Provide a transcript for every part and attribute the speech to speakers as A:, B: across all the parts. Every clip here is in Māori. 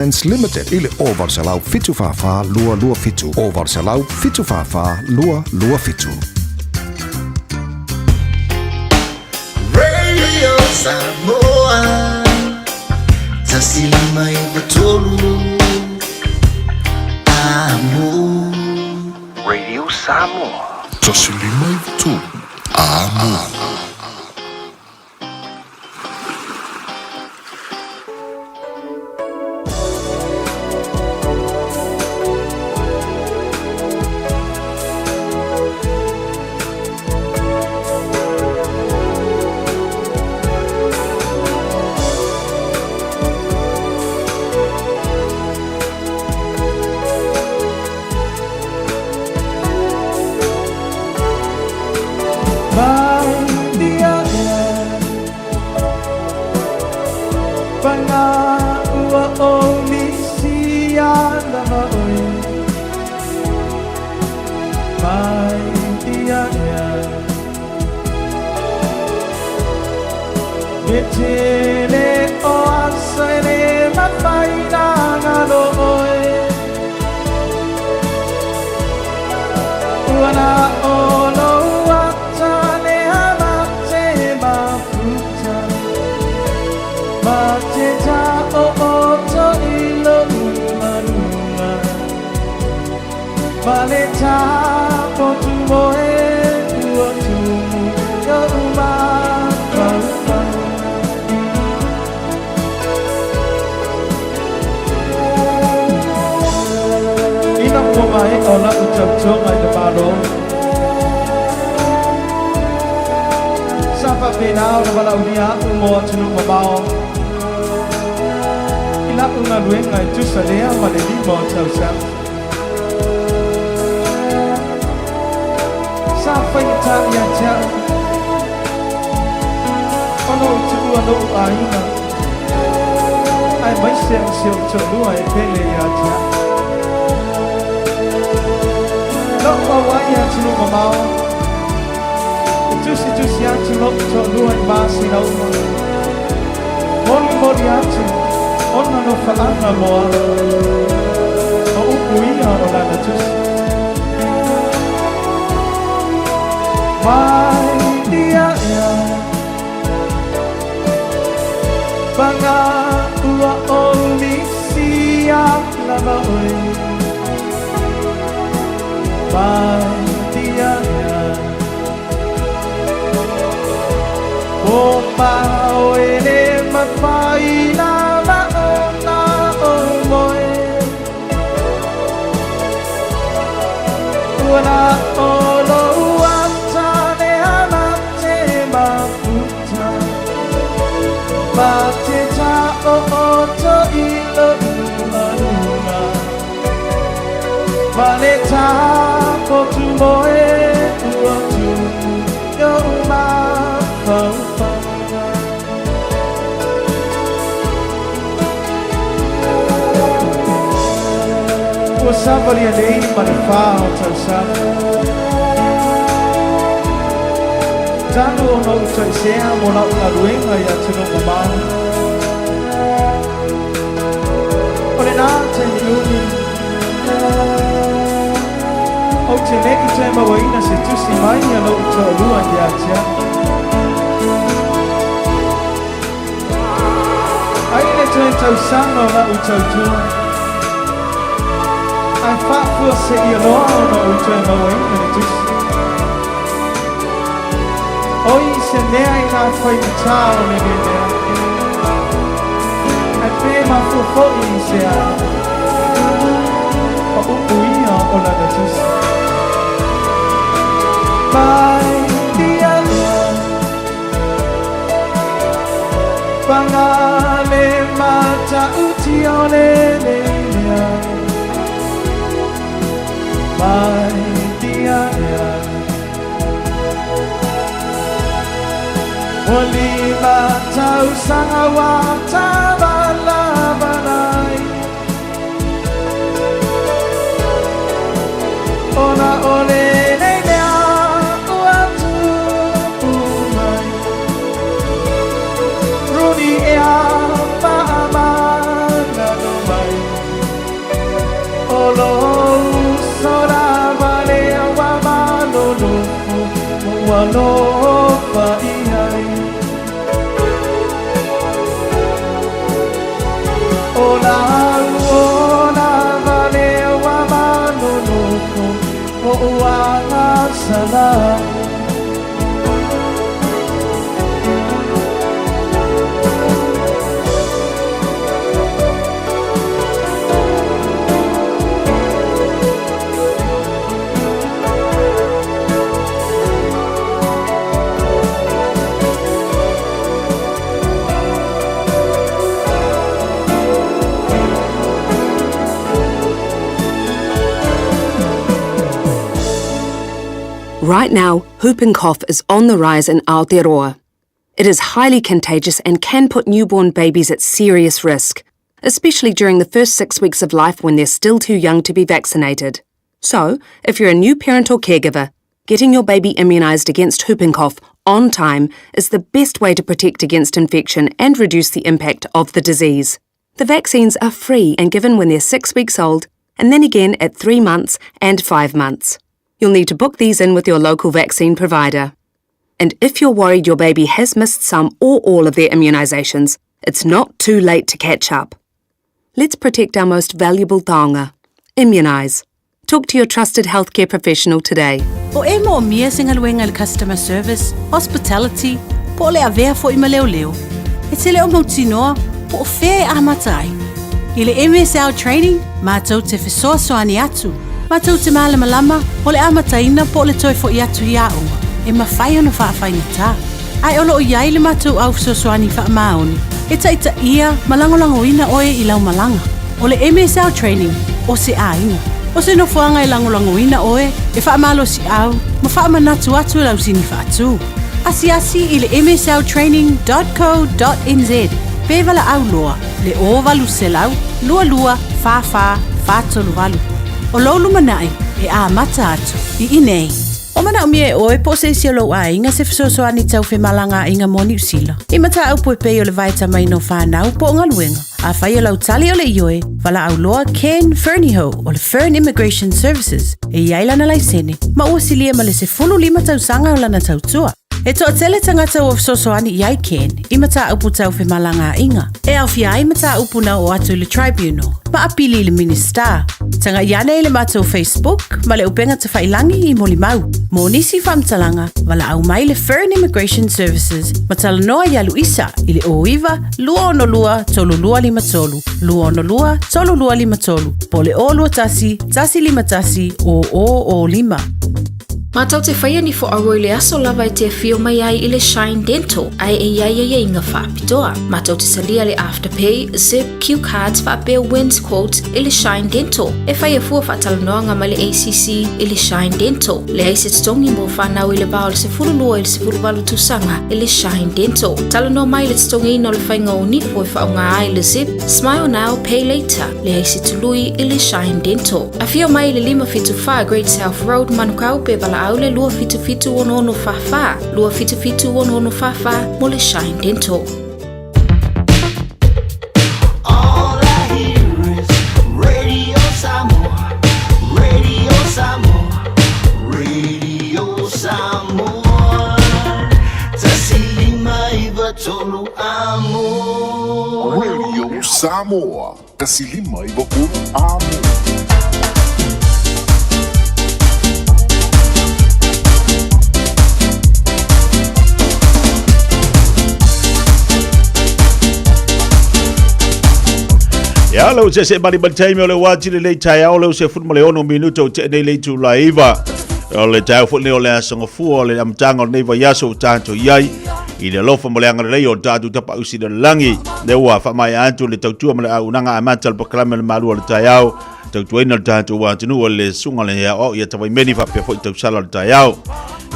A: Limited ili oversalau fitu fafa lua fitu oversalau fitu fafa lua fitu.
B: Radio Samoa tasili mai batolu amu.
C: Radio Samoa
D: tasili mai batolu amu.
E: Somebody a name on the file to some. Tanu no to share mo na unarueng ay atino kumao. Ole na tayuni. O tene ite mawaina se tu si mai no to luan ya tia. Ai le to sano na uto. I fought for city alone, no turn away, and it is. Oh, you said there I can't find the town again there. I pay my full 40, say I. Oh, we are all at the juice. By the other, Bangale mata utione. My dear, Olima tau sangawa tabala banai, ona ole nenya uatu umai, Rudi ea pa amana no mai. wano paihai Ola vale wa manunoko o uanga salam
F: Right now, whooping cough is on the rise in Aotearoa. It is highly contagious and can put newborn babies at serious risk, especially during the first 6 weeks of life when they're still too young to be vaccinated. So, if you're a new parent or caregiver, getting your baby immunised against whooping cough on time is the best way to protect against infection and reduce the impact of the disease. The vaccines are free and given when they're 6 weeks old, and then again at 3 months and 5 months. You'll need to book these in with your local vaccine provider. And if you're worried your baby has missed some or all of their immunisations, it's not too late to catch up. Let's protect our most valuable taonga. Immunise. Talk to your trusted healthcare professional today.
G: O e mo mia singaluenga le customer service, hospitality, po le avea fo ima leo leo. E te leo mautinoa, po o fea e amatai. I le MSL training, mātou te whesoa soani atu. Mātou te malama o le amataina po le toi fo i atu i aunga. E mawhai ona whaafai ta. Ai olo o iai le mātou au sosoani wha maoni. E taita ia malangolango ina oe i lau malanga. O le MSL training, o se ainga. O se nofuanga i langolango ina oe, e wha malo si au, ma wha manatu atu lau sini wha atu. Asi i le msltraining.co.nz. Pevala au loa, le o valu se lau, lua, fa, tolu valu. O lolu manai, e a mata atu, I inei. O mana umie oe po se isi lo a inga se fisoso ani tau fe malanga inga moni usila. I mata au po pe o le vaita mai no whanau po ngaluenga. A whai o lau tali o le ioe, wala au loa Ken Ferniho o le Fern Immigration Services. E iailana lai sene, ma ua silia ma le se 15 tau sanga o lana tau tua. E toa tele tangata o fisosoani iai Ken, I mata upu tau fe malanga inga. E au fia I mata upu na o atu le tribunal, ma apili le minister. Tanga iane I le mata o Facebook, ma le upenga te whailangi I moli mau. Mo nisi whamtalanga, wala au mai le Fern Immigration Services, ma tala noa ialu isa, I le oiva, lua ono lua, tolu lua lima tolu, lua ono lua, tolu lua lima tolu, po le o lua tasi, tasi lima tasi, o lima.
H: Mātau te whaia ni fo aroi le aso lava I te Fiafia Mai ai I le Shine Dental, ai e iai inga whaapitoa. Mātau te salia le Afterpay, Zip, Q-Cards, whaapea Wins Quotes I le Shine Dental. E whaia fua whaatalanoanga ma le ACC I le Shine Dental. Le aise tongi mo whanau I le bao le se furulua I le se furuwalu tusanga I le Shine Dental. Talanoa mai le tongi ino le whainga o nifo I whaunga ai le Zip, Smile Now, Pay Later. Le aise tului I le Shine Dental. A Fiafia Mai le 575 Great South Road, Manukau pe wala au le lua fitu ono fafa, lua fitu ono fafa, mo le Shine Dental.
B: All I hear is Radio Samoa, Radio Samoa, Radio Samoa. Tasili mai vatolu amo.
D: Radio Samoa, kasilima iba po amo.
I: Ya lo se bali time le wati le tai au lo se futmo le ono minuto te le tu laiva o le tai fu le le songo fu o le amtanga nei va yaso tanto yai I le lofa mo le anga le o tatu tapa usi le langi le wa fa mai antu le tautua mo le au nanga amantal proclame le malu le tai au tautua ina tanto wa tunu le sunga le ya o ya tawai meni fa pe fo tau sala le tai au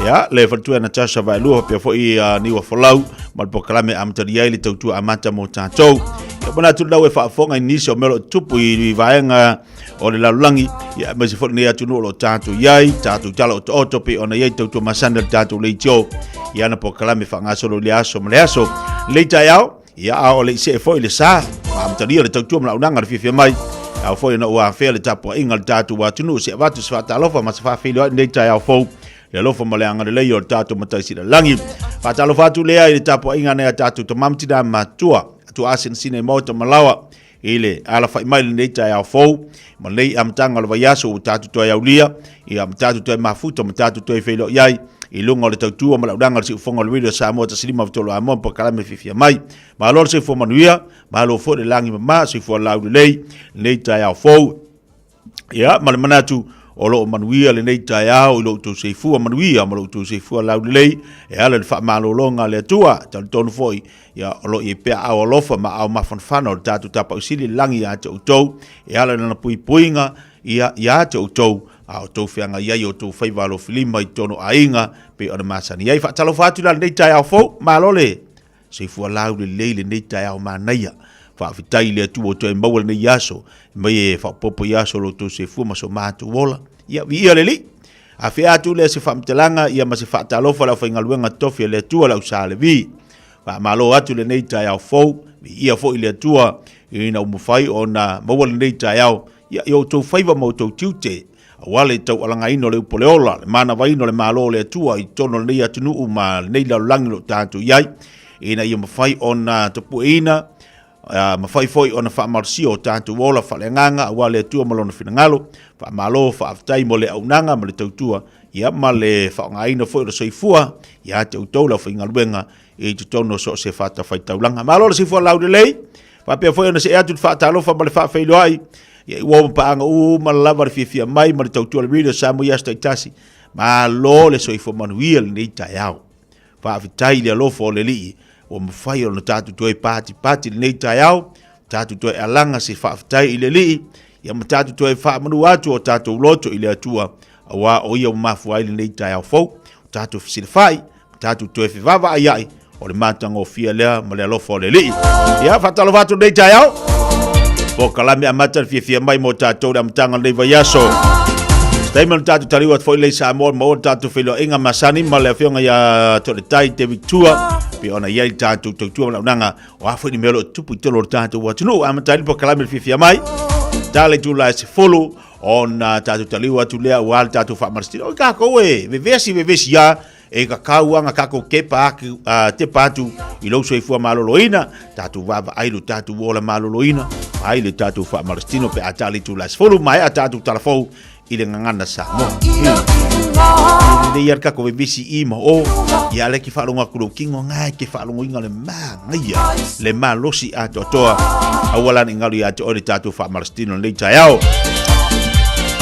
I: ya le fatua na tasha va lu pe fo I ni wa folau mal proclame amtal yai le tautua amanta mo tanto Bona tu lau e whaafonga inisio melo tupu I vaenga o le laulangi ia masi fo nei atu lo tatu iai tatu tala o otope ona iai tautua masana tatu leitio ia na po kalame whangaso lo leaso mleaso leita iao ia o le ise fo I le sa amtaria le tautua mla unanga le Fiafia Mai au fo ina ua fea le tapu inga le tatu wa tunu se vatu se vata alofa mas whawhilo leita iao fo le alofa ma le anga le o tātou mataisi le langi. Whātalo whātu lea i le tapo inga nei a tātou ta mamtida matua, tu asin sine mauta malawa, ile ala fai mai le tai au fou, ma lei amtanga le vaiaso o tātou toi au lia, i am tātou toi mafuta, ma tātou toi whailo iai, i lunga le tautua ma laudanga le siufonga le video Samoa ta silima vitolo a mon pa kalame Fiafia Mai, ma alor se fo manuia, ma alo fo le langi mama, se fo lau le tai au fou, ia, ma le manatu, o lo manuia le nei tai au, i lo tu se fua manuia, ma lo tu se fua lau e ala le wha malolonga le tua, tal tonu foi, ia o lo i pea au alofa ma au mafanfana o le tatu tapa usili langi a te utou, e ala na pui puinga, ia te utou, au tau whianga iai o tau whaivalo filima i tono ainga, pe o na masani. Iai whaatalo whātu la nei tai au fau, malole, se fua lau le nei tai au manaia, whaafitai le atu o toi maua nei yaso, mai e whaapopo yaso lo tau se fua maso mātu wola, ia vi ia le li, a whi atu le se whaamtelanga, ia ma se whaatalofa lau whaingaluenga tofi le tua lau sa le vi, malo atu le nei tai au fau, ia fo i le tua, i na umawhai o na maua le nei tai au, ia o tau whaiva mau tau tiute, wale tau alanga ino le upoleola, le mana waino le malo le tua, i tono le nei atunu ma nei lau langi lo tātu iai, ina ia mawhai o na tapu ina, mawhai foi o na whaamarsi o tātu wola whalenganga, wale tua malona whinangalo, whaamalo, whaaftai mo le aunanga, ma le tautua, ia ma le whaongaina foi o soifua, ia te utoula whaingaluenga, i te tono so se whata whaitaulanga. Malo le sifua lau de lei, whapea foi o na se eatu whaatalofa ma le whaafeilo ai, ia i woma paanga malalawa le Fiafia Mai, ma le tautua le video Samoa yasta itasi, ma lo le soifua manuia le nei tai au. Whaafitai le alofo o le lii, o mawhai o na tātu toi pati le nei tai au, tātu toi alanga se whaafitai i le lii, ia ma tātu toi whaamanu atu o tātu loto i le atua, awa o ia mafuai le nei tai au fau, tātu fisilifai, tātu toi whiwawa ai, o le mātanga o fia lea, ma le alofo o le lii. Ia whatalo watu nei tai au, po kalame amata le Fiafia Mai mo tātou le amtanga nei vaiaso. Statement tātou tariwa at foi le Samoa mo tātou whilo inga masani ma le whionga ia to le tai te victua pe ona iai tātou tautua malaunanga o hafo ni melo tupu i tolo tātou watunu amata po kalame le Fiafia Mai tale tu la se folo ona tātou tariwa tu lea wal tātou whaamarastino o kako vevesi ya e ka kauanga kako kepa te patu i lau soifua maloloina tātou vava ailu tātou wola maloloina ai le tātou whaamarastino pe atali tu la se folo mai a tātou talafou i le ngangana Samoa. Le iar kako vevesi ima o ia le ki whaalonga kuro kingo ngai ke whaalongo inga le ngaia le losi ato atoa awalan ingalu i ato o le tātou whaamarastino le tai au.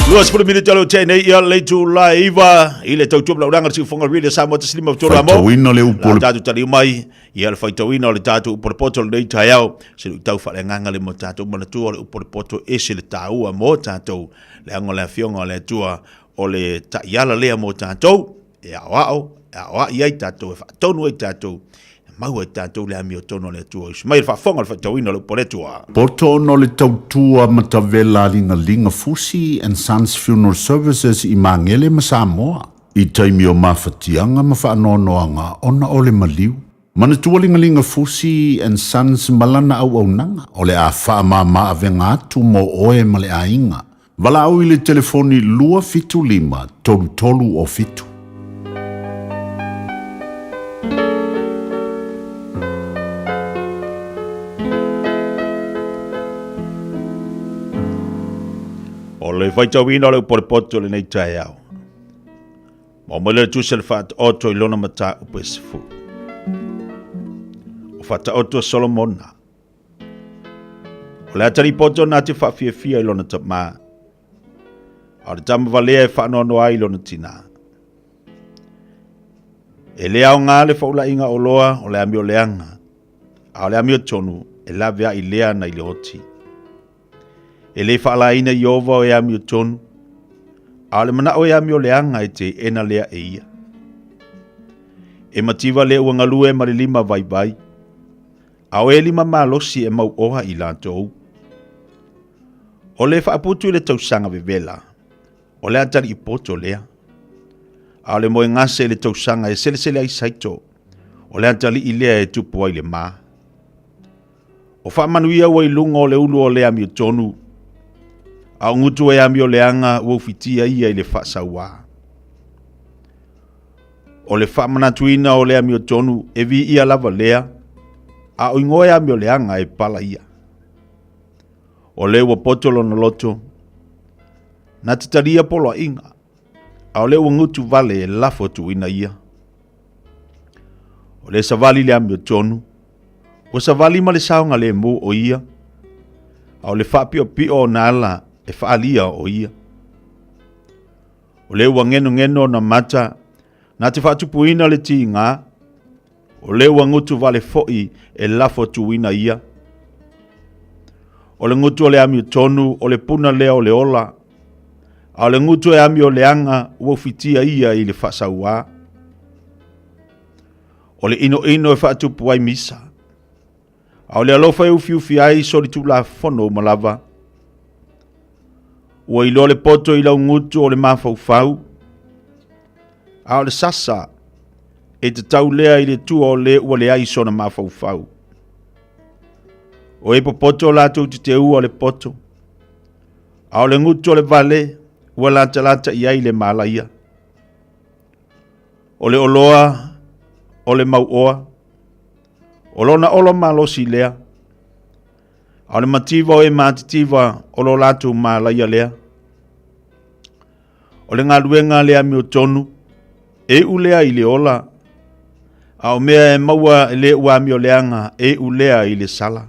I: Luas puluh minit jalo tene ia le tu laiva i le tautua lauranga si fonga really Samoa te slima tora mo.
D: Faitawina le upole.
I: Tatu tari mai ia le faitawina le tatu upole poto le tai au se le tau whalenganga le mo tatu manatua le upole poto ese le taua mo tatu le ango le fionga le tua o le taiala lea mo tatu e awa iai tatu e whaatonu e tatu mau e tātou le ami o tono le tua. Mai le whaafonga le whaitawina le upole tua.
D: Poto no le tautua matavela linga Fusi and Sons Funeral Services i Mangele ma Samoa. I taimi o mawhatianga ma whaanoanoanga ona o le maliu. Manatua linga Fusi and Sons malana au nanga o le a whaamama avenga atu mo oe ma le ainga. Wala au i le telefoni lua fitu lima tolu o fitu.
I: Le faitawina le upole le nei tai au. Ma mele tu se le whaat oto i lona mata upesifu. O whaata oto Solomona. O le atari poto na te whaafiafia i lona tama. O le tama valea e whaanono ai lona tina. E le au ngā le whaula inga o loa o le ami o leanga. A o le ami o tonu e la vea i lea na i le oti. E le whaalaina i ova o e ami o tonu. A le mana o e ami o leanga e te ena lea e ia. E mativa le uangalue ma le lima vai. A o e lima malosi e mau oha i lantou. O le whaaputu i le tausanga vevela. O le atari i poto lea. A le moe ngase le tausanga e sele ai saito. O le atari i lea e tupu ai le maa. O whaamanuia wa i lunga o le ulu o le ami o tonu. A ngutu e ami o leanga ua fitia ia i le whaasaua. O le whaamanatuina o le ami o tonu e vi ia lava lea, a o ingoe ami o leanga e pala ia. O le ua potolo na loto, na titaria polo a inga, a o le ua ngutu vale e lafo tuina ia. O le savali le ami o tonu, o savali ma le saunga le mo o ia, a o le whapio pio na ala e whaalia o ia. O le ua ngeno na mata, na te whatupuina le ti ngā, o le ua ngutu vale foi e lafo tuina ia. O le ngutu o le ami o tonu, o le puna lea o le ola, a o le ngutu e ami o le anga ua fitia ia i le whasaua. O le ino e whatupu ai misa, a o le alofa e ufiufi ai so li tula fono malava. Ua ilo le poto i lau ngutu o le mafaufau, a o le sasa e te tau lea i le tua o le ua le aiso na mafaufau. O e popoto la tau te ua le poto, a o le ngutu o le vale ua lata i ai le malaia. O le oloa, o le mauoa, o lona olo malosi lea, a o le mativa o e matitiva o lo latu malaia lea. O le ngaluenga lea mi o tonu, e ulea i le ola, a o mea e maua e le ua mi o leanga e ulea i le sala.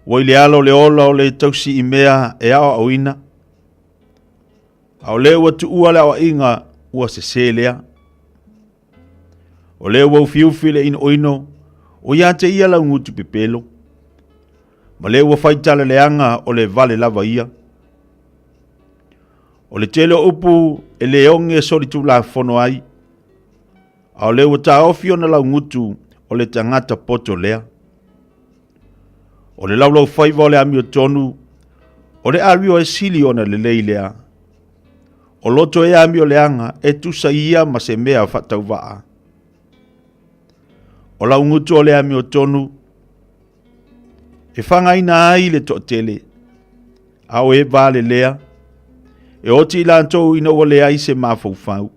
I: O i le alo le ola o le tausi i mea e ao au ina, a o le ua tu ua le awa inga ua se lea. O le ua ufiufi le ino, o ia te ia lau ngutu pepelo, ma le ua faitale leanga o le vale lava ia. O le telo upu e le onge sori tu la fono ai, a o le ua ta ofio na lau ngutu o le tangata poto lea. O le laulau faiva o le ami o tonu, o le ario e sili ona le leilea. O loto e ami o leanga e tusa ia ma se mea fatau waa. O lau ngutu o le ami o tonu, e whanga ina ai le tele, a o e vale lea, e oti lantou ina o le ai se mafaufau.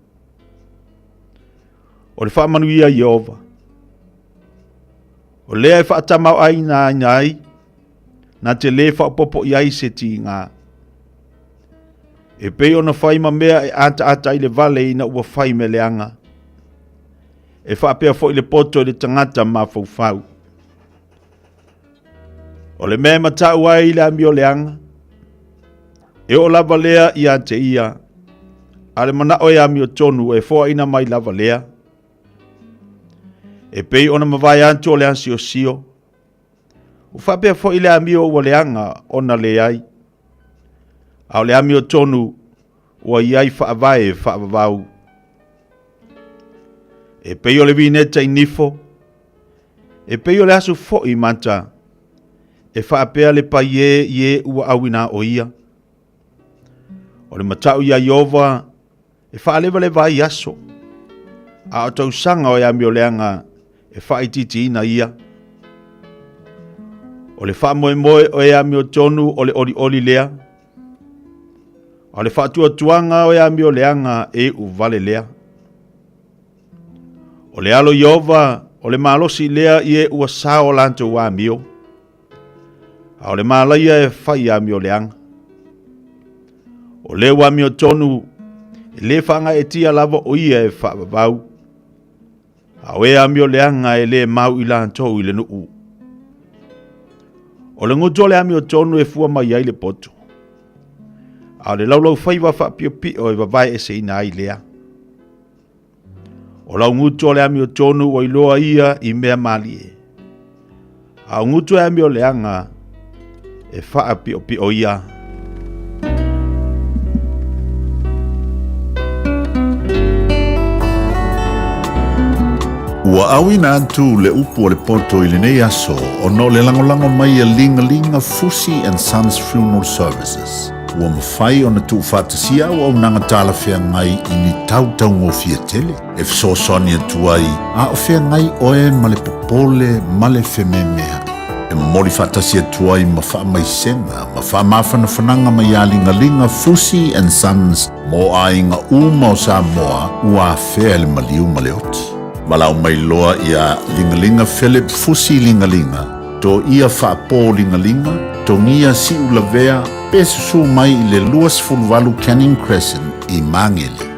I: O le whamanuia Iova. O lea e whaatamau ai na ai, na te le whaapopo i ai se ti ngā. E pei ona whai ma mea e ata i le vale ina ua whai me leanga. E whaapea fo i le poto i le tangata mafaufau. O le mea matau ai le ami o leanga. E o lava lea i a te ia. A le mana o e ami o tonu e fo ina mai lava lea. E pei ona mawai anto o le ansi o sio. O whapea fo i le ami o leanga ona le ai. A o le ami o tonu ua i ai whaavae whaavavau. E pei o le vineta i nifo. E pei o le asu fo i manta. E whaapea le pa ie ua awina o ia. O le matau ia Iova, e whaalewa le vai aso. A o tau sanga o e ami o leanga, e whaititi ina ia. O le whaamoe o e ami o tonu o le oli lea. O le whaatua tuanga o e ami o leanga e uvale lea. O le alo Iova, o le malosi lea i e ua sao lanto wa amio. A o le malaia e whai ami o leanga. O le wa amio tonu, e le whanga e tia lava o ia e whaavavau. A o e ami o leanga e le mau i lanto i le nuu. O le ngutu o le ami o tonu e fua mai ai le poto. A o le laulau whaiwa whaapio pio e vavai e se ina ai lea. O lau ngutu o le ami o tonu o iloa ia i mea malie. A o ngutu e ami o leanga e whaapio pio ia.
D: Ua awina atu le upu o le poto i le nei aso o no le langolango mai a linga Fusi and Sons Funeral Services. Ua mawhai o na tu whatasia o au nanga tala whea ngai i ni tau ngofia tele. E fsosoni atu ai, a o whea ngai oe ma le popole ma le whememea. E mori whaatasi atua I ma wha mai senga, ma wha mawhana whananga mai alingalinga Fusi and Sons mo a inga uma o Samoa ua whea le maliu ma le oti. Malau mai loa ia lingalinga Philip Fusi lingalinga, to ia whaapō lingalinga, to ngia si ulavea, pe susu mai I le luas fulwalu Canning Crescent I Mangele.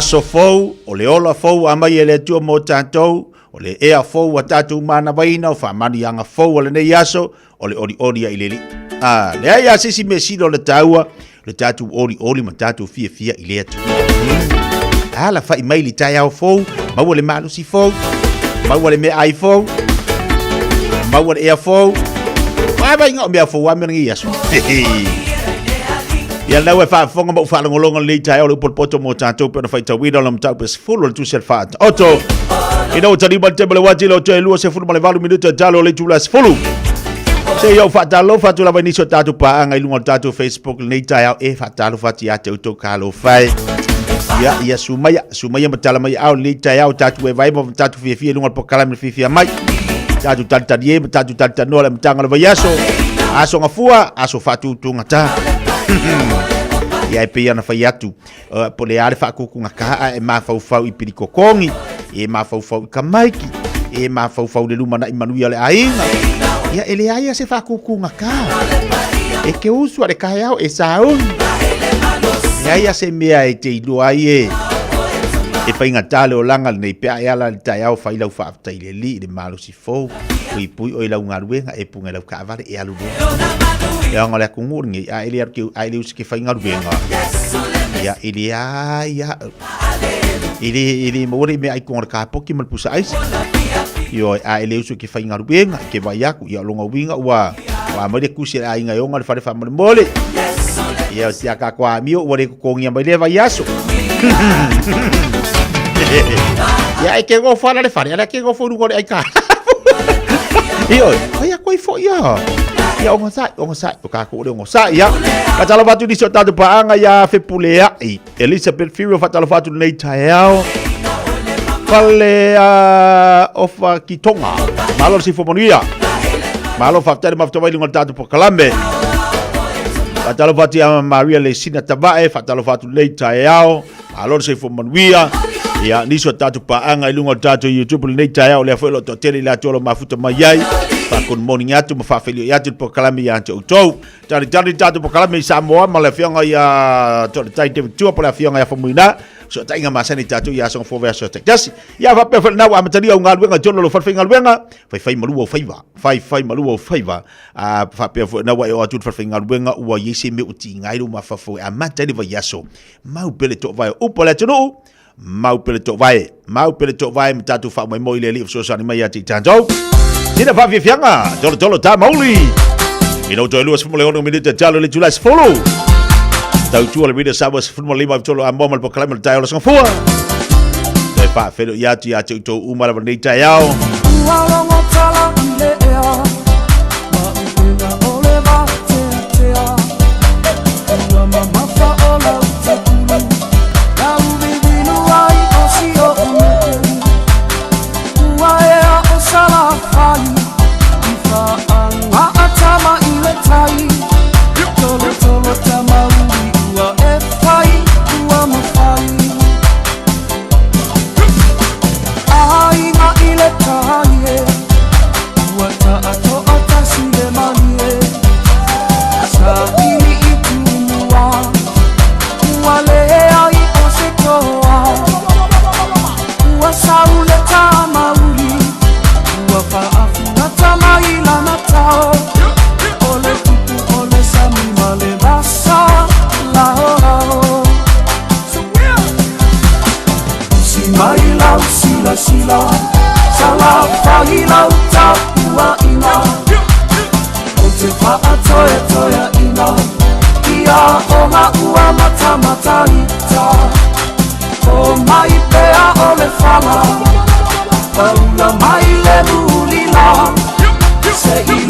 I: aso fou o le ola fou a mai ele tua mo tātou o le ea fou a tātou mana waina o whamani anga fou o le nei aso o le ori ori a ileli. Le ai asisi me sino le taua le tātou ori ori ma tātou fia i lea tu. La whai mai li tai au fou, maua le malusi fou, maua le me ai fou, maua le ea fou, mai ngā o mea fou a mea ngi aso. Ia lau e whaafonga mau whaalongolonga le tai au le upolpoto mo tātou pēna whaita wina lam tau pes fulu le tūsel whaata. Oto, ina o tani ma tebele wati le o te lua se fulu ma le valu minuta talo le tūlas fulu. Se iau whaatalo whatu lawa niso tātou paanga ilunga tātou Facebook le tai au e whaatalo whati a te uto kālo whai. Ia sumaya matala mai au le tai au tātou e vai mo tātou Fiafia ilunga po kalame Fiafia Mai. Tātou tantanie, tātou tantanoa le mtanga le vaiaso. aso ngafua aso fatutunga ta ia pe ana fai atu po le ale fa kuku ngaka e mafau i pirikokongi e mafau i kamaiki e mafau le luma na imanuia le ainga ia ele ai se fa kuku ngaka e ke usu ale kaya e saun ia se mea e te ilo ai e whainga tale o langa nei pea e ala tai au whailau whaaftai le li le malo si fau pui o i lau ngaruenga e punga lau kaavare e alu e anga le kunguringi a ele arki a ele usi ke whainga ruenga ia ele a ia ele mawari mea i konga ka poki mal pusa aisi io a ele usi ke whainga ruenga ke vai aku ia longa winga ua mare kusi a inga yonga le whare whamare mole ia si a ka kwa mio ua re kukongia mai le vai aso ya e ke go fala le fare ala ke go fo rugo ai ka io ai ko fo ya onga sai o ka ko le onga sai ya ka tala batu di sota de paanga ya fe pulea Elizabeth Fury fa tala fatu nei taeo fale ofa kitonga malo si fo monia malo fa tele mafto vai ngol tatu po kalambe fa tala fatu Maria le sina tabae fa tala fatu nei taeo alor se fo monia ia niso tatu paanga i lunga tatu YouTube le nei taeo le fo lo to tele la tolo mafuta mai pa kon morning atu ma fa felio ya tu po kalami ya tu tari tatu po kalami Samoa ma le fianga ya to tai te tu po le fianga ya famuina so tai nga masani tatu ya song fo verso te just ya va pe na wa matari o ngal wenga jono lo fa finga wenga fai malu o fai malu o faiva a fa pe na wa o tu fa finga wenga o yesi me uti ngai lu ma fa fo a matari va yaso mau pele to vai o po le tunu mau pele to vai mtatu fa mai mo ile li so sani mai ya ti tanjo Ina fa fianga, tolo ta mauli. Ino to luas fumole ono minute talo le julas follow. Tau tu le video sabas fumole lima tolo a momal po kalama ta yo sanga fua. Te fa felo ya tu to uma la ni ta yao.
J: Say,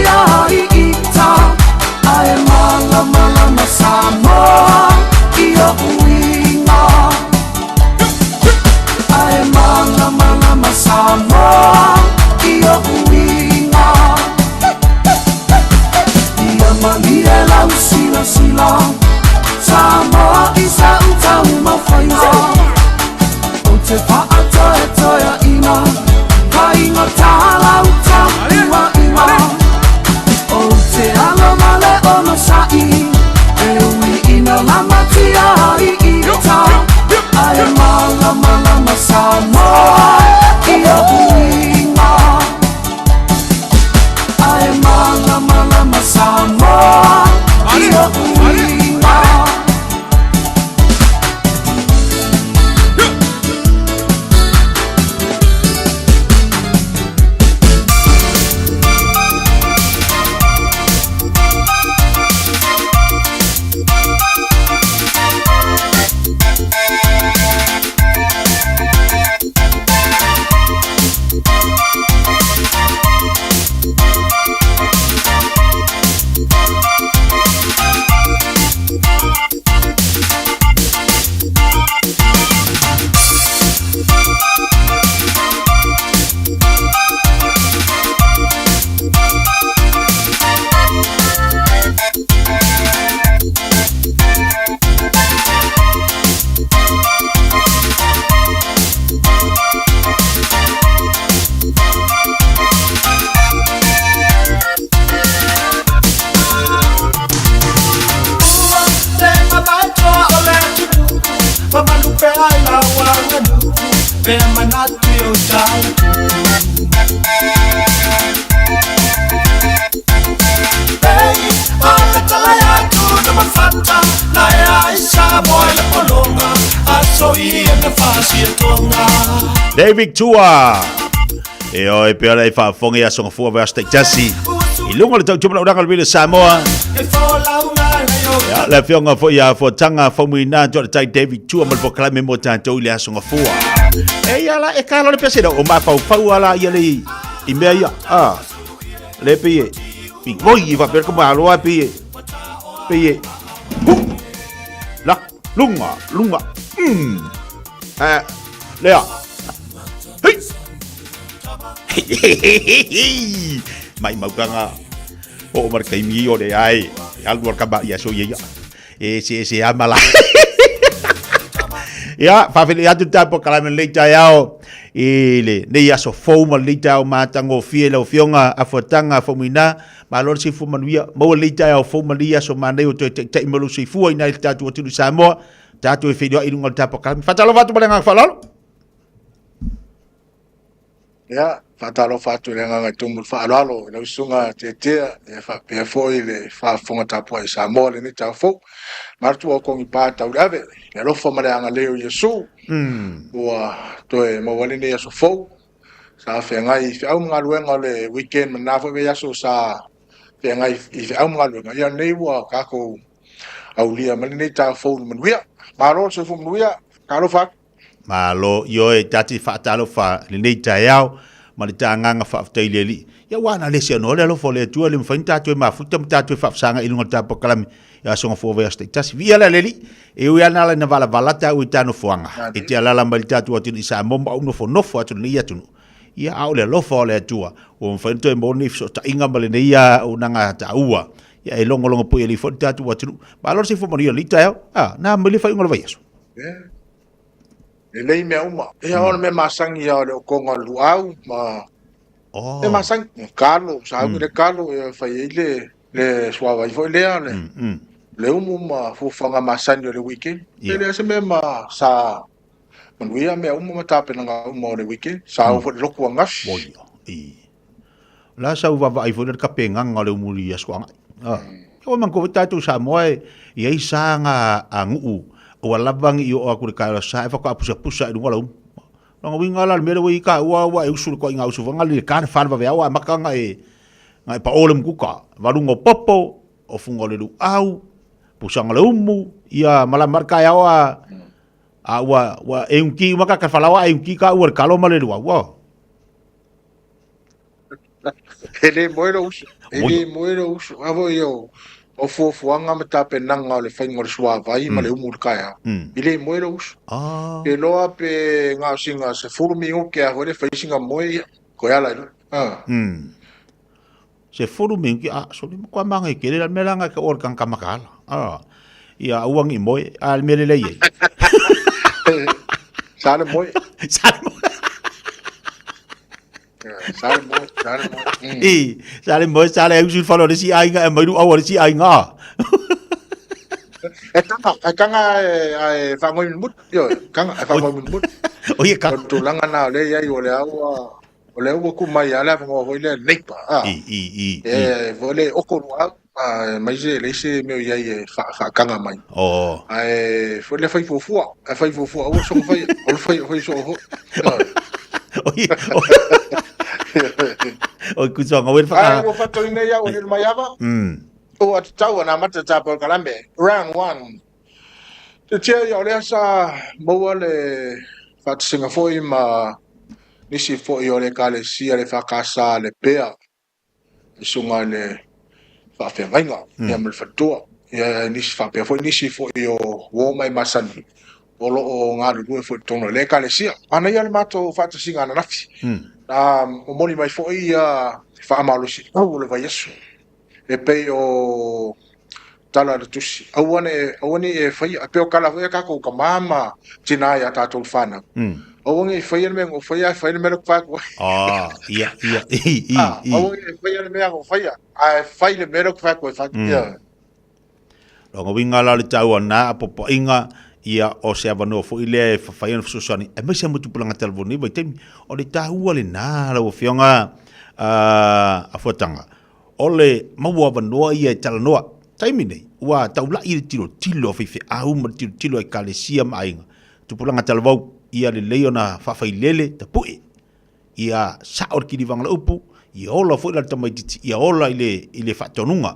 B: tia I ita Ae mala mala ma Samoa Ia uinga Ae mala mala ma Samoa Ia uinga Ia malia lau sila sila Samoa isa utau mawhainga O te paa toe toea ina Kainga tāla uta iwa iwa O te ala male ono sai E ui ina lama tia I ita Ae mala mala ma Samoa Ia uinga Ae mala mala ma Samoa Ia uinga
I: David Tua e o e pera e whaafongi a songa fua vasta jasi I lunga le tau tumana uranga le Samoa le whionga fo ia fo tanga whaumui nā jore tai David Tua mal fo kalame mo tātou le a songa fua e ia la e kālo le pesera o mā pau ala ia le I mea ia le pie I ngoi I whapera ka māloa pie la lunga lea mai maukanga o markai mi o le ai algo ka ba ya so ya e se amala ya fa fili atu tapo kala men leita yao ile ne ya so foma leita o matango fiela o fionga afotanga fomina malor si fuma nuia mo leita yao foma lia so mane o te imolu si fu ina tatu o tu Samoa tatu e fidio I lunga tapo kala fatalo vatu balenga falalo
J: ya fatalo fatu le nga tumu falalo no sunga tetea e fa pe foi le fa fonga tapo I Samoa le ni tafo martu o kongi pata urave le lo fo male nga leo Yesu wa to e mo wale ni Yesu fo sa fe ngai fe au nga luenga le weekend na fo be Yesu sa fe ngai I au nga luenga ya nei wa ka ko au lia male ni tafo mnuia maro se fo mnuia ka lo fa
I: malo yo e tati fatalo fa le nei tayao ma le tanganga fa ftaile li ya wana le se no le lo fo le tu le mfainta tu ma futa tu fa sanga I lunga tapo kalami ya songa fo vesta tasi via la leli e u yana la na vala valata u tano fuanga e te ala la malita tu atu isa momba uno fo no fo atu ni atu ya au le lo fo le tu o mfainto e moni so ta inga male ne ya unanga ta ua ya e longo po e li fo tatu atu ba lo se fo mori lita ya na meli fa ngol vayeso
J: e lei mea uma e ona me masangi ia o konga luau ma e masangi kalo sa le kalo e fa ile le suava I foi le uma fu fanga masangi le weekend le se me ma sa manuia me uma tape nga uma le weekend sa o lo ku ngas
I: la sa uva vai foi le kapenga ngale umuri ya swanga o man ko tatu Samoa e ai sanga angu o lavang I o aku ka sa fa ko pusa I ngala nga winga la me le ka wa e usul ko nga usul nga le ka fa va wa makanga e ngai pa olem kuka varungo popo o fungo le au pusanga le umu ia mala marka ya wa e unki maka ka falawa e unki ka ur kalo male wa
J: Ele moero usu. Ele moero usu. Avo yo. O fuanga mata penanga o le whainga o le sua vai ma le umur kaya. Ele moero usu. E loa pe ngā singa se furumi o ke a hore whaisinga moe ko ala ilo.
I: Se furumi ki a so le kwa manga ke le melanga ka or kan kamakala. Ia uang i moe al mele le ye.
J: Sale moe.
I: Sale moe. Sale moe sale usul falo de si ainga e mai au si ainga.
J: Kanga e whangoi mut, yo, kanga e whangoi mut.
I: O ia ka.
J: Tu langa na le ia i o le aua ku mai ala mo hoi le neipa. Vole okoro au mai le se me ia i kanga mai. Ai foi le fai fofua, o so fai so ho.
I: O kusanga wer fa.
J: Ai mo fa to ine ia o le mai ava. O at tau na mata tapa kalambe round 1 te tia ia le sa mo le fat Singapore ma nisi fo i le kale sia le fakasa le pea sunga le fa fe vainga ia me fatua ia nisi fa pe fo nisi fo i o wo mai masani o lo o ngā rua fo tono le kale sia ana ia le mato fat singa na nafi o moni mai fo i fa amalusi o le vai yesu e pe o tala de tusi awane e fai a pe o kala e ka ko ka mama tina ya ta to fana awane e fai me o fai me fa ko
I: ia
J: awane e fai me o fai le me fa ko fa ia
I: lo winga la le tau na popo inga ia o se avano fo ile fa fai no susani e me se mutu pulanga telefoni vai tem o le tau le na lo fionga a fotanga ole maua vanoa ia tala noa taimi nei ua taula i tilo fife au ma tilo e kalesia mainga tupulanga tala vau ia le leona fafailele tapui ia saor ki divanga upu ia ola fo la tamaiti ia ola ile fatonunga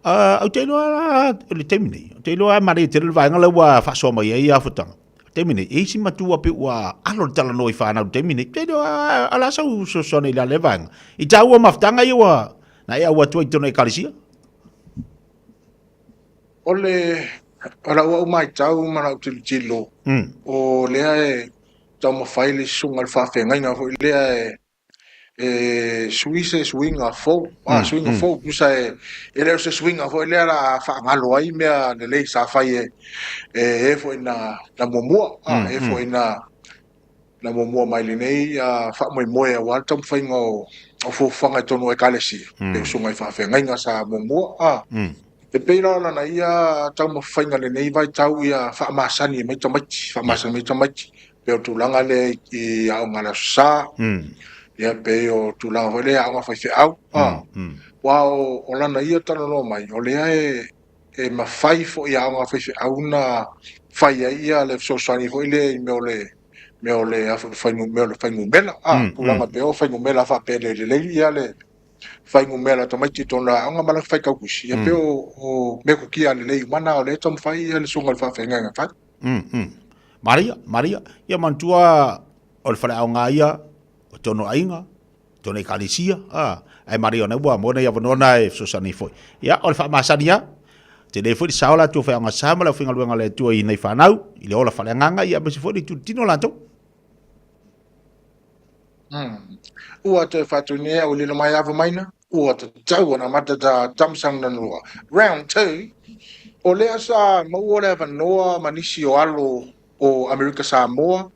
I: au te loa le taimi nei te loa mari te le vanga la ua fa so mai ia fotanga taimi nei e si matua pe ua alo tala noa i fa na taimi nei te loa ala sa so sone la levanga i taua maftanga ia na ia ua tua i tono e kalesia
J: ole ala ua mai tau mana tilo o lea e tau mawhaile sunga le whawhengainga ho lea suise swinga fo swinga fo kusa e lea se swinga fo lea la whaangalo ai mea le lei sa whai e fo ina momua e fo ina na momua mai le nei wha moe moe a wal tam whainga o fōwhanga tono e kalesi e sunga i whawhengainga sa momua e peira ona na ia tau mawhainga le nei vai tau ia whaamasani mai tamaiti pe o tūlanga le i au ngana sa ia pe o tūlanga hoi le au ngā whaiwhi au o lana ia tano no mai o lea e mawhai fo i au ngā whaiwhi au na whai ia le fsosani hoi le me o le whaingu mela tūlanga pe o whaingu mela wha pere le ia le whaingu mela tamaiti tona au ngā mana whai kaukusi ia pe o meko kia le lei mana o le tam whai ia le sunga le whawhenga whai
I: Maria, ia mantua o le whare au ngā ia, o tono ainga, tono i kalisia, ai Maria na ua, mona ia vanona e fsosani foi. Ia, o le whaamasani ia, te le foi saola tua whai au ngā sama, lau whinga luenga le tua i nei whanau, i le ola whare nganga, ia mesi foi tu tino lantou.
J: Ua te whatunea o lila mai awa maina, ua te tau ana mata ta tamsang na nua. Round 2, o lea sa mau ole wanoa manisi o alo o Amerika Samoa,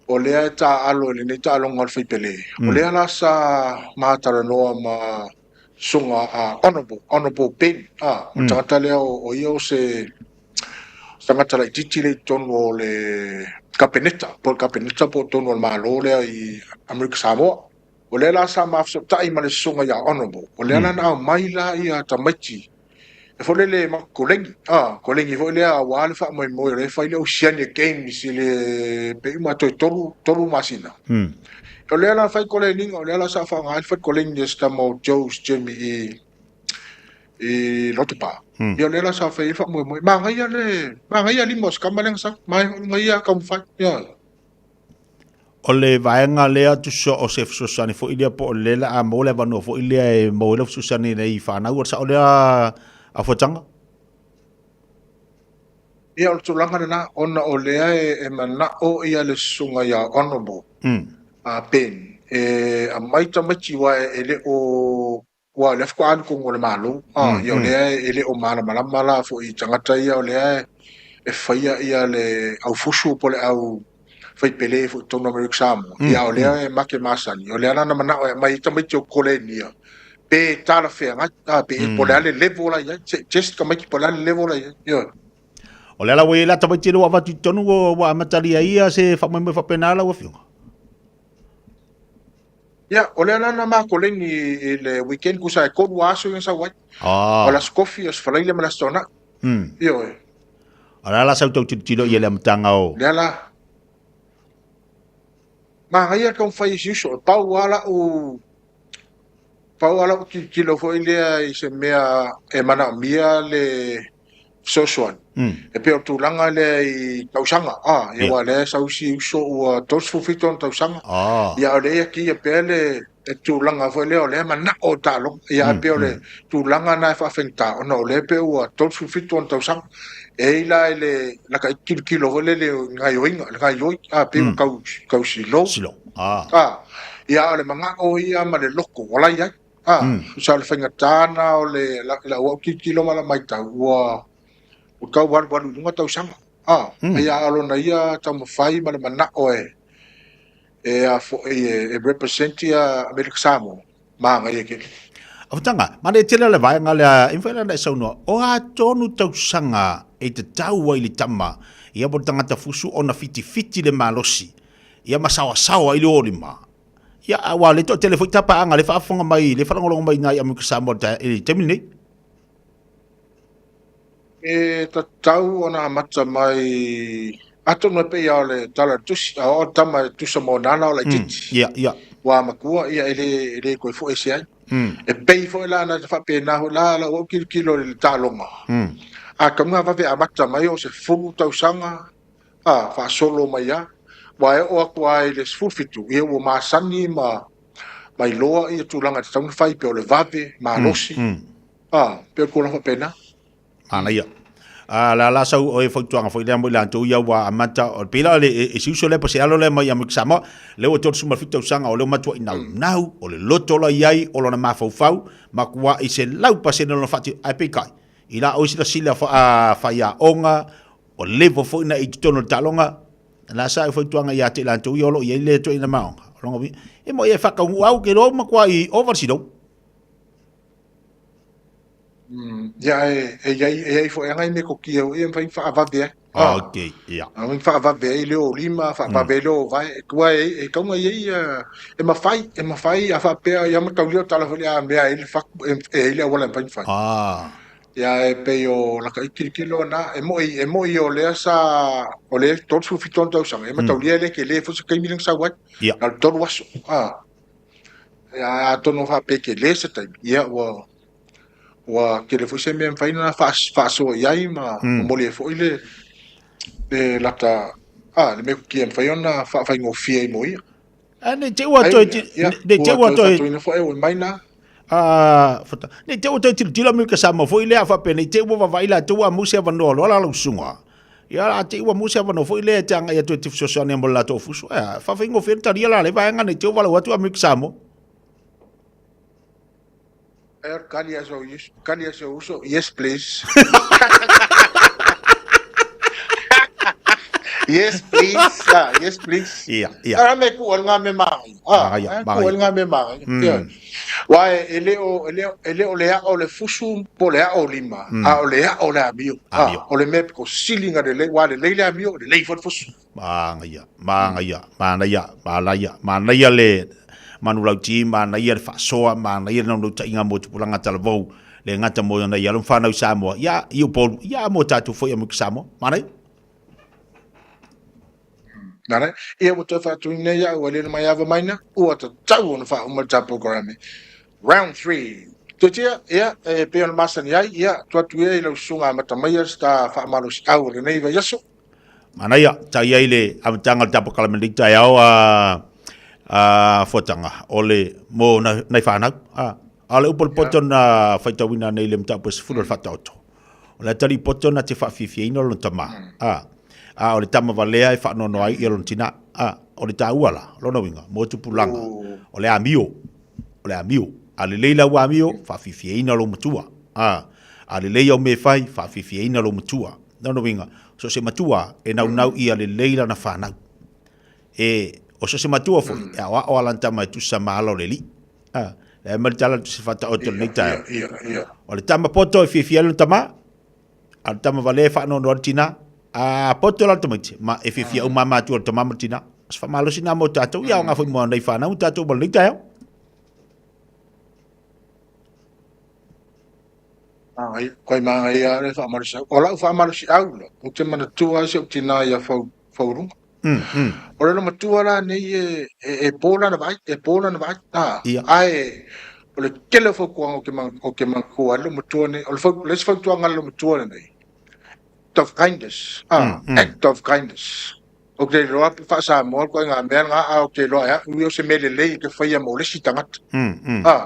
J: o lea ta alo le ne ta alonga whaipele. O lea la sa mahatara noa ma sunga honorable Ben. O tangata lea o ia o se tangata la ititile tonu o le kapeneta po tonu o le malo lea i Amerika Samoa. O lea la sa mafsoptai ma le sunga ia honorable. O lea la na mai la ia tamaiti. E fo le kolengi fo le a wale fa mo le fa le Oceania Games le pe ma toru masina o le la fa kolengi o le la sa fa ngal fa kolengi sta mo Joe's Jimmy e lotupa yo le la sa fa mo ma ngai ya limos kamaleng sa mai ngai ya kam fa ya
I: O le vaenga lea tu so o se susani fo ilia po le la a mo le vano fo ilia e mo le susani nei whanau o sa o lea a fotanga?
J: Ia o tulanga na ona o lea e mana o ia le sunga ia honorable. A pen. A maita machi wa e le o wa le fko anu kongo le malo. Ia o lea e le o mana malamala fo I tangata ia o lea e whaia ia le au fusu po le au fai pele fo tono Amerika Samoa. Ia o lea e make masani. O lea nana mana o e maita machi o kolenia. Pe tala fea ngata pe po le ale level la ia. Just ka machi po le ale level la ia.
I: O le la wei la tapai tiro wa tu tonu o wa amataria ia se whamai whapenala wa whiunga.
J: Ia, o le nana ma ko leni le weekend kusa e kodu aso yung sa wai. O la skofi o sfalaile mana stona. Ia oe.
I: O la sau tau tiro ia le amtanga o.
J: Lea la. Ma haia kong fai siuso. Pau ala o kilo fo ilea I se mea e mana mia le sosuan. E peo tūlanga le I tausanga. Ia wa le sausi uso ua tosfu fiton tausanga. Ia o le ia ki e pea le e tūlanga fo leo le mana o talo. Ia peo le tūlanga na e whawhengta. Ona o le peo ua tosfu fiton tausanga. E ila e le laka kilo fo le ngai oinga. Ngai oi. Peo kau silo. Ia o le manga o ia ma le loko. Wala ia. Sa le whengatana o le la ua kilo mala maita. Ua o kau waru lunga tau sanga. Ia alona ia tau mawhai ma le mana o e representi a Amerika Samoa. Maanga ia ke.
I: Awatanga, mane tira le vai ngale infela na saunua. O a tonu tau sanga e te tau wai li tama. Ia po tangata fusu ona fiti le malosi. Ia masawa ili olima. Ia awa le to telefoi tapa anga le whaafonga mai, le wharangolonga mai nai Amerika Samoa e temini.
J: E tau ona mata mai ato no pe ia le tala tusi o tama tusa mo nana o la titi.
I: Ia.
J: Wa makua ia ele ko fo ese ai. E pei fo la na fa pe na la o kilo le talonga. A kama va ve amata mai o se fulu tau sanga. Fa solo mai ya. Wa e o kwa ile sfulfitu ia o masani mai loa ia tulanga tau fai pe o le vave ma losi. Pe ko la fa pena.
I: Ana ia. La sau o e whautuanga whai lea mo i lantou ia wa amata o pila le e siuso le pase alo le mai Amerika Samoa le o totu suma fitau sanga o le matua i nau o le loto la iai o lona mawhau ma kua I se lau pase na lona whati ai peikai I la o sila sila whai a onga o levo fo ina I tutono talonga la sa e whautuanga ia te lantou i olo i le to ina maonga e mo e whakaungu au ke ro ma kua I oversidong.
J: Ja, e fo ngai me ko ki e fai fa va be.
I: Okay, ia.
J: Ang fa va be le o lima fa va be lo vai ko e ko ngai e ma fai a fa pe ya ma ka lio tala fo ya me ele fa e le wala fai fa. Ya e pe o la ka kilo na e mo o le sa o le tot su fiton tau sang e ma tau le ke le fo se kai miling sa wat. Na tot was. Ya to no fa pe ke le se tai. Ya wa ke le fose me fai na fa so yai ma mo le fo ile de lata le me ki fai ona fa ngo fie mo ia
I: ne te wa to
J: ne fo e mai na
I: fota ne te wa to tilo me ka sama fo ile fa pe ne te wa vai la to wa musia va no la sunga ya la te wa musia va no fo ile tanga ya to tif so so ne mo la to fuso fa ngo fie ta ria la le va nga ne te wa la wa to me ka samo
J: Kalia so uso. Yes, please. Yes, please. Yes, please.
I: Iya.
J: Ara me ku nga me mai. Ku nga me mai. Wa ele o le fusu po le o lima. O le amio. O le me ko silinga de le wa le amio de le fo fusu.
I: Mana le manu lau ti mana ia fa soa mana ia no ta inga mo tupulanga talavou le ngata mo na ia lo fa na Samoa ya io pol ya mo tatu foi Amerika Samoa mana
J: nana ia mo to fa tu ne ya wale mai ava maina o ta tau no fa mo ta programe round 3 to tia ia pe on masan ya to tu ia lo sunga mata mai sta fa malu au le nei va yaso
I: Mana ya tai ai le am tanga tapo kala mendi tai au fotanga ole mo na fana ale upol poton na faita wina nei le mta pos full fata auto ole tari poton na te fa fifia ino lo tama ole tama valea e fa no no ai lo tina ole ta uala lo no winga mo tu pulanga ole amio ale leila wa amio fa fifia ino lo mutua ale leia me fai fa fifia ino lo mutua no winga so se matua e nau ia le leila na fana o so se matua fo o alanta mai tu sa malo le li e mal tala tu se fata o tol nei tai o le tama poto e fifia lo tama al tama vale fa no tina poto la tomati ma e fifia o mama tu tama tina as fa malo sina mo tato ia nga fo mo nei fana un tato bol nei tai
J: ai koi ma ia le fa marsi ola fa marsi au o te mana tua se o tina ia fa ru ora no matua la nei e pola na vai ai o le kele fo ko o ke man ko alo matua ne o fo les fo tua ngalo matua nei of kindness act of kindness o ke lo fa sa mo ko nga mer nga o ke lo ya u se mele le ke fa ya mo le sitangat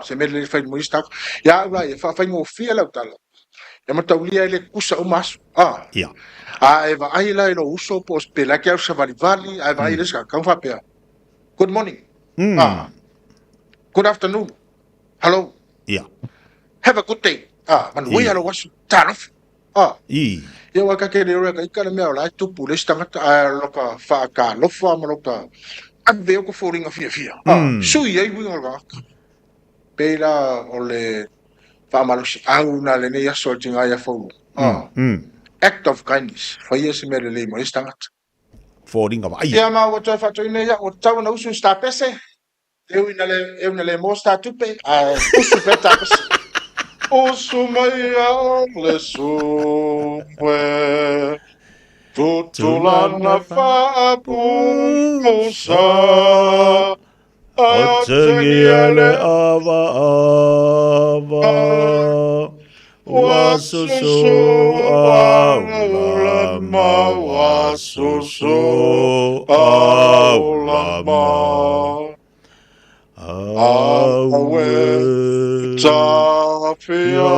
J: se mele fa mo istak ya va fa mo fia la tala ya mataulia ele kusa o mas
I: ya
J: e va ai la lo uso pos pela ke sa vali ai va ile ska kan fa pe good morning good afternoon hello have a good day man we are was tarf ya wa ka ke le ka ikala me la tu pulis tanga lo ka fa ka lo fa mo lo ka am veo ko falling a fia su ye wi nga pela ole fa malusi au na le ne ya so tinga ya fo act of kindness fa ye se me le mo istangat
I: falling of ai
J: ya ma o ta fa to ne ya o ta na usu sta pese eu na le mo sta tu pe usu peta pese usu mai le su we tutulana fa pusa
I: o tengiale ava wasusu aulama wasusu aulama awe
J: tafia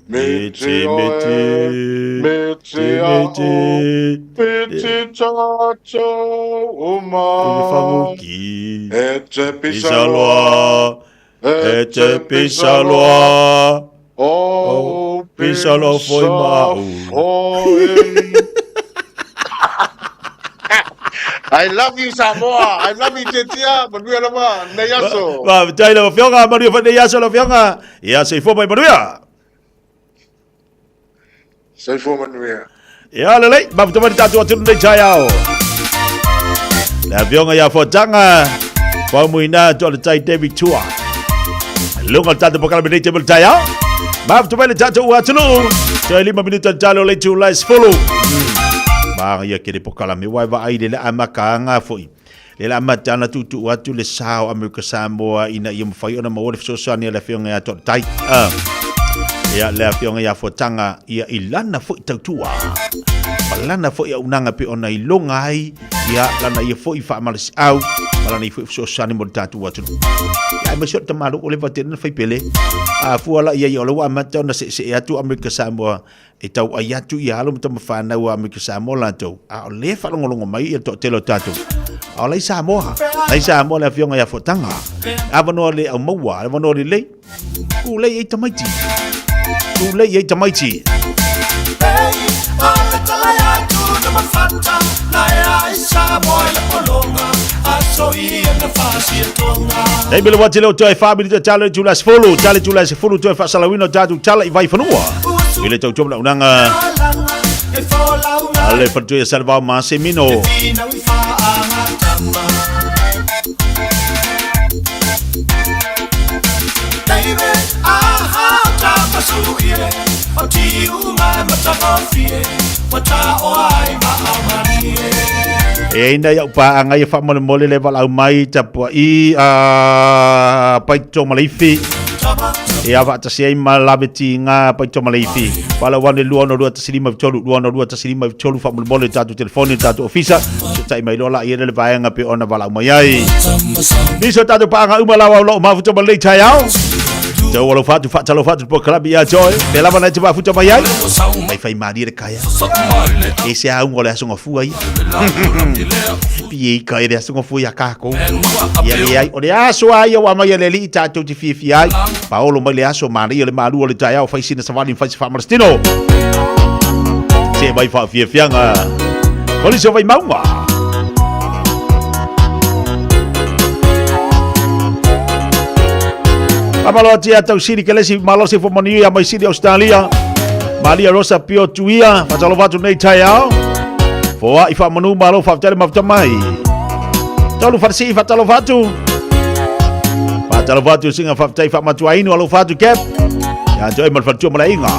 J: meti chacho uma ete pisaloa o pisalo foi mau I love you Samoa. I love you Tetia. Manuia lama Neyaso.
I: Va, tai la fionga Manuia fa Neyaso la fionga. Ia se fo mai Manuia.
J: Se fo Manuia.
I: Ia le ba to mari tatu atu nei chaiao. La fionga ia fo tanga. Fa muina to le tai David Tua. Lunga tatu pokala bene table chaiao. Ba to mari tatu atu. Toi 5 minuto talo le tu live follow. Ba ia ke pokala me wai va ai le amaka nga foi. Le la matana tutu atu le sao America Samoa ina ia mfai ona mo le so sani le fionga ya to tai. Ia le fionga ya fotanga ia ilana foi tautua. Palana foi ia unanga pe ona ilonga ai ia lana ia foi fa malis au. Malana ia foi so sani mo tatu atu. Ia me shot tamalu o le vatena fai pele. Fuala ia ia lo amata na se atu America Samoa e tau ai atu ia halo mta mafana wa America Samoa la tau. Le fa ngolongo mai ia to telo tatu. Lai Samoa le fionga ya fotanga. Avano le au maua, avano le. Le e tamaiti. Le e tamaiti. Dai bele wati leo toi family to challenge Julas follow to fa salawino tatu chala vai fanua. Ile tau chomla unanga. Ale pertu ya salva masemino. Ina ya pa anga ya fa mole level au mai tapua I pai to malifi E awa atasi ai malaweti ngā paitoma leifi. Wala wane lua no rua tasilima vitolu, lua no rua tasilima vitolu, whamulmole tātu telefoni, tātu ofisa. Se tai mai lola i ele vaenga pe ona wala umaiai. Niso tātu paanga umalawa o lo mawutoma leitai au. Tau walo fatu, fatalo fatu, po kalabi ya joe. Te lava na te wafuta mai ai. Mai fai maari re kaya. E se a ungo le asonga fua ia. Pie i kai re asonga fua ia kako. Ia le ai. O le aso ai o amai le li tātou te fiafia ai. Paolo mai le aso maari le maru o le tai au. Fai sina savali fai se whamarastino. Se mai wha fiafianga. Koli se vai maunga. Amalo tia tau siri kelesi malosi fo mani ya mai siri Australia. Maria Rosa Pio tuia, fatalo vatu nei tai ao. Foa ifa manu malo fa tele maftamai. Tolu farsi fatalo vatu. Fatalo vatu singa fa tai fa matuai no alo vatu cap. Ya joy mal fatu malainga.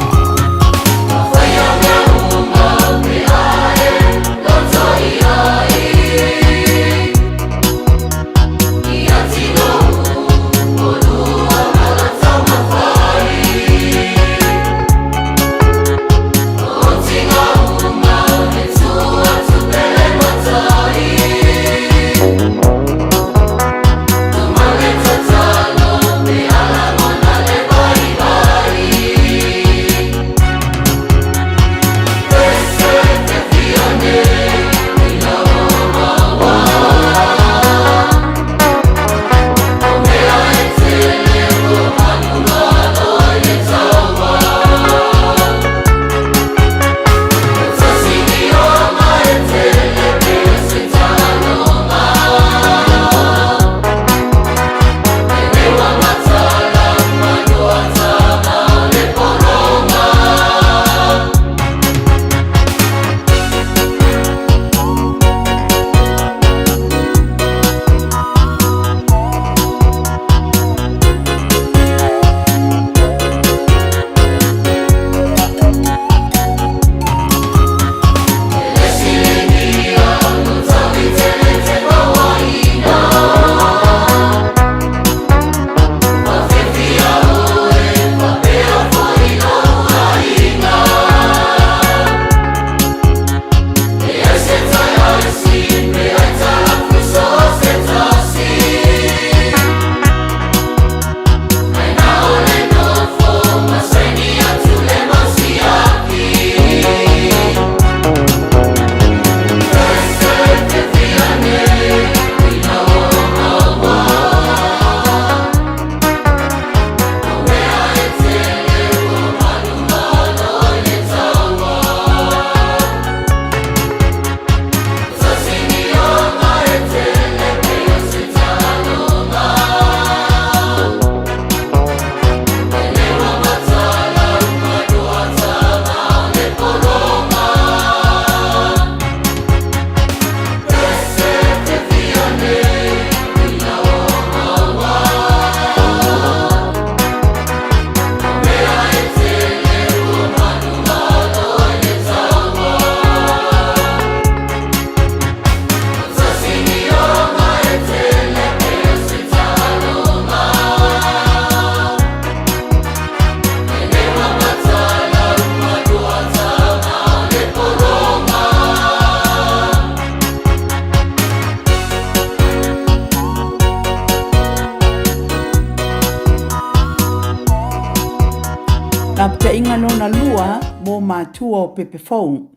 G: Matua o pepe fau.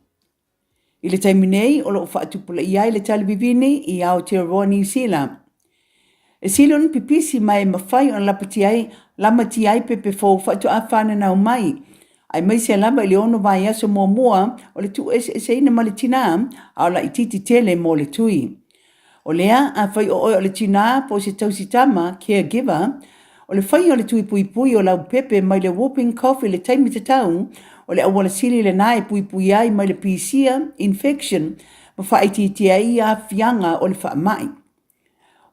G: I le taiminei o lo whaatupula i ai le talibivini i Aotearoa New Zealand. E silon pipisi mai mawhai o lamati ai pepe fau whaatu awhana nau mai. Ai mai se lama i le ono vai aso mua o le tu se ina ma le tina au la ititi tele mo le tui. O lea a whai o le tina po se tausitama caregiver o le whai o le tui pui o lau pepe mai le whooping cough i le taimita tau o le awala sili le nae pui ai mai le pisia infection ma whaiti ai a fianga o le whaamai.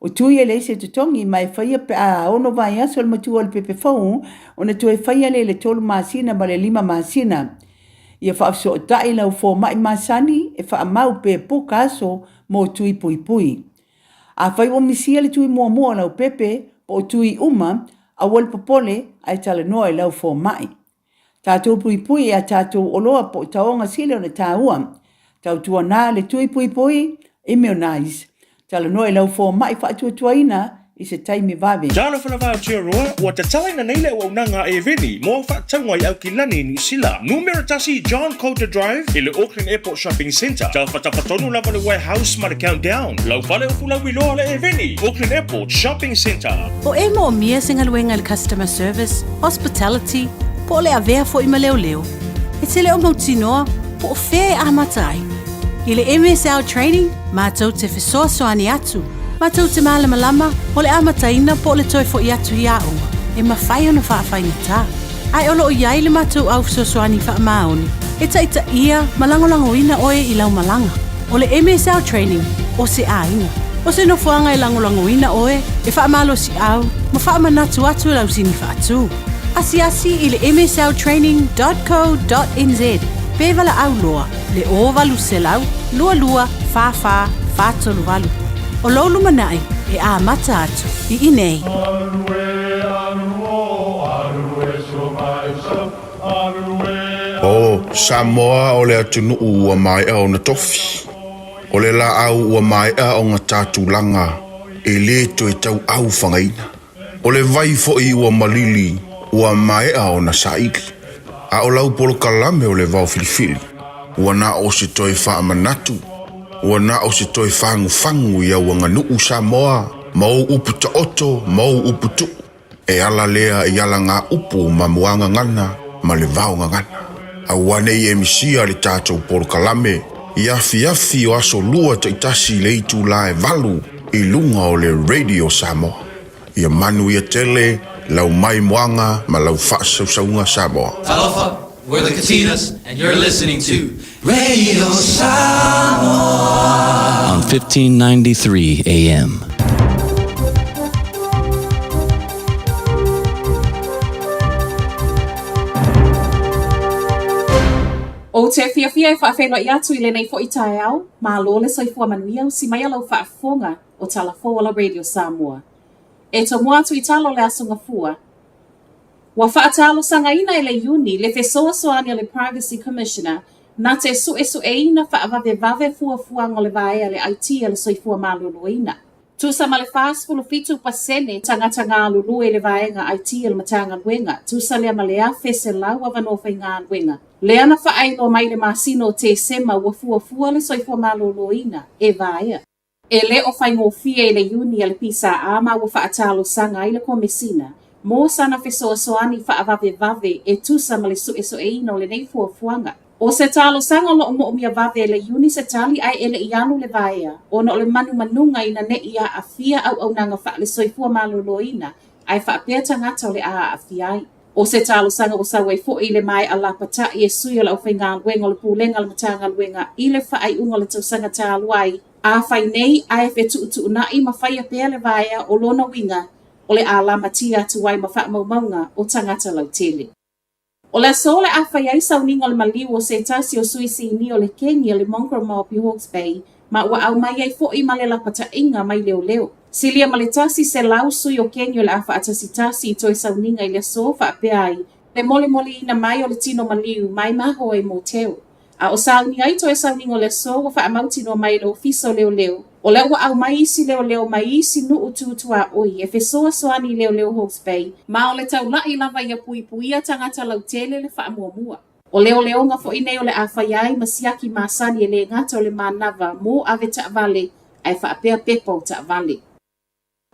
G: O tui e le se tutongi mai whaia pe a ono vai aso le matua le pepe fau o na tue whaia le tolu masina ma le 5 masina. Ia whaafso o tai lau fo mai masani e whaamau pe poka aso mo tui pui. A whai o misia le tui mua lau pepe po tui uma
K: A wal popole ai tala noa lau fo mai. Tātou pui pui a tātou oloa po taonga sile o na tāua. Tau tua nā le tui pui pui, immunize. Tala noa lau fo mai whaatua tuaina i se taimi vawe.
L: Jalo whanawao tia roa, ua te talaina neile ua unanga e veni, mo whaatangwai au ki lani ni sila. Numero tasi John Coulter Drive, i le Auckland Airport Shopping Centre. Tau whatapatonu lava le warehouse ma le countdown. Lau whale o fula wiloa le e veni, Auckland Airport Shopping Centre.
G: O e mo mia singaluenga le customer service, hospitality, po le avea fo ima leo leo. E te leo mautinoa, po o whea a matai. I le MSL training, mātou te whesoa soani atu. Mātou te malama lama, o le amataina po le toi fo i atu hi aunga. E mawhai ona whaafai ta. Ai olo o iai le mātou au whesosoani wha maoni. E taita ia, malangolango ina oe i lau malanga. O le MSL training, o se aina. O se no fuanga i langolango ina oe, e wha malo si au, ma wha manatu atu lau sini wha atu. Asi i le msltraining.co.nz. Pevala au loa, le ovalu selau, lua lua, fa tolu valu. O lolu manai, e a mata atu, i inei.
M: O Samoa o le atunu ua mai au na tofi. O le la au ua mai au ngā tātulanga, e le to e tau au whangaina. O le vai fo i ua malili, ua mai au na saiki. A o lau polo kalame o le vau filifili. Ua na o se toi wha manatu. Ua na o se toi whangu ia ua nganuu Samoa. Mau upu ta oto, mau upu tu. E ala lea i ala ngā upu ma muanga ngana, ma le vau ngana. A wane i emisia le tātou polo kalame. Ia fiafi o aso lua ta itasi le itu lae valu i lunga o le Radio Samoa. Ia manu ia tele, lau mai moanga ma lau whaasaunga Samoa.
N: Talofa, we're the Katinas, and you're listening to Radio Samoa on 1593 AM.
O: O te fiafia e whaafenua i atu I le nei fo I tae au, ma lo le soifua manuia si mai alau whaafonga o talafo ala Radio Samoa. E to mua atu I talo le asunga fua. Wa whaatalo sanga ina le uni le fesoa soani le Privacy Commissioner na te su e ina whaavave vave fua ngole vaea le IT le soifua malulu ina. Tusa ma le whaasfulu fitu pasene tangata ngā lulu le vaenga IT le matanga wenga. Tusa lea ma lea fese lau avanofai ngā wenga. Lea na whaailo mai le masino te sema ua fua le soifua malulu ina e vaea. E le o whaingo fie le uni le pisa ama ua whaatalo sanga I le komesina. Mo sana fesoa soani whaavave vave e tusa ma le su e ina o le nei fuanga. O se talo sanga lo mo mia vave le uni se tali ai ele ianu le vaea. O no le manunga ina ne ia a fia au nanga wha le soifua malolo ina. Ai wha pea tangata o le a fiai. O se talo sanga o sawe fo I le mai a lapata I e sui o le whainga luenga o le pūlenga le matanga luenga I le wha ai unga le tausanga talo ai. A whai nei ai tu na I ma whaia pea le vaea o lona winga o le a lama tia tuai ma wha maunga o tangata lau tele. O le sole a whai ai sauninga o le maliu o se tasi o suisi ni o le Kenya le Mongrel Pi Hawke's Bay ma ua au mai ai fo I ma le lapata inga mai leo. Silia ma le tasi se lau sui o Kenya le a wha atasi tasi I toi sauninga I le so wha apea ai. Le mole ina mai o le tino maliu mai maho e mo teo. A o sauni ai toi sauninga o le so wa wha amauti no mai le ofiso leo. O le ua au mai isi leo mai isi nu utu a oi e fesoa soani leo Hawke's Bay. Ma o le tau lai lava ia puipuia tangata lau tele le wha mua. O leo nga fo inei o le a whaiai masiaki masani e le ngata o le manava mo ave ta vale ai wha apea pepa o ta vale.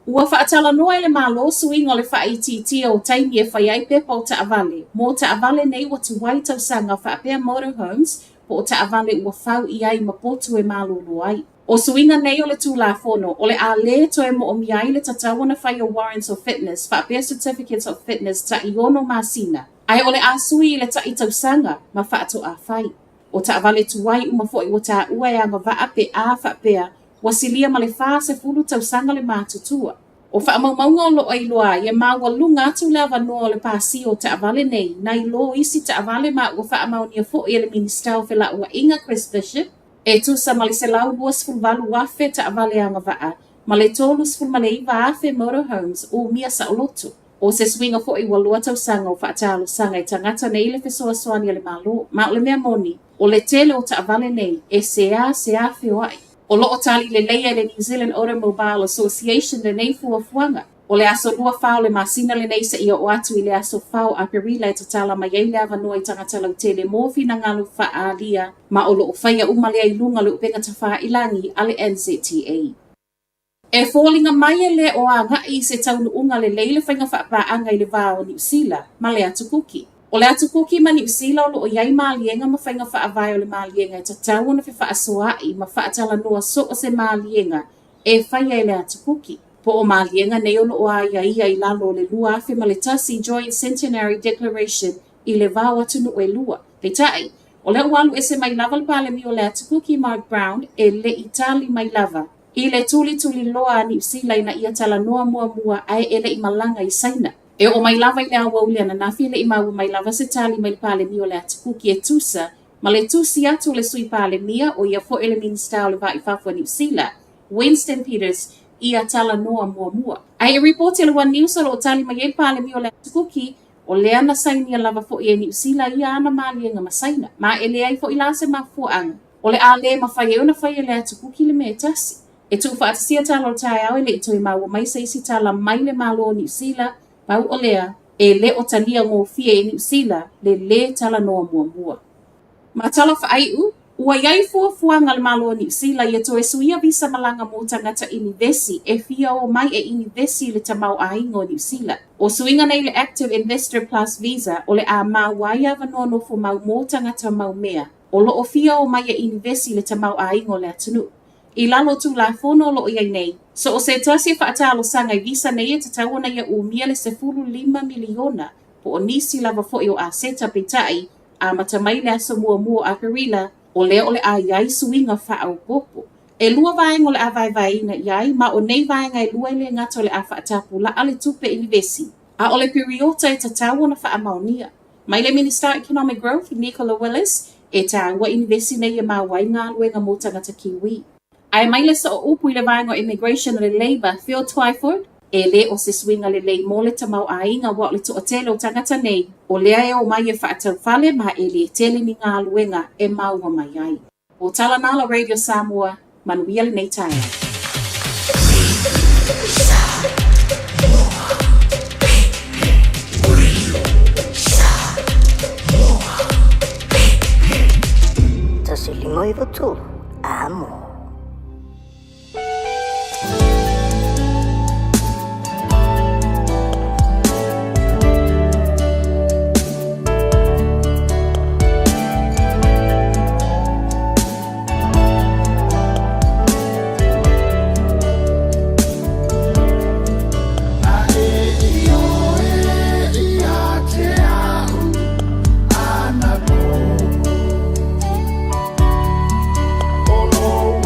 O: Ua whaatala noa le malo suinga o le wha ITT o taimi e whaiai pepa o ta vale. Mo ta vale nei watu wai tau sanga wha apea motorhomes po o ta vale ua whau iai mapotu e malo luai. O suinga nei o le tūla fono, o le a le to e mo o miai le tatawana whai o warrants of fitness, wha apea certificates of fitness ta iono masina. Ai o le a sui le ta I tausanga ma wha ato a whai. O ta vale tuai uma fo I o ta ua e anga wa ape a wha apea, wasilia ma le wha se fulu tausanga le mātutua. O wha maunga o lo ai loa, ia maua lunga atu le avanoa le pāsi o ta vale nei, nai lo isi ta vale ma ua wha amaunia fo I le minister whela ua inga Chris Bishop, e tusa ma le se lau buas fulvalu wafe ta vale anga waa, ma le tolus fulma le iwa afe motorhomes o mia sa oloto. O se swinga fo I walua tau sanga o whaatalo sanga I tangata nei le fesoa soani ale malo. Ma o le mea moni, o le tele o taavale nei, e sea whio ai. O loo tali le leia le New Zealand Automobile Association le nei fuafuanga. O le aso lua whao le masina le nei sa ia o atu I le aso whao a perila e tatala mai ei le avanua I tangata lau tele mofi na ngalu whaalia ma o loo whaia umale ai lunga le upenga tawha ilangi ale NZTA. E fōlinga mai e le o a ngai se taunu unga le leile whainga whapaanga I le vāo New Zealand ma le atu kuki. O le atu kuki ma New Zealand o iai maalienga ma whainga whaavai o le maalienga e tatau na whi whaasoai ma whaatala noa so o se maalienga e whaia e le atu kuki. Po o maalienga nei ono o a ia I lalo le lua afe ma le tasi Joint Centenary Declaration I le vāo atu no e lua. Te tai, o le walu e se mai lava le pale mi o le atu kuki Mark Brown e le Itali mai lava. I le tuli loa New Zealand na ia tala noa mua ai ele I malanga I saina. E o mai lava I le awa uliana na file I maua mai lava se tali mai pale mi o le atu kuki e tusa, ma le tusi atu le sui pale mia o ia fo ele minista o le vai whafua New Zealand, Winston Peters, ia tala noa mua. Ai e report ele wan news o tali mai ele pale mi o le atu kuki, o le ana saini lava fo I New Zealand ia ana maalienga ma saina, ma ele ai fo ila se mafuanga. O le ale ma whai euna whai le atu kuki le me tasi. E tu whaatasia tala o tai au ele I toi maua mai sa isi tala mai le malo o New Zealand, pau o lea, e le o talia ngō fia I New Zealand, le tala noa mua. Ma tala whaaiu, ua iai fuafuanga le malo o New Zealand ia to e suia visa malanga mo tangata inivesi e fia o mai e inivesi le tamau ainga o New Zealand. O suinga nei le Active Investor Plus Visa o le a mawai avanoa no fu mau mo tangata mau mea, o lo o fia o mai e inivesi le tamau ainga o le atunu. I lalo tu la fono lo iai nei. So o se tasi whaatalo sanga I visa nei e te tawana ia umia le 15 miliona po o nisi lava fo I o a seta petai a matamai le aso mua a perila o le a iai suinga wha au popo. E lua vaenga o le a vai na iai ma o nei vaenga e lua le ngata o le a whaatapu la ale tupe inivesi. A o le periota e te tawana wha amaunia. Mai le Minister Economic Growth Nicola Willis e tawa inivesi nei e mawai ngā luenga mo tangata kiwi. Ai mai le sa o upu I le vaenga o immigration o le Labour, Phil Twyford, e le o se swinga le lei mo le tamau ainga wa le to'atele o tangata nei, o lea e o mai e whaatau fale ma e le tele ni ngā luenga e maua mai ai. O tala nala Radio Samoa, manuia le nei taia.
P: Tasi limoi vatu, amo.
B: Oh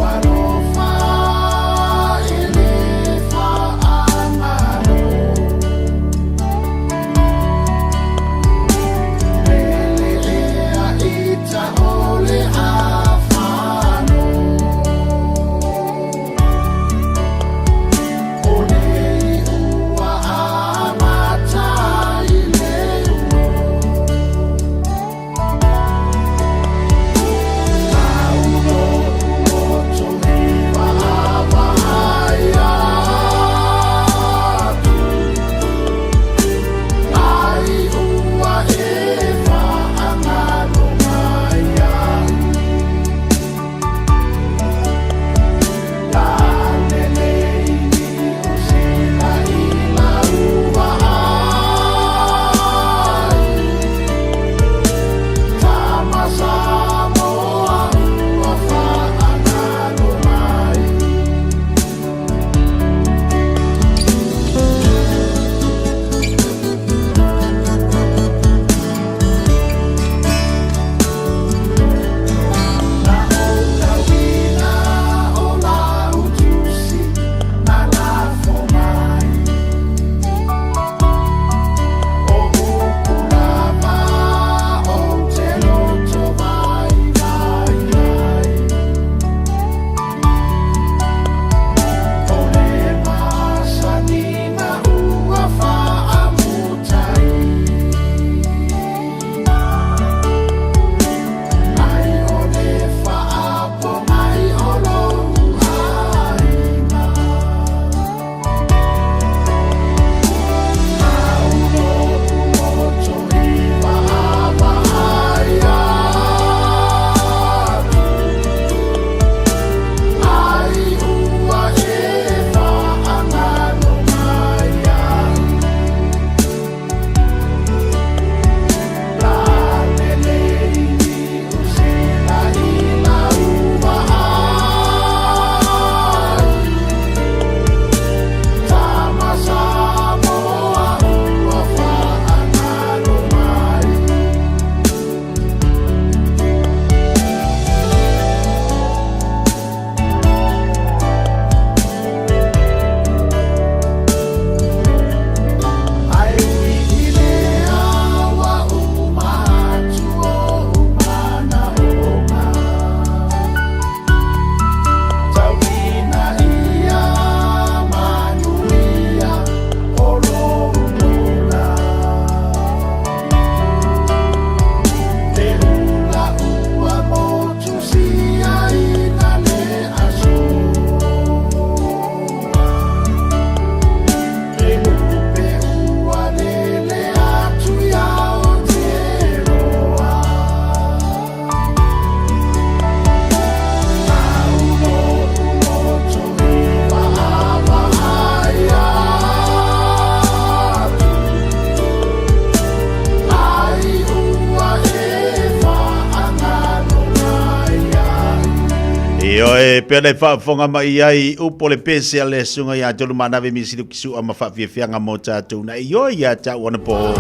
I: pe le fa fonga mai ai upo le pese ale sunga ya tolu mana ve misilu kisu ama fa fianga mo tatu na yo ya ta wana po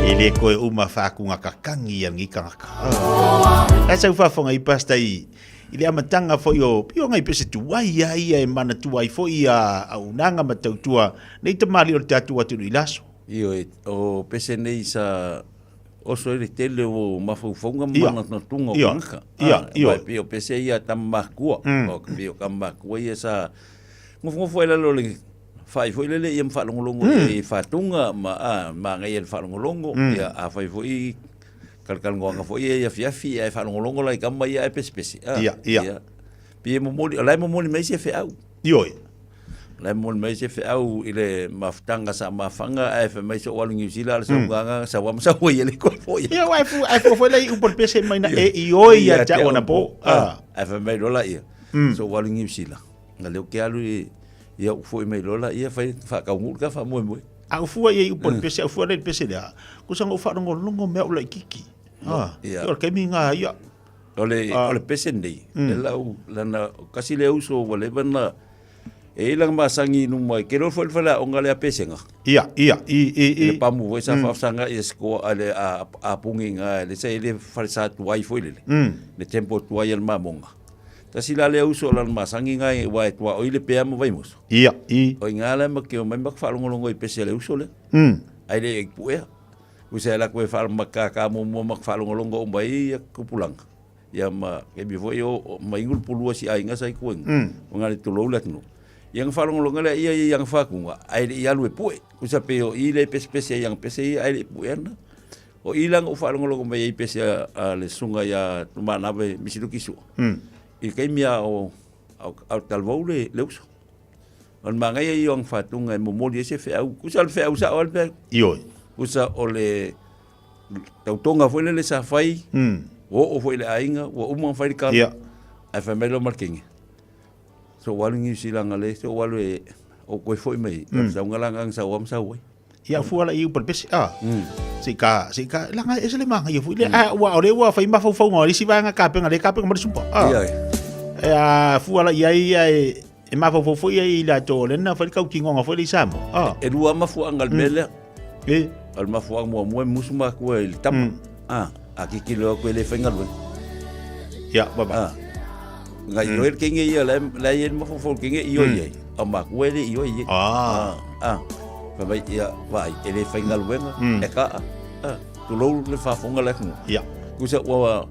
I: ele koe uma fa kunga kakangi yang ikanga asa fa fonga I pasta I ile amatanga fo yo pio ngai pese tuai ai e mana tuai fo ia au nanga matautua nei te mali o tatu atu ilaso
Q: io o pese nei sa oso ele tele o mafufonga mana na tunga o kanka ia pio pese ia tamakua o pio kamakua ia sa ngofo ele lo le fai foi le ia fa longolongo e fatunga ma ngai el fa longolongo ia a fai foi kalkal ngonga foi ia fiafia e fa longolongo lai kama ia pese ia pie mo moli mai se fe au
I: io
Q: lai mol mai se fe au ile maftanga sa mafanga e fe mai so walu New Zealand so nganga sa wa sa foi ele ko foi
I: ia wa foi lai u por pese mai na e io ia ta ona po
Q: e fe mai lola ia so walu New Zealand ngale o ke alu ia foi mai lola ia fa ka ngur ka fa mo
I: au fua ia u por pese au fua le pese da ku sanga fa longo me o lai kiki ia o ke minga ia
Q: ole pese nei lau lana kasi le uso wale bana e lang masangi no mai ke ro foi fala o ngale a pesenga
I: ia
Q: le pamu voi sa fa sanga esko ale a punginga le sai le falsa tuai foi le le tempo tuai el mamonga kasi la le uso lan masangi ngai wa tua o ile pe mo vai mos
I: ia
Q: o ngala ma ke o mai mak fa longo I pese le uso le ai le puea usa la ko fa makaka mo mak fa longo o mai ku pulang ia ma ke bi foi o mai ngul pulua si ai nga sai kueng ngale tu lo lat no yang falong le ia yang fa kunga ai ia lu pue usa pe o ile pese yang pese ai puena o ilang o falong mai pese le sunga ya mana be misilu kisu I kai mia o talvou le uso on manga ia yang fatunga mo moli se fe au usa fe usa o pe
I: io
Q: usa o le tautonga foi le sa fai o foi le ainga o uma fai ka ai fa melo marking so walu New Zealand ale so walu o ko foi mai sa ngalang sa wam sa wai
I: ia fu ala iu per pese sika langa esele manga ia fu le wa ore wa fai ma fo ngori si va nga ka penga le ka penga mo sumpa ia fu ala ia e ma fo ia ila to le na fa ka ki ngonga fo le samo
Q: e lua ma fu angal mele al ma fu mo musuma ko el tam aki kilo ko le fengal
I: ya baba
Q: ngai yo el kinge ia la yen mo fo kinge iyo ye ama ko le iyo ye fa vai ia vai ele fengal wenga e ka tu lo le fa fonga le
I: ya
Q: kusa wa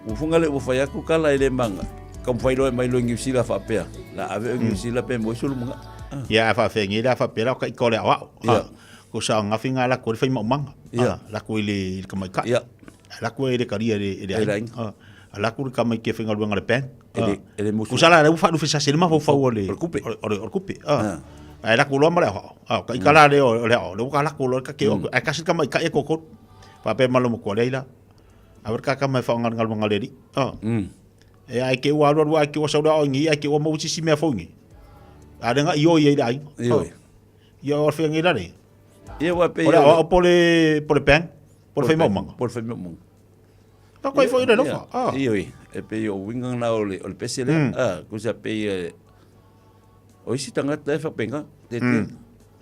Q: u fonga le fa ya ku kala ele manga kam fai lo mai lo New Zealand fa pe la ave New Zealand pe mo sul manga
I: ya fa fengi la fa pe la ka ko le wa ko sa nga finga la ko fai manga la ko ile ka mai ka la ko ile ka ria ile ala ku ka mai ke finga lo ngale pen
Q: ele mo
I: ku sala le fa du fisa selma fo fa ole o kupe ai la ku lo mala ka ikala le le ka la ku lo ka ke ai ka sil ka mai ka e ko pa pe malo mo ko le la a ver ka mai fa ngal ngale di e ai ke wa ke wa sauda o ngi ai ke wa mo si me fo ngi ada nga yo ye dai yo fe ngi dai
Q: ye wa pe
I: o pole pen por fe mong pa ko foi de no
Q: iyo e pe yo wingang na ole pese le ku sa pe o si tanga te fa penga te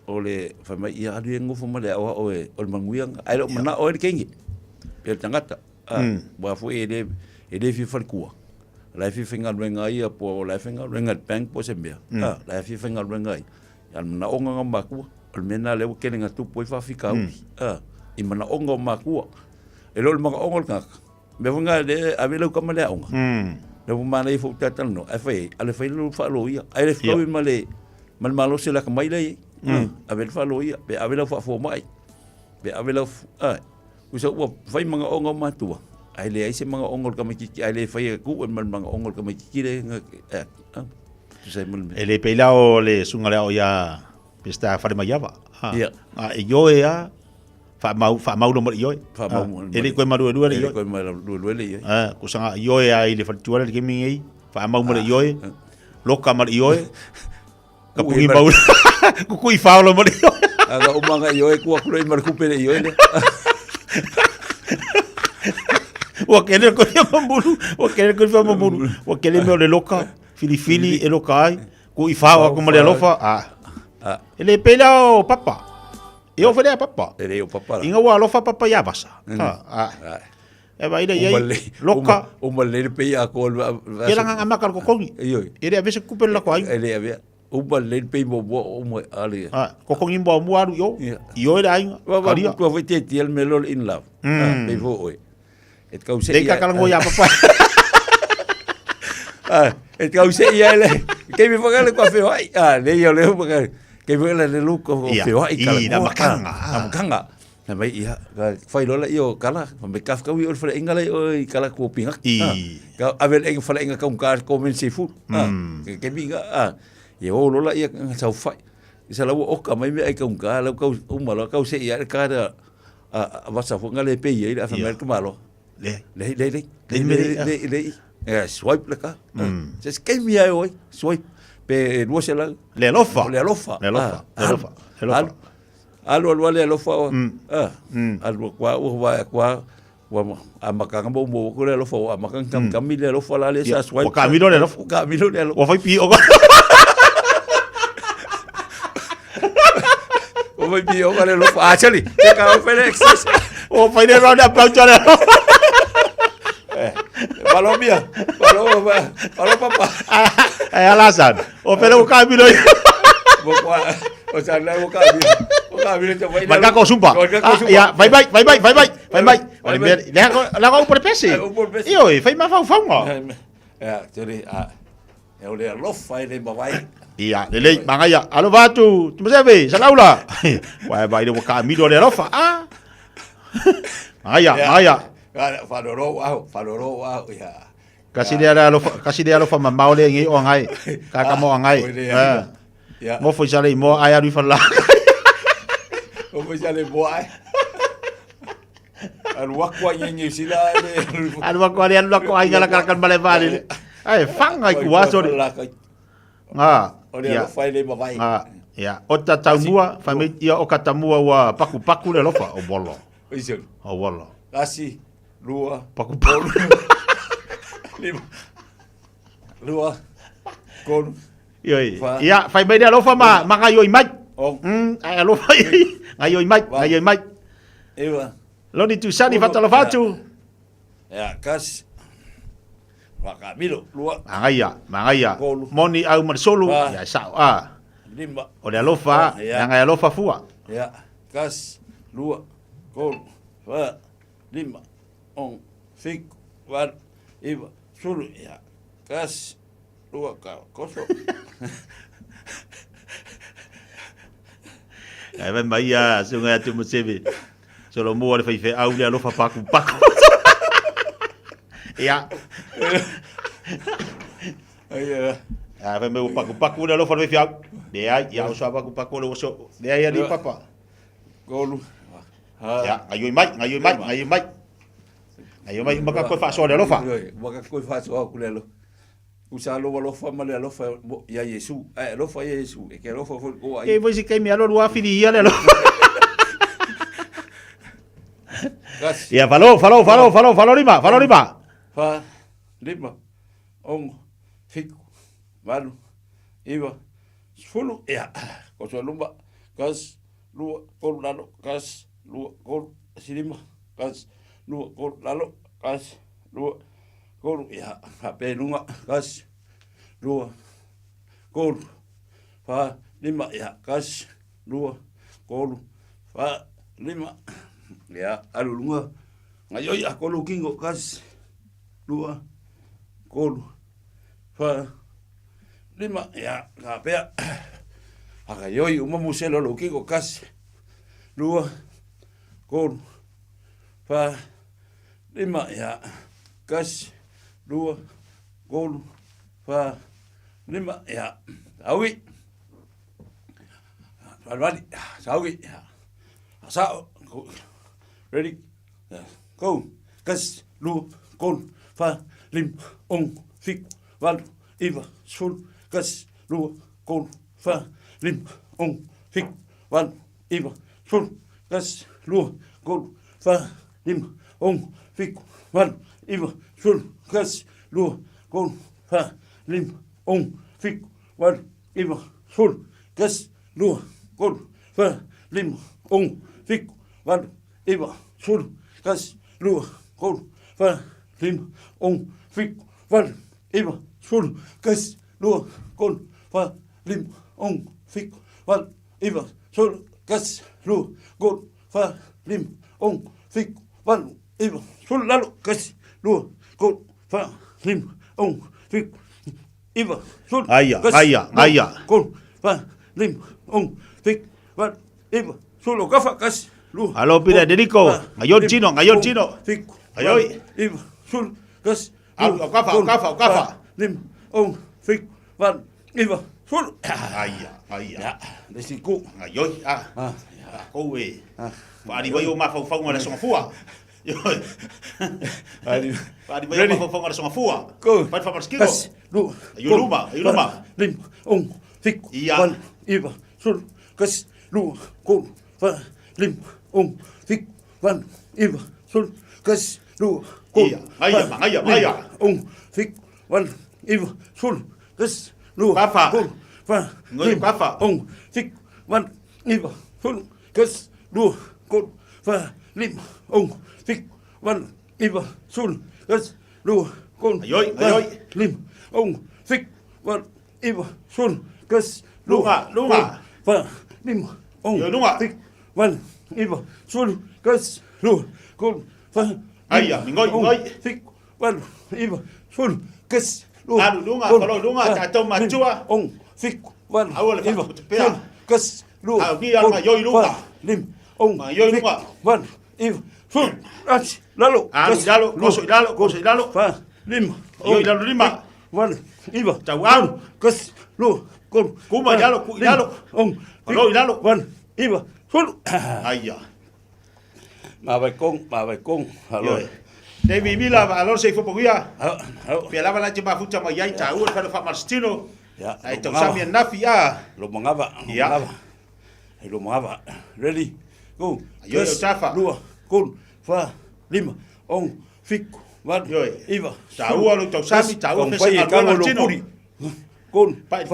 Q: ole fa mai ia adu ngo fa male o manguiang ai lo mana o kengi pe tanga ba fu ele fi fa ku la fi finga renga ia po la finga renga bank po se mea la fi finga renga ia na onga maku al mena le ke nga tu po fa fika i mana onga maku e lo mga ongol ka me funga de avelo como le onga le mana i fu tatal no fa ale fa lo fa lo ia ai le flo male mal malo se la kamai le avel fa lo ia be avelo fa fo mai be avelo usa wa fa mga onga matua ai le ai se mga ongol ka miki ai le fai ku man mga ongol ka miki le
I: ele pelao le sunga le ya pesta fa ma yava e yo ya fa mau lo mo yo
Q: fa mau
I: ele ko ma lu le yo
Q: ko ma lu le
I: ku sanga yo ya ile fa tuala le kimi ai fa mau mo le yo lo ka ma yo ka pu mau ku i fa lo mo yo
Q: aga umanga yo ku ku le mar ku pe le yo
I: Wa kele ko ia mamulu. Wa kele ko ia mamulu. Wa kele me le loka. Fili e loka ai. Ko I fawa ko male alofa. Ele pela o papa. E o fele papa.
Q: Ele o papa.
I: Inga wa alofa papa ya basa. E vai ida ia loka.
Q: O male pe ia ko.
I: Kela nga makal ko kongi. Ele a vese kupel la ko ai.
Q: Ele a Uba len pe mo ali.
I: Ko kongi mo aru yo. Yo era ai.
Q: Karia. Ko foi te tiel melol in love. Pe vo oi. Et kau se.
I: Dei kakal ngo ya papa.
Q: Et kau se ia le. Ke mi fagale ko fe ai. Le yo le fagale. Ke mi le lu ko fe ai kala.
I: Na makanga.
Q: Na makanga. Na mai ia. Fai lola io kala. Me kaf ka wi ol fale ingale oi kala ko pinga. Ka avel eng fale inga kom ka ko men seafood. Ke mi ga ye o lola ia sau fai isa lau oka mai me ai ka unka lau kau umalo kau se ia ka da vasa funga le pe ia fa mer ka malo le swipe la ka just ke mi ai oi swipe pe no se la
I: le lofa
Q: alo le lofa alo kwa amakanga bo ko le lofa amakanga kami le lofa la le sa swipe
I: kami le lofa o fai pi o
Q: Vai bi o kale lo actually te ka o Felix
I: o fai le round up chale
Q: Palomia palo papa
I: alasan o pele o camino
Q: o sa la o camino te vai
I: marca ko sumpa ya vai la go por pese io fai ma fa
Q: ya tiri e o le lo fai le vai
I: Ia, lele, mangaya, alo batu, tu msebe, salaula. Wai bai de camino le rofa. Mangaya.
Q: Faloro au, ya.
I: Kasi dia alo fa mamau le ngi o ngai. Ka mo ngai. Ya. Mo fo sale mo aya ri fa la.
Q: O fo sale mo ai. Al wakwa nyi sila le.
I: Al wakwa ai ngala kan male vale. Ai, fanga ku waso.
Q: Ia fai le mavai.
I: Ia, o tatamua, fai ia o katamua wa paku le lofa o bolo.
Q: Isi.
I: O bolo.
Q: Kasi, lua,
I: paku.
Q: Lua, kon.
I: Ia, fai mai le lofa ma yo imai. Ai lofa ngai yo imai.
Q: Ewa.
I: Loni tu sani fatalo fatu.
Q: Ia, kas. Waka milo lua
I: mangaya moni au marsolu ya sa
Q: lima
I: o le alofa yang ai alofa fua
Q: ya kas lua kol fa lima on fik war iba sulu ya kas lua ka koso
I: ai ben mai ya sunga tu musebe solo mo le fe au le alofa paku ya vai meu paku le alofa fe au de ai ya o saba paku le so de ai ali papa
Q: golu
I: ya ayo mai maka ko fa so le alofa
Q: maka ko fa so ku le lo usa lo alofa ma le alofa ya Yesu alofa ya Yesu e ke alofa fo o ai
I: e voi si ke mi alo wa fili ya le alofa ya falo lima
Q: fa lima on fik malu iwa fulu ya ko so lumba kas lu ko lalo kas lu ko silima kas lu ko lalo kas lu ko ya pe lunga kas lu ko fa lima ya kas lu ko fa lima ya alu lunga ngayo ya ko lu kingo kas lua kolu fa lima ya kapea aka yoi uma muselo lo kiko kas lua kolu fa lima ya kas lua kolu fa lima ya awi alwali sawi sa ready go kas lua kolu fa lim on fik val iva sul kas lu kon fa lim on fik val iva sul kas lu kon fa lim on fik val iwa, sul, kas, lua, kon, fa, lim, ong, fik, wan, iwa, sul, kas, lua, kon, fa, lim, ong, fik, wan, iwa, sul, kas, lua, kon, fa, lim, ong, fik, wan, iwa, sul, kas, lua, kon, fa, lim, ong, fik, wan, iwa, sul, kas, lua, kon, fa, lim, ong, fik, wan, iwa, sul, lalu, kas, lua, kon, fa, lim, ong, fik, iwa, sul,
I: Aya.
Q: kon, fa, lim, ong, fik, wan, iwa, sul, kafa, kas, lua.
I: Halo, pida Dediko. Ngayon Chino.
Q: Fik,
I: Ayoy.
Q: Iwa, sul, kas,
I: Kafa.
Q: lim, ong, fik, wan, iwa, sul.
I: Aya.
Q: Desi ku.
I: Ngayon, Kau Padi bayo mafau ngala songa fua. Padi bayo mafau ngala songa fua. Padi fa maskiko.
Q: Lu.
I: Ayuluma.
Q: Lim, ong, fik, wan, iwa, sul, kas, lu, kon, fa, lim, ong, fik, wan, iwa, sul, kas, lu, kon.
I: Mangaya.
Q: Ong, fik, wan, iwa, sul, kas, lu, kon, fa, lim, ong, fik, wan, iwa, sul, kas, lu, kon, fa, lim, ong, fik, wan, iwa, sul, kas, lu, kon,
I: ayoy,
Q: lim, ong, fik, wan, iwa, sul, kas, lu,
I: lunga,
Q: fa, lim, ong, fik, wan, iwa, sul, kas, lu, kon, fa,
I: ngoy,
Q: fik, wan, iwa, sul, kas, lu,
I: lunga, tato machua,
Q: ong, fik, wan, iwa,
I: sul,
Q: kas, lu,
I: ayoy lunga,
Q: lim, ong,
I: ayoy lunga,
Q: wan, iwa, sul, ach, lalu,
I: koso idalo,
Q: fa, lim,
I: ayoy idalo lima,
Q: wan, iwa,
I: tawau,
Q: kas, lu, kon,
I: kuma idalo,
Q: ong,
I: alo idalo,
Q: wan, iwa, sul.
I: Aya.
Q: Mawai kong, halo.
I: David Mila va alor se fopogia. Pela bala te mafuta mai ai ta u fa fa marstino.
Q: Ya.
I: Ai to samia nafia.
Q: Lo mangava. Ai lo mangava. Ready? Go.
I: Yo tafa.
Q: Lua, kon, fa, lima, ong, fik, wan, iwa.
I: Ta u lo to sami ta u
Q: fa se marstino. Kon,
I: pai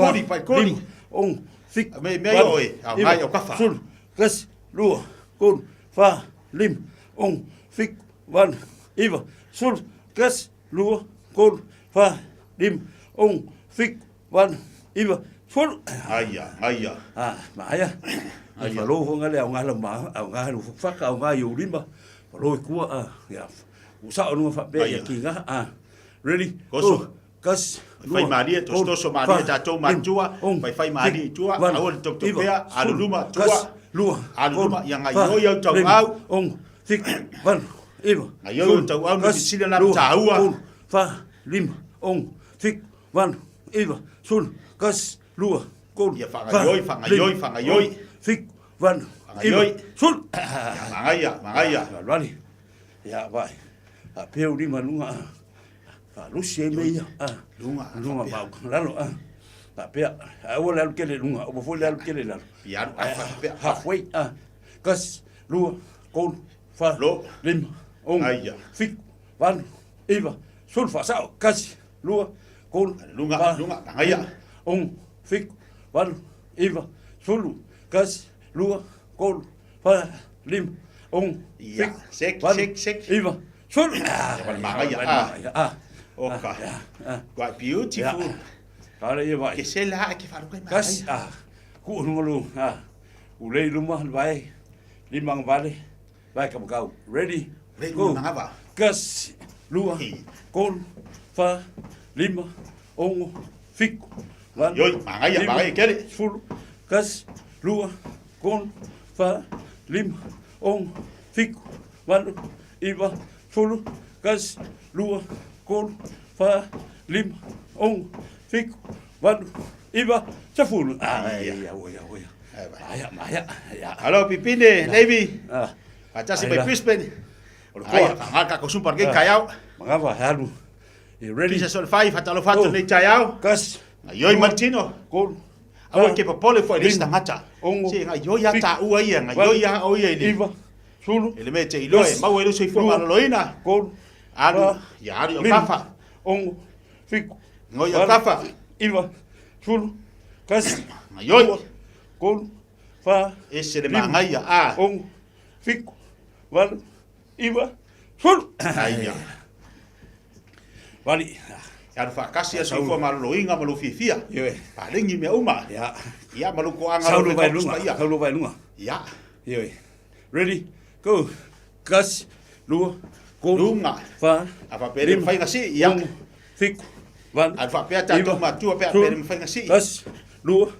I: kodi.
Q: Ong, fik.
I: Me oi. Ai o kafa.
Q: Sul, kas, lua, kon, fa, lim, ong, fik, wan, iwa, sul, kas, lua, kon, fa, lim, ong, fik, wan, iwa, sul.
I: Aya.
Q: Maaya. Ai falo honga le ngala ma, ngala lu faka ngala yu limba. Falo kua ya. Usa onu fa be ya kinga Ready?
I: Koso.
Q: Kas,
I: fai maria tostoso maria tatou matua, fai maria tua, awal tok topea, aluluma tua.
Q: Lua,
I: aluluma yang ayo yo tau au,
Q: ong, fik, wan, iwa.
I: Ayo tau au ni sila na taua.
Q: Fa, lim, ong, fik, wan, iwa, sul, kas, lua, kon.
I: Ya fangayoy.
Q: Fik, wan, iwa, sul.
I: Mangaya.
Q: Rani. Ya, vai. Peu di malunga. Lucia meia. Lunga ba. Lalo Tapia. Awal al kele lunga, o foi al kele lalo.
I: Pian
Q: halfway. Kas, lua, kon, fa, lim, ong, fik, wan, iwa, sul fa sao, kas, lua, kon,
I: lunga, ngaya.
Q: Ong, fik, wan, iwa, sul, kas, lua, kon, fa, lim, ong, fik,
I: sek.
Q: Iwa, sul.
I: Mangaya. Oka. Quite beautiful.
Q: Kala ia vai.
I: Ke sela ke faru kai.
Q: Kas ku ngulu ulei luma vai limang vale vai kam kau. Ready?
I: Go. Ngapa?
Q: Kas lua kon fa lima ong fik wan.
I: Yo mangaya kele.
Q: Full. Kas lua kon fa lima ong fik wan iwa full. Kas lua kon fa lim ong fik wan iwa saful ya.
I: Halo Pipine Levi atasi by Brisbane ngaka ko super ke kayau
Q: mangava halu
I: ready sa sol 5 hatalo fato le chayau
Q: kas
I: ayoy Martino
Q: kon
I: awo ke popole foi lista ngata si ayoy ya ta ua ia ayoy ya oye
Q: iwa sulu
I: ele mete ilo e mawe lo soi forma loina
Q: kon
I: Anu, ya anu kafa.
Q: Ongo, fiku.
I: Ngoi ya kafa.
Q: Iwa, fulu, kasi.
I: Ngoi.
Q: Kolu, fa.
I: Ese de mangai ya a.
Q: Ongo, fiku, walu, iwa, fulu.
I: Aiya.
Q: Wali.
I: Ya fa kasi ya sifo malu inga malu fifia.
Q: Yo.
I: Paling me uma.
Q: Ya.
I: Ya malu ko anga
Q: Saulu vai lunga. Saulu vai lunga.
I: Ya.
Q: Yo. Ready? Go. Kas, lua,
I: lunga.
Q: Fa.
I: Apa pere fai ngasi ya.
Q: Fiku. Wan.
I: Alfa pea tato ma tua pea pere fai ngasi.
Q: Kas, lua,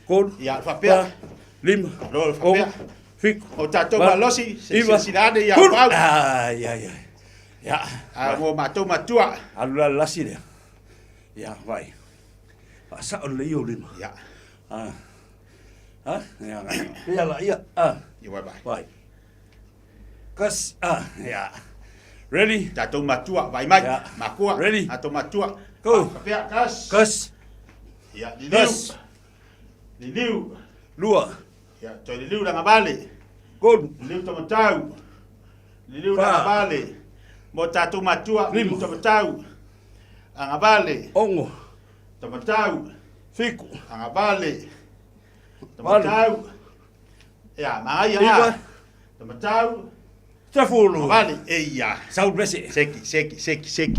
Q: kol.
I: Ya alfa pea.
Q: Lima.
I: Lo alfa pea.
Q: Fiku.
I: O tato ma losi.
Q: Iwa.
I: Silade ya
Q: pau.
I: pau.
Q: Ah, ya. Ya.
I: Mo mato matua.
Q: Alula lasi dia. Ya, vai. Asa o leo lima.
I: Ya.
Q: Ya. Ya la ya.
I: Ya vai.
Q: Vai. Kas, ya. Ready?
I: Tato matua vai mai. Makua.
Q: Ready?
I: Tato matua.
Q: Go.
I: Pea kas.
Q: Kas.
I: Ya, liliu.
Q: Kas.
I: Liliu.
Q: Lua.
I: Ya, to liliu na ngabale.
Q: Go.
I: Liliu to matau. Liliu na ngabale. Mo tato matua, liliu to matau. Angabale.
Q: Ongo.
I: Tamatau.
Q: Fiku.
I: Angabale. Tamatau. Ya, mai ya. Tamatau.
Q: Tafulu.
I: Angabale. Ya.
Q: Saul bese.
I: Seki.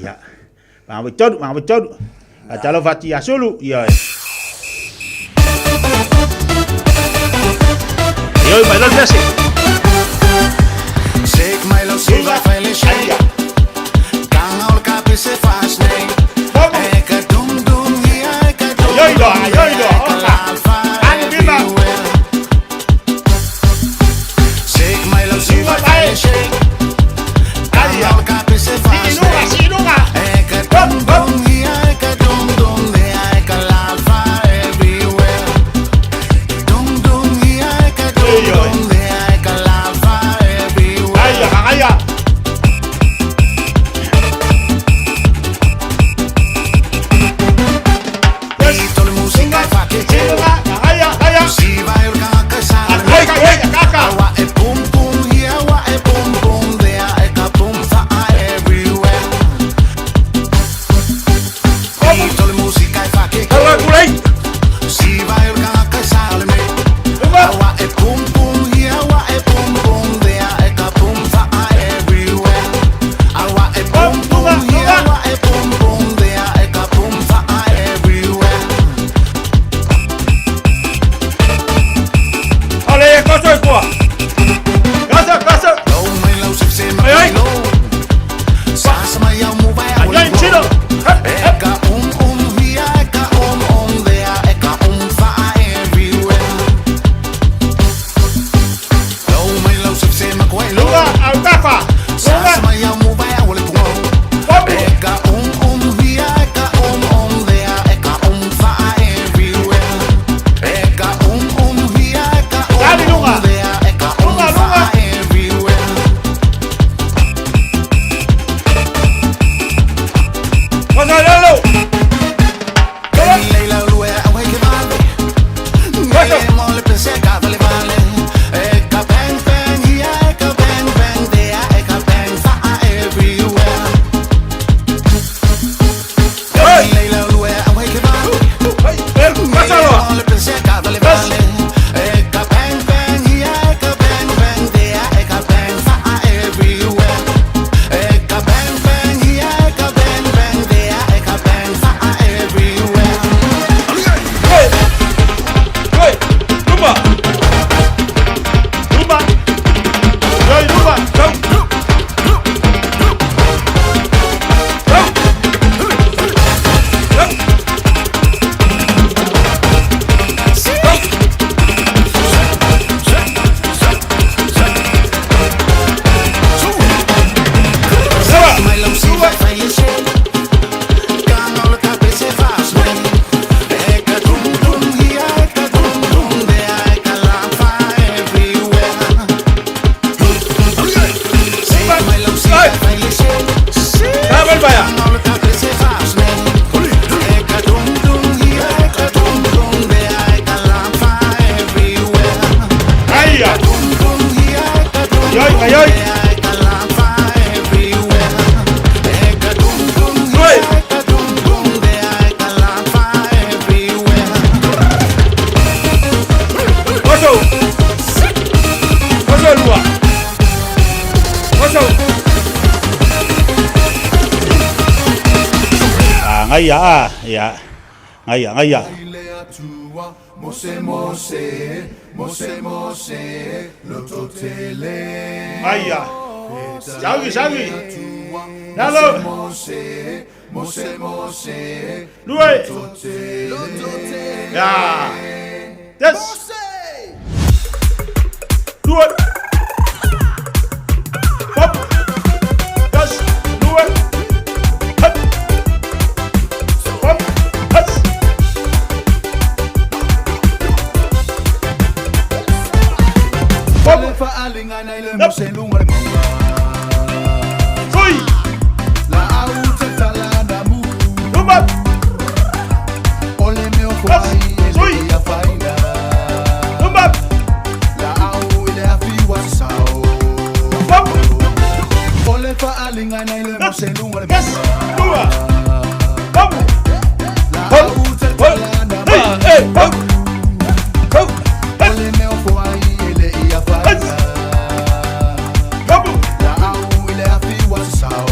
I: Ya. Mang betul. Atalo fati asulu. Ya. Yo, mai lo bese.
B: Shake my love, so I feel it shake. Se faz nem é que dum é que dum shake my love see what I shake all capi se faz é que dum é que dum é que lava everywhere dum é que dum é que lava everywhere
I: Aya
B: si vai urka kasar awa e pum pum here awa e pum pum there e ka pum fa everywhere tole musica e fa che si vai urka kasar me awa e pum pum here awa e pum pum there e ka pum fa everywhere awa e pum pum here awa e pum pum there e ka pum fa everywhere.
Q: Olha, costa aí, pô. Costa.
B: Oh, my love, se me lo. Sasa ma ya mu vai a
I: Aí, tira.
B: Eka via, eka there, eka fa everywhere. Oh, my love, se me lo.
I: Luga, al kafa.
B: Sasa ma ya mu vai a Eka via, eka there, eka fa everywhere. Eka via, eka there, eka fa everywhere.
Q: Gonzalo.
B: Leila lue away que vale. Mole pensé que vale. Eka bang bang here, eka bang bang there, eka bang fa everywhere. Leila lue away que vale. Mole pensé que vale. Eka bang bang here, eka bang bang there, eka bang fa everywhere. Eka bang bang here, eka bang bang there, eka bang fa everywhere.
I: Ay, ay. Ngaya, ya. Ngaya.
B: Mose loto tele.
I: Ngaya. Sawi. Nalo. Mose. Luai.
B: Loto tele.
I: Ya. Yes. Luai. Hop. Yes. Luai. Hop. Hop. Yes.
B: Ole fa alinga na ile mose lunga mama.
I: Soi.
B: La auta talana mu.
I: Lumba.
B: Ole meo foi ele ya faina.
I: Lumba.
B: La au ile afi wasao. Ole fa alinga na ile mose lunga mama.
I: Yes. Lumba. Hop.
B: La auta talana mu.
I: Hey. Hop.
B: Ole meo foi ele ya faina. La au ile afi wasao.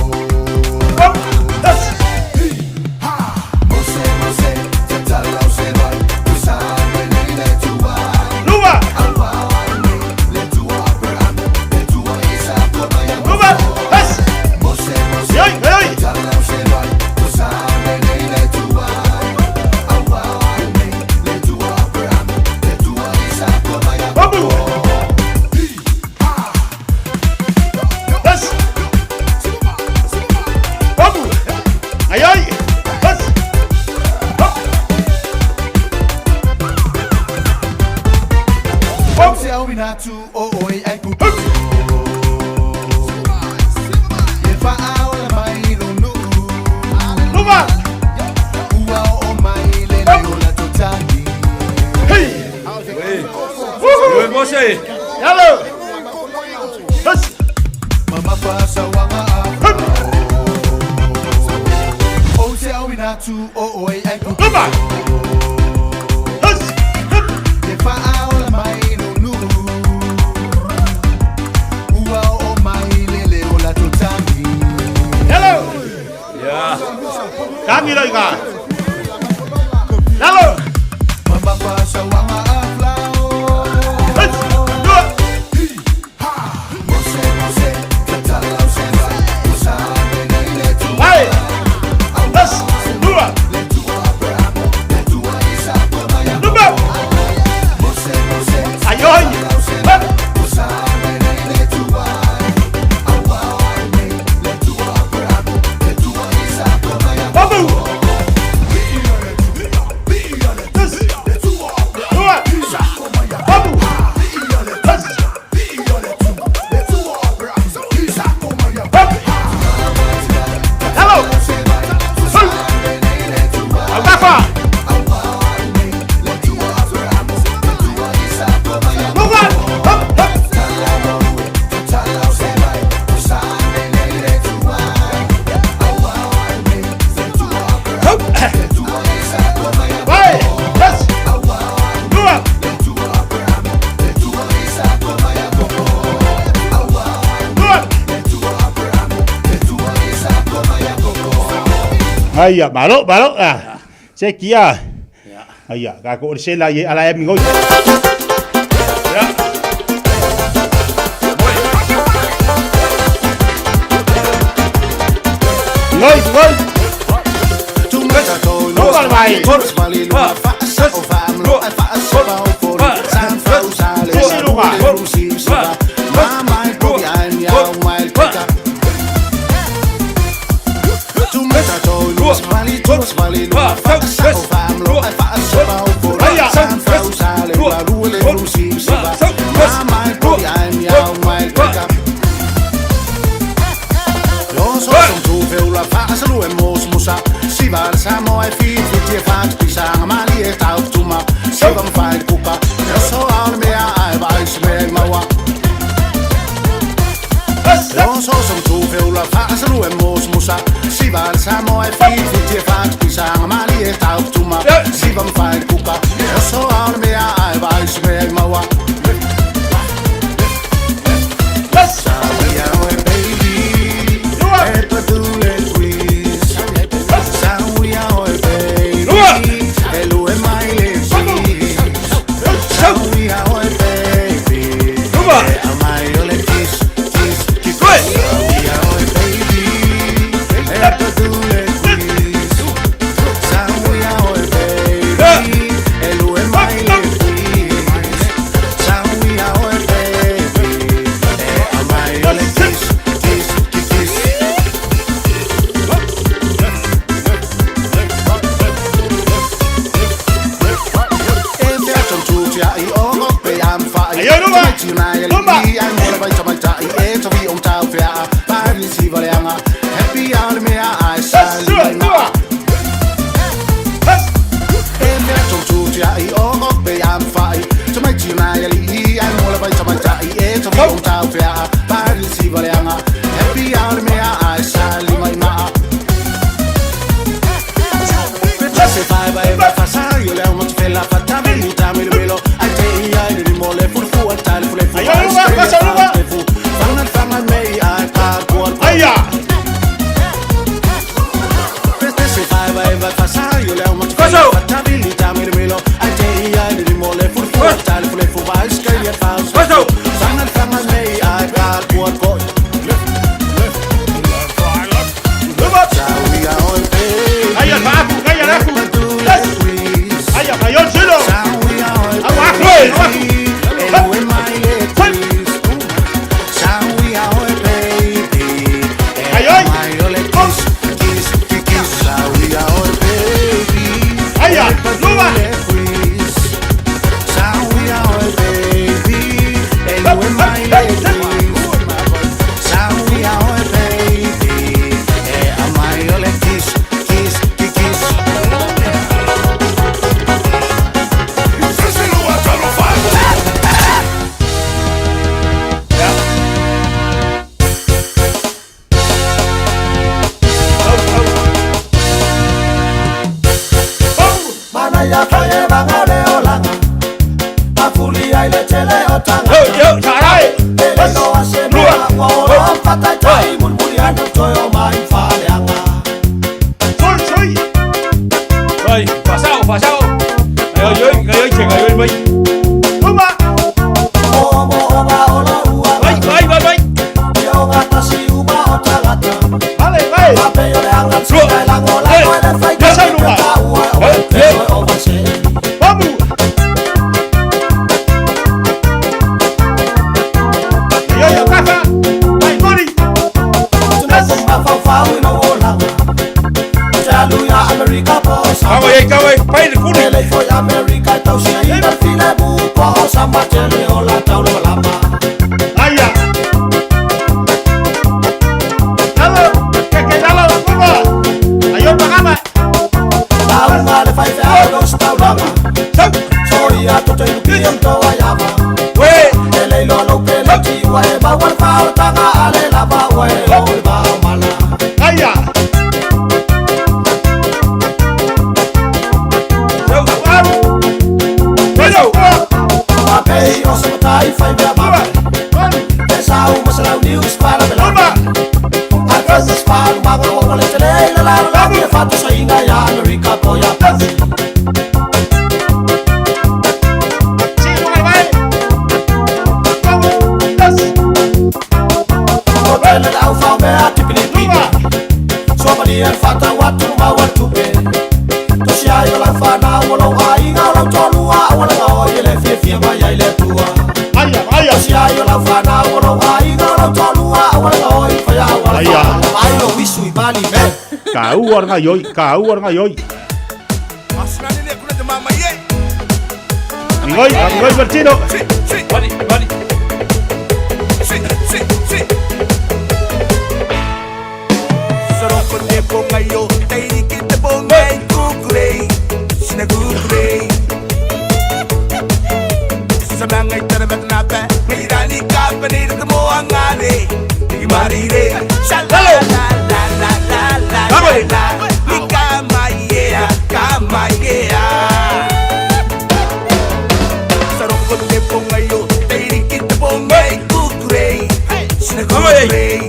I: Hello.
B: Mama pasa wanga apa. Oh se awi na tu oi ai ku.
I: Lumba.
B: If I all my no. Ua o mai lele o la tutani.
I: Hello. Ya. Kami lagi ka. Hello.
B: Mama pasa wanga apa.
I: Aya, balok ah. Saya kia. Aya, kako sela ye ala em ngoi. Ya. Ngoi. Ngoi mai.
B: Samoa FEB tie fat pisang mali e tau tuma sebang fai kupa so al me ai vai sme mawa so som tu veula fa aslu e mos musa sival Samoa FEB tie fat pisang mali e tau tuma sebang fai kupa so al me ai vai sme mawa baby,
I: Kau orang ayoi. Ngoi bertino. Balik.
B: Soroko de pongayo, tairi kita pongai kukurei, sina kukurei. Sabangai terabat napa, ngirani kapani temo angare, dimarire. Shalala la la la la la. Kamaya Saroko de pongayo tairi kita pongai kukurei sina kukurei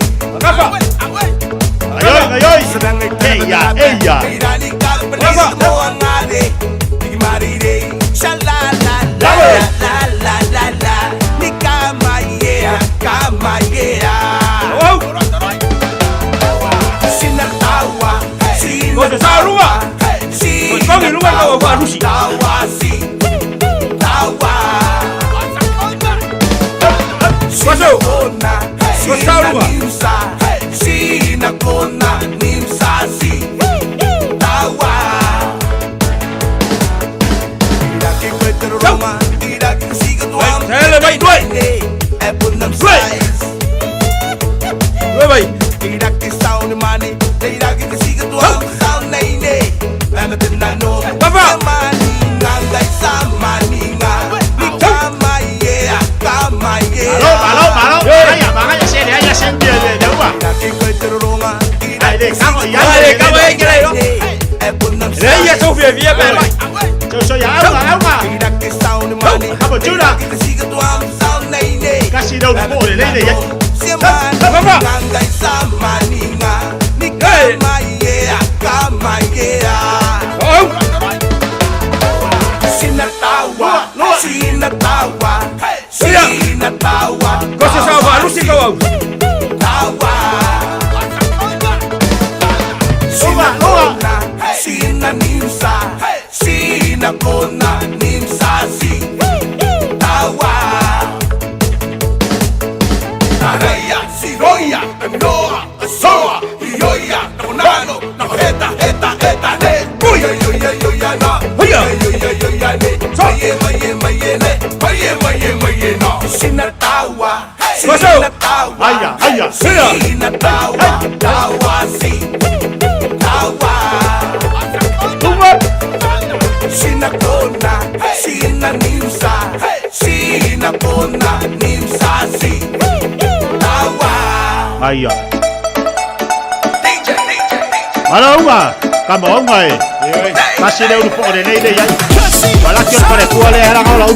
I: Ayoy
B: sedangai
I: eya
B: irani kapani semua ngade dimarire shalala la la la la la ni kamaya sina tawa sina tawa kau ni rumah kau apa rusi? Tawa. Masuk. Masuk rumah. Sina kona nimsa si. Tawa. Tidak kau terima, tidak kau sikat wam
Q: Hele mai doi. Doi mai.
B: Ira que sound money, ira que siga tu sound nei nei. Mama tinna no.
Q: Papa.
B: Mani nganga samani nga. Ni kama ye, kama ye.
I: Alo. Makanya sini aja sendiri deh, jauh.
B: Ira que koiteronga.
I: Dai, kamu ya.
Q: Kamu yang kira itu. Iya Sofia via bella.
I: So ya, apa?
B: Ira que sound money.
I: Kamu sudah.
B: Siga tu sound nei nei.
I: Kasih daun boleh nei ya.
B: Papa. Nganga samani nga. Ni kama ye, kama ye.
Q: Oh.
B: Sinatawa.
Q: Kau sesawa, lu sih kau.
B: Tawa. Sina nimsa, sina kona nimsa si. Tawa. Taraya, siroya, noa, soa, yoya, konano, na heta ne. Uya na. Uya ne. Maye no. Sinatawa.
I: Ayah.
B: Sinatawa. Tawa si. Tawa. Sinakona. Sinanimsa. Sinakona. Nimsa si. Tawa.
I: Ayah. Halo Uma, kamu Uma kasih daun boleh nei ya. Balak yang pada kuale orang orang.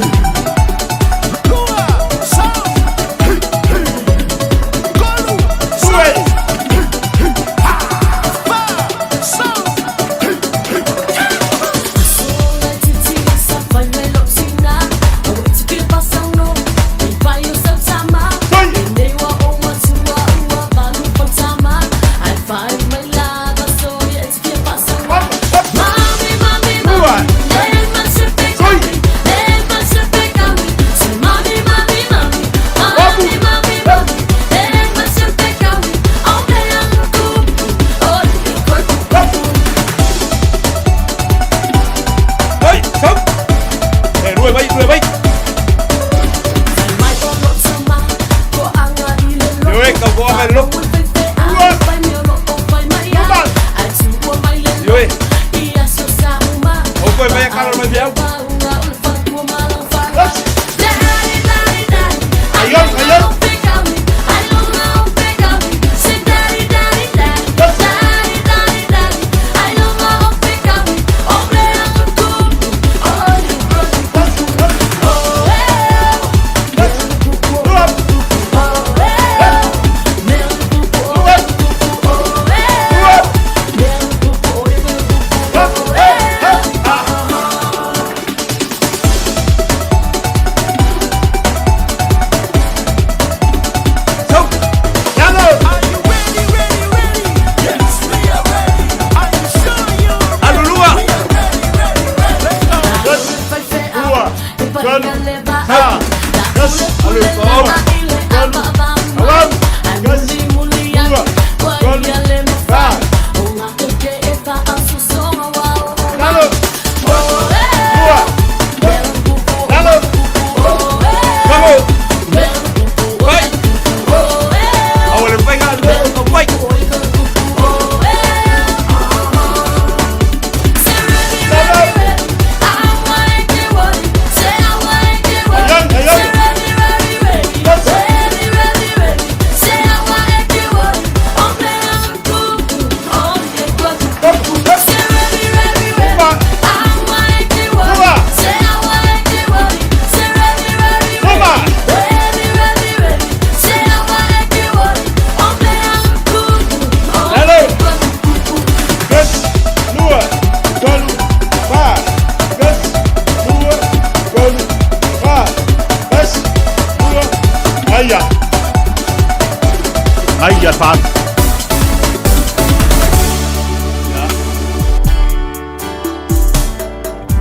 I: Ayah Pak.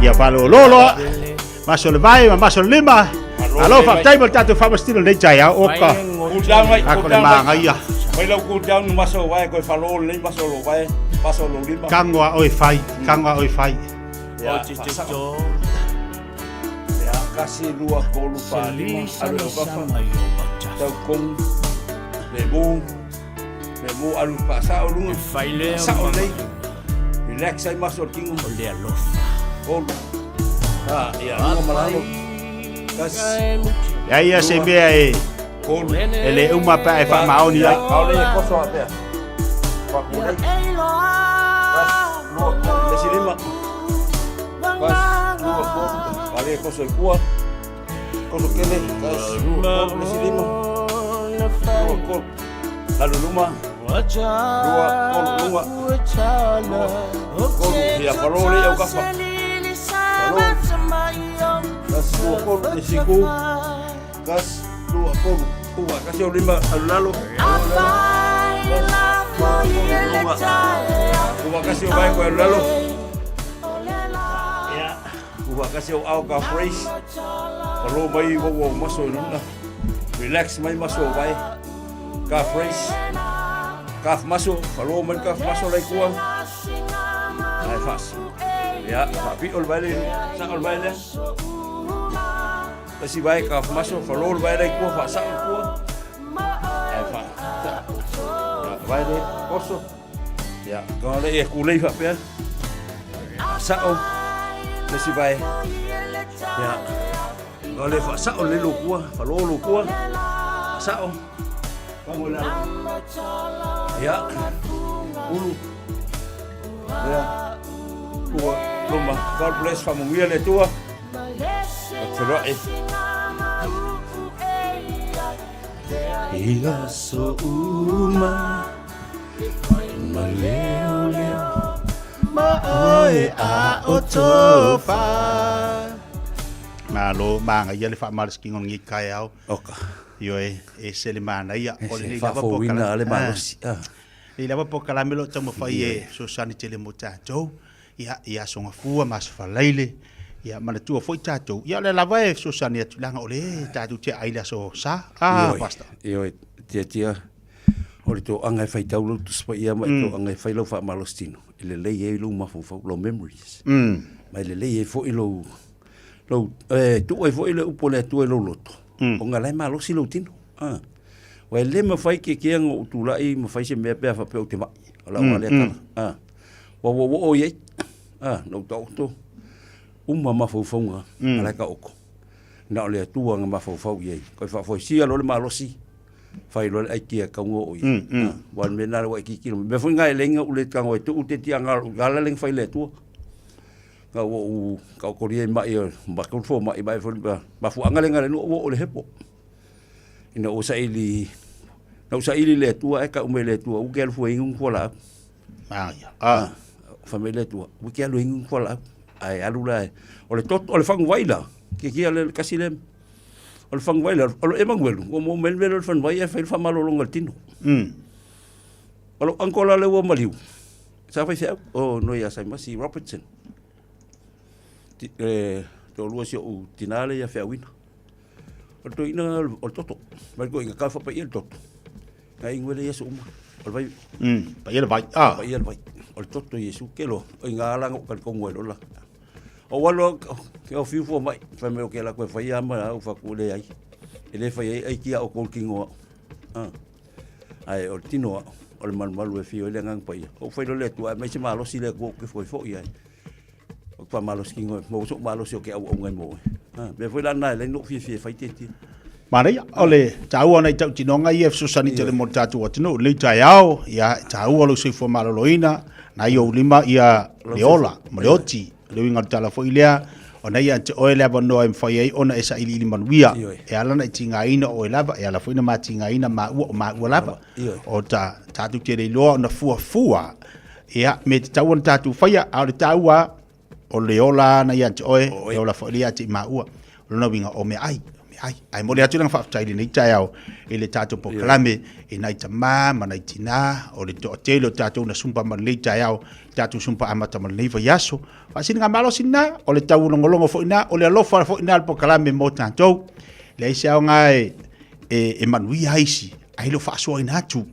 I: Ya palo lolo. Masuk lebai, masuk lima. Halo Pak, tay bertatu Pak mesti le jaya oka. Aku lemang ayah.
Q: Mai lau cool down masuk wae koi falo le masuk lo wae. Masuk lo lima.
I: Kangwa oi fai, kangwa oi fai.
Q: Ya, cicik jo. kasi lua kolu palima alu bafa tau kong le mo alu pasa olunga sa olei relax ai maso kingo le alo kolu ya mo malalo kas
I: ya se be
Q: kolu
I: ele uma pa fa maoni ya
Q: ole ko so ape pa kule kas lo le silima kas lo ko ale ko so kuwa kono kele kas lo le silima lo ko lalu luma dua kolunga kolu ya parole eu kafa kas dua kolu de siku kas dua kolu uwa kasi lima alalo uwa kasi vai ko alalo ya uwa kasi au ka fresh kalau mai wo maso nuna relax mai maso vai ka fresh kaf maso kalau man kaf maso lai kuang ai fas ya tapi ol baile sa ol baile kasi vai kaf maso kalau ol baile kuang fa sa kuang ai fa baile koso ya kalau le kulei fa pe sa o kasi vai ya kalau le fa sa ol le lo kuang fa lo kuang sa o ya ulu ya tua rumah God bless família le tua teroi ia so uma maleo
I: Maoi a otofa malo manga ia le fa marsking on ngi kai au
Q: oka
I: yo e se le mana ia
Q: o le lava po kala le malos
I: le lava po kala melo tamo fai e so sani tele mota jo ia songa fua mas falaile ia mana tu foi tato ia le lava e so sani atulanga ole tatu te aila so sa basta
Q: yo tia o le to anga fai tau tu spa ia mai to anga fai lo fa malostino le le e lo mafo lo memories mai le e fo ilo lo tu e fo ilo upole tu lo loto o ngalai malo si lo tino wa le ma fai ke ngo tu lai ma fai se me pe fa pe o te ma la wale kala wo o ye no to ma fo fonga ala ka oko na le tu nga ma fo ye ko fa fo si lo le malo si fai lo ai ki ka ngo o ye wan me na wa ki me fo ngai lenga u le ka ngo tu te ti anga gala leng fai le tu ka wo ka ko ri mai ba ko fo mai ba fo ba fu anga lenga no o le hepo ina o sa ili le tua e ka ume le tua u ke fu ingun ko la famile tua u ke lu ingun ko la ai alu la o le tot o le fang waila ke le kasile o le fang waila o le emangwelu o mo mel mel fan vai e fa malo longa tino o lo ankola le wo maliu sa fa o no ya sai masi Robertson to lu si o tinale ya fa wina o to ina o toto vai go inga ka fa pa il toto ngai ngwe ya suma o vai
I: pa il vai
Q: o toto yesu kelo o inga la ka ko ngwe la o walo ke o fiu fo mai fa me o ke la ko fa ya ma o fa ku le ai ele fa ai ki o ko kingo ai o tino o le man malu e fiu le ngang pa o fa le tu mai se malo si le ko ke fo ia o pa malo skingo mo so malo si o ke o ngai mo me foi la na le no fi fai teti
I: Maria, ole tau ona tau tinonga i so sani tele mo tatu atino le taiao ia tau ole se fo maloloina na yo lima ia leola morioti le winga tala fo ilea ona ia te oele aba no em fai ai ona esa ili manuia e ala na tinga ina o lava e ala fo ina ma tinga ina ma u lava o tatu tele lo na fua ia me tau ona tatu fai a le tau o leola na ia te oe leola fo ilea te ma u lo winga o me ai mo le atu nga fa taili nei taiao ele tato po klame e nai tama ma nai tina o le to telo tato na sumpa ma le taiao tato sumpa amata ma le yaso fa sin nga malo sinna o le tau ngolongo fo ina o le alofa fo ina po klame mo tato le sia nga e manui haisi ai lo whaasoa ina atu.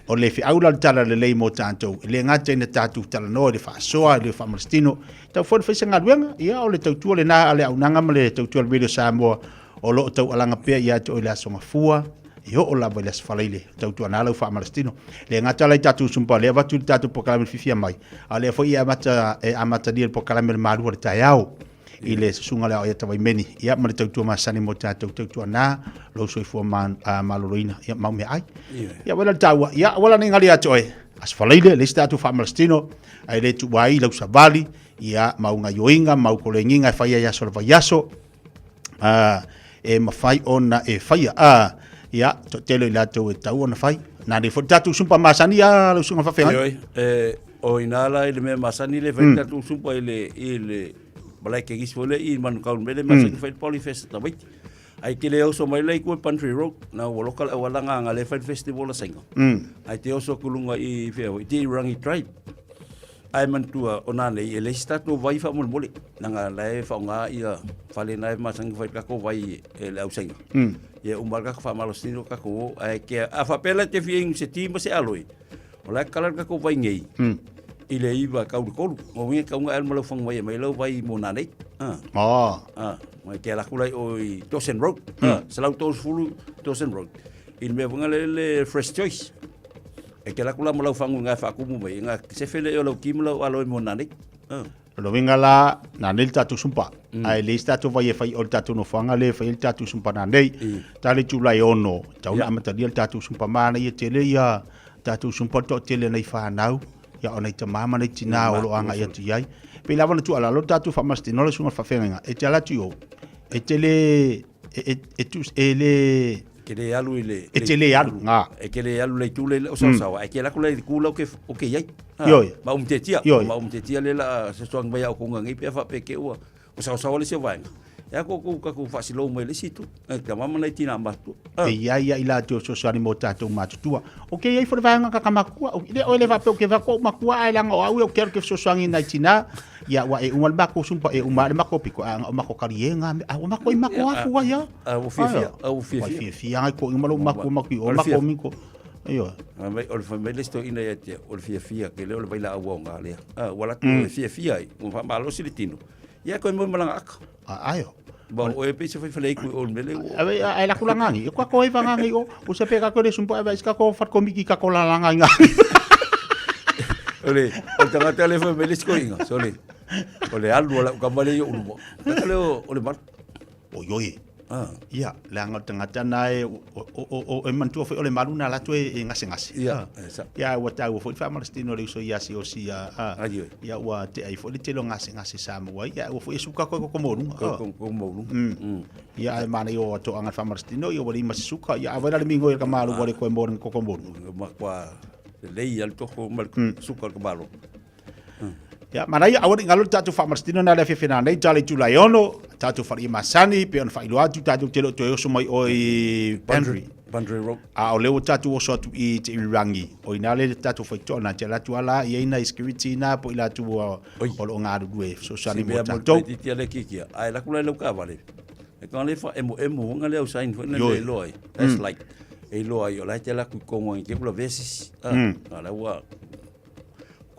I: O le fi aula tala le lei mo tātou. Le ngata ina tātou tala noa le whaasoa, le whamarastino. Tau whore whaisa ngā ruenga, ia o le tautua le nā ale au nanga ma le tautua le Radio Samoa. O lo tau alanga pia ia te o le asonga fua. Yo o lava le asfalaile, tautua nā lau whaamarastino. Le ngata lai tātou sumpa, le avatu le tātou pokalame Fiafia Mai. A le fo ia amata ni le pokalame le marua le tai au. I le sunga leo ia tawai meni. Ia ma le tautua masani mo tātou tautua nā, lo soifua maloroina, ia mau me ai. Ia wala taua, ia wala ni ngali ato e. Asfalaile, le tātou whaamarastino, ai le tuwai lau savali, ia mau ngā yoinga, mau kolenginga, e whaia yaso le vaiaso, e mawhai ona e whaia, ia, to telo i lato e tau ona whai. Nā ne fo tātou sumpa masani, ia, lau sunga whawhengai.
Q: O inala i le mea masani le whai tātou sumpa i le balai ke gis fole i man kaun mele masaki fight polyfest ta wait ai ke leo so mai lai ko country road na local awalanga nga le fight festival la senga ai te oso kulunga i feo i rangi tribe ai man tua onane i le start no vai fa mol mole nga lai fa nga ia fale nai masangi fight ka ko vai e le ausenga ye umbalga fa malostino ka ko ai ke a fa pela te fieng se timo se aloi ola kala ka ko vai ngei i le iwa kaurukolu. O winga kaunga elma lau whangwai e mai lau vai mō nānei. Mai ke alakulai o i Dawson Road. Salau tōs fulu Dawson Road. I le mea wanga le Fresh Choice. E ke alakula ma lau whangu ngai whakumu mai. Ngā se whele o lau kimu lau aloi mō nānei.
I: Lo winga la nānei tātou sumpa. Ai le tātou vai e whai o tātou no whanga le whai tātou sumpa nānei. Tāle tūlai ono. Tauna amataria tātou sumpa māna i e tele ia. Tātou sumpa tō tele nei whanau. Ya ona ita mama nei tina o lo anga ia tu yai pe lava na tu ala lo tatu fa masti no le sunga fa fenga e te ala tu e tele e tu ele
Q: ke le alu ile
I: e tele alu nga
Q: e ke le alu le tu le o sa e ke la kula ku lo ke o ke yai ba tetia le la se soang ba ya ko ngai pe fa pe ke o sa le se va ya ko ka ko fa silo mai le situ e ka mama nei tina matu
I: e ia ila to so sani mo tatu matu okay ai for vanga ka makua o le va pe ke va ko makua ai langa o au quero que so sangi nei tina ya wa e umal ba ko sumpa e umal ma ko piko a ma ko karienga a ma ko ma ko afu ya
Q: o
I: fia ai ko umalo ma ko o ma ko miko Iyo.
Q: Mai o le le sto ina ya te o le Fiafia ke le o le baila au nga le. Wala tu Fiafia o fa malo silitino. Ya ko mo malanga ak.
I: Ayo.
Q: Ba o e pese foi falei ku o mele.
I: Ai la kulangangi. Ko ko e vangangi o se pega ko le sumpo e ska ko fat ko miki ka ko la langa.
Q: Ole, o tanga telefone mele sko inga, sole. Ole alu wala ka male yo ulo. Ka le o le mar.
I: O yoi. Ia, le anga tangata nai o e mantua foi o le maruna la tu e ngase.
Q: Ia,
I: ia wa tau foi fa malastino le so ia si o si ia wa te ai foi te lo ngase Samoa ia o foi suka ko moru
Q: ko moru
I: ia ai mane o to anga fa malastino ia wali masuka ia wa le mingo ka malu wali ko moru ko moru
Q: ma kwa le ia to ko mal suka ko malo.
I: Ya, marai awari ngalo tatu fa marstino na le fefena nei tale tu laiono tatu fa masani pe on fa ilo atu tatu telo to so mai oi
Q: Boundary Road
I: a o leo tatu o so tu i te rangi o inale tatu fa to na tela tu ala i na security na po ila tu o lo ngadu due so sani mo tatu
Q: ti ale kikia ai la kula lo ka vale e kan le fa emo ngale o sain fo le loi that's like e loi o la tela ku ko ngi ke lo vesis ala wa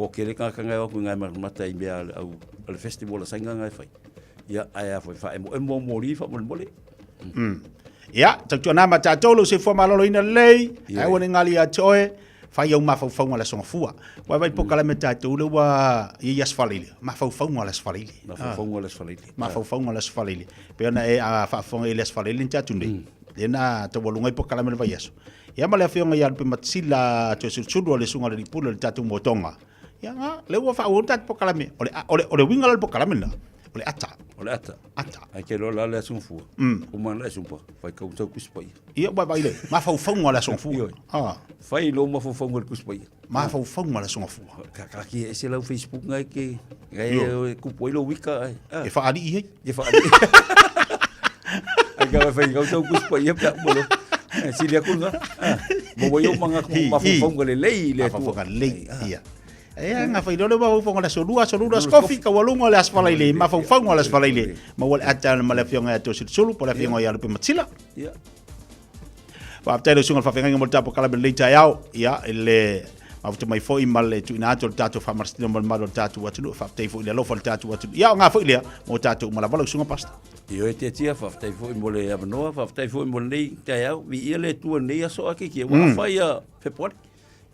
Q: ko kere ka ngai ku ngai mata i bea au le festival sa ngai fai ia ai foi fa emo mori fa mole
I: ia tatu na mata tolo se fo malolo ina lei ai woni ngali a toe fa ia ma fa ngala songa fua wa vai pokala meta tolo wa ia sfalile ma fa ngala sfalile ma fa ngala sfalile pe na e a fa ngala sfalile tatu nei lena to volunga pokala me vai yeso ia ma le fionga ia pe matsila to sudu le sunga le pulo le tatu motonga ya le wa fa wonta pokalame ole winga le pokalame na ole ata
Q: ai ke lo la le sunfu o man le sunfu fa ka usa kuspai
I: ia ba ile ma fa fonga le sunfu
Q: fa lo ma fa fonga kuspai
I: ma fa fonga le sunfu
Q: ka ki ese la Facebook ngai ke ngai ku poilo wika
I: e fa ali
Q: e fa ali ai ka fa ka usa kuspai ya pa bolo si le kunga mo yo manga ku ma fa fonga le le
I: tu fonga le ia nga fai dole ba fonga la solua skofi ka walunga le asfalaile ma fa fonga le asfalaile ma wal ata ma le fionga to sulu po le fionga ya le matsila Fa tele sunga fa fenga mo tapo kala ben leita yao ya ele after my foi mal tu ina to tato fa marstino mal mal tato watu fa te foi le lo fa tato watu ya nga foi le mo tato mala balo sunga pasta
Q: Io e te tia fa te foi mo le avanoa fa te foi mo le te yao vi ele tu ne aso ake ki wa fa ya fepor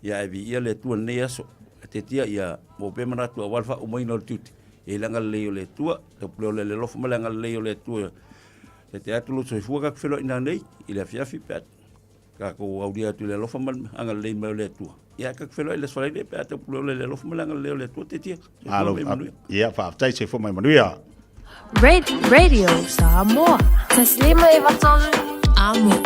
Q: ya vi ele tu ne aso te tia ya mo pe mana tu wal fa o mo ino tuti e langa le le tua te plo le lo fa langa le tua te atu lo so fuga ka felo ina nei ile fiafi pet ka ko audia tu le lo fa anga le me le tua ya ka felo ile so le pe te plo le lo fa langa le tua te tia
I: alo ya fa tai se fo mai manuia
R: Radio Samoa taslima ivatolu amo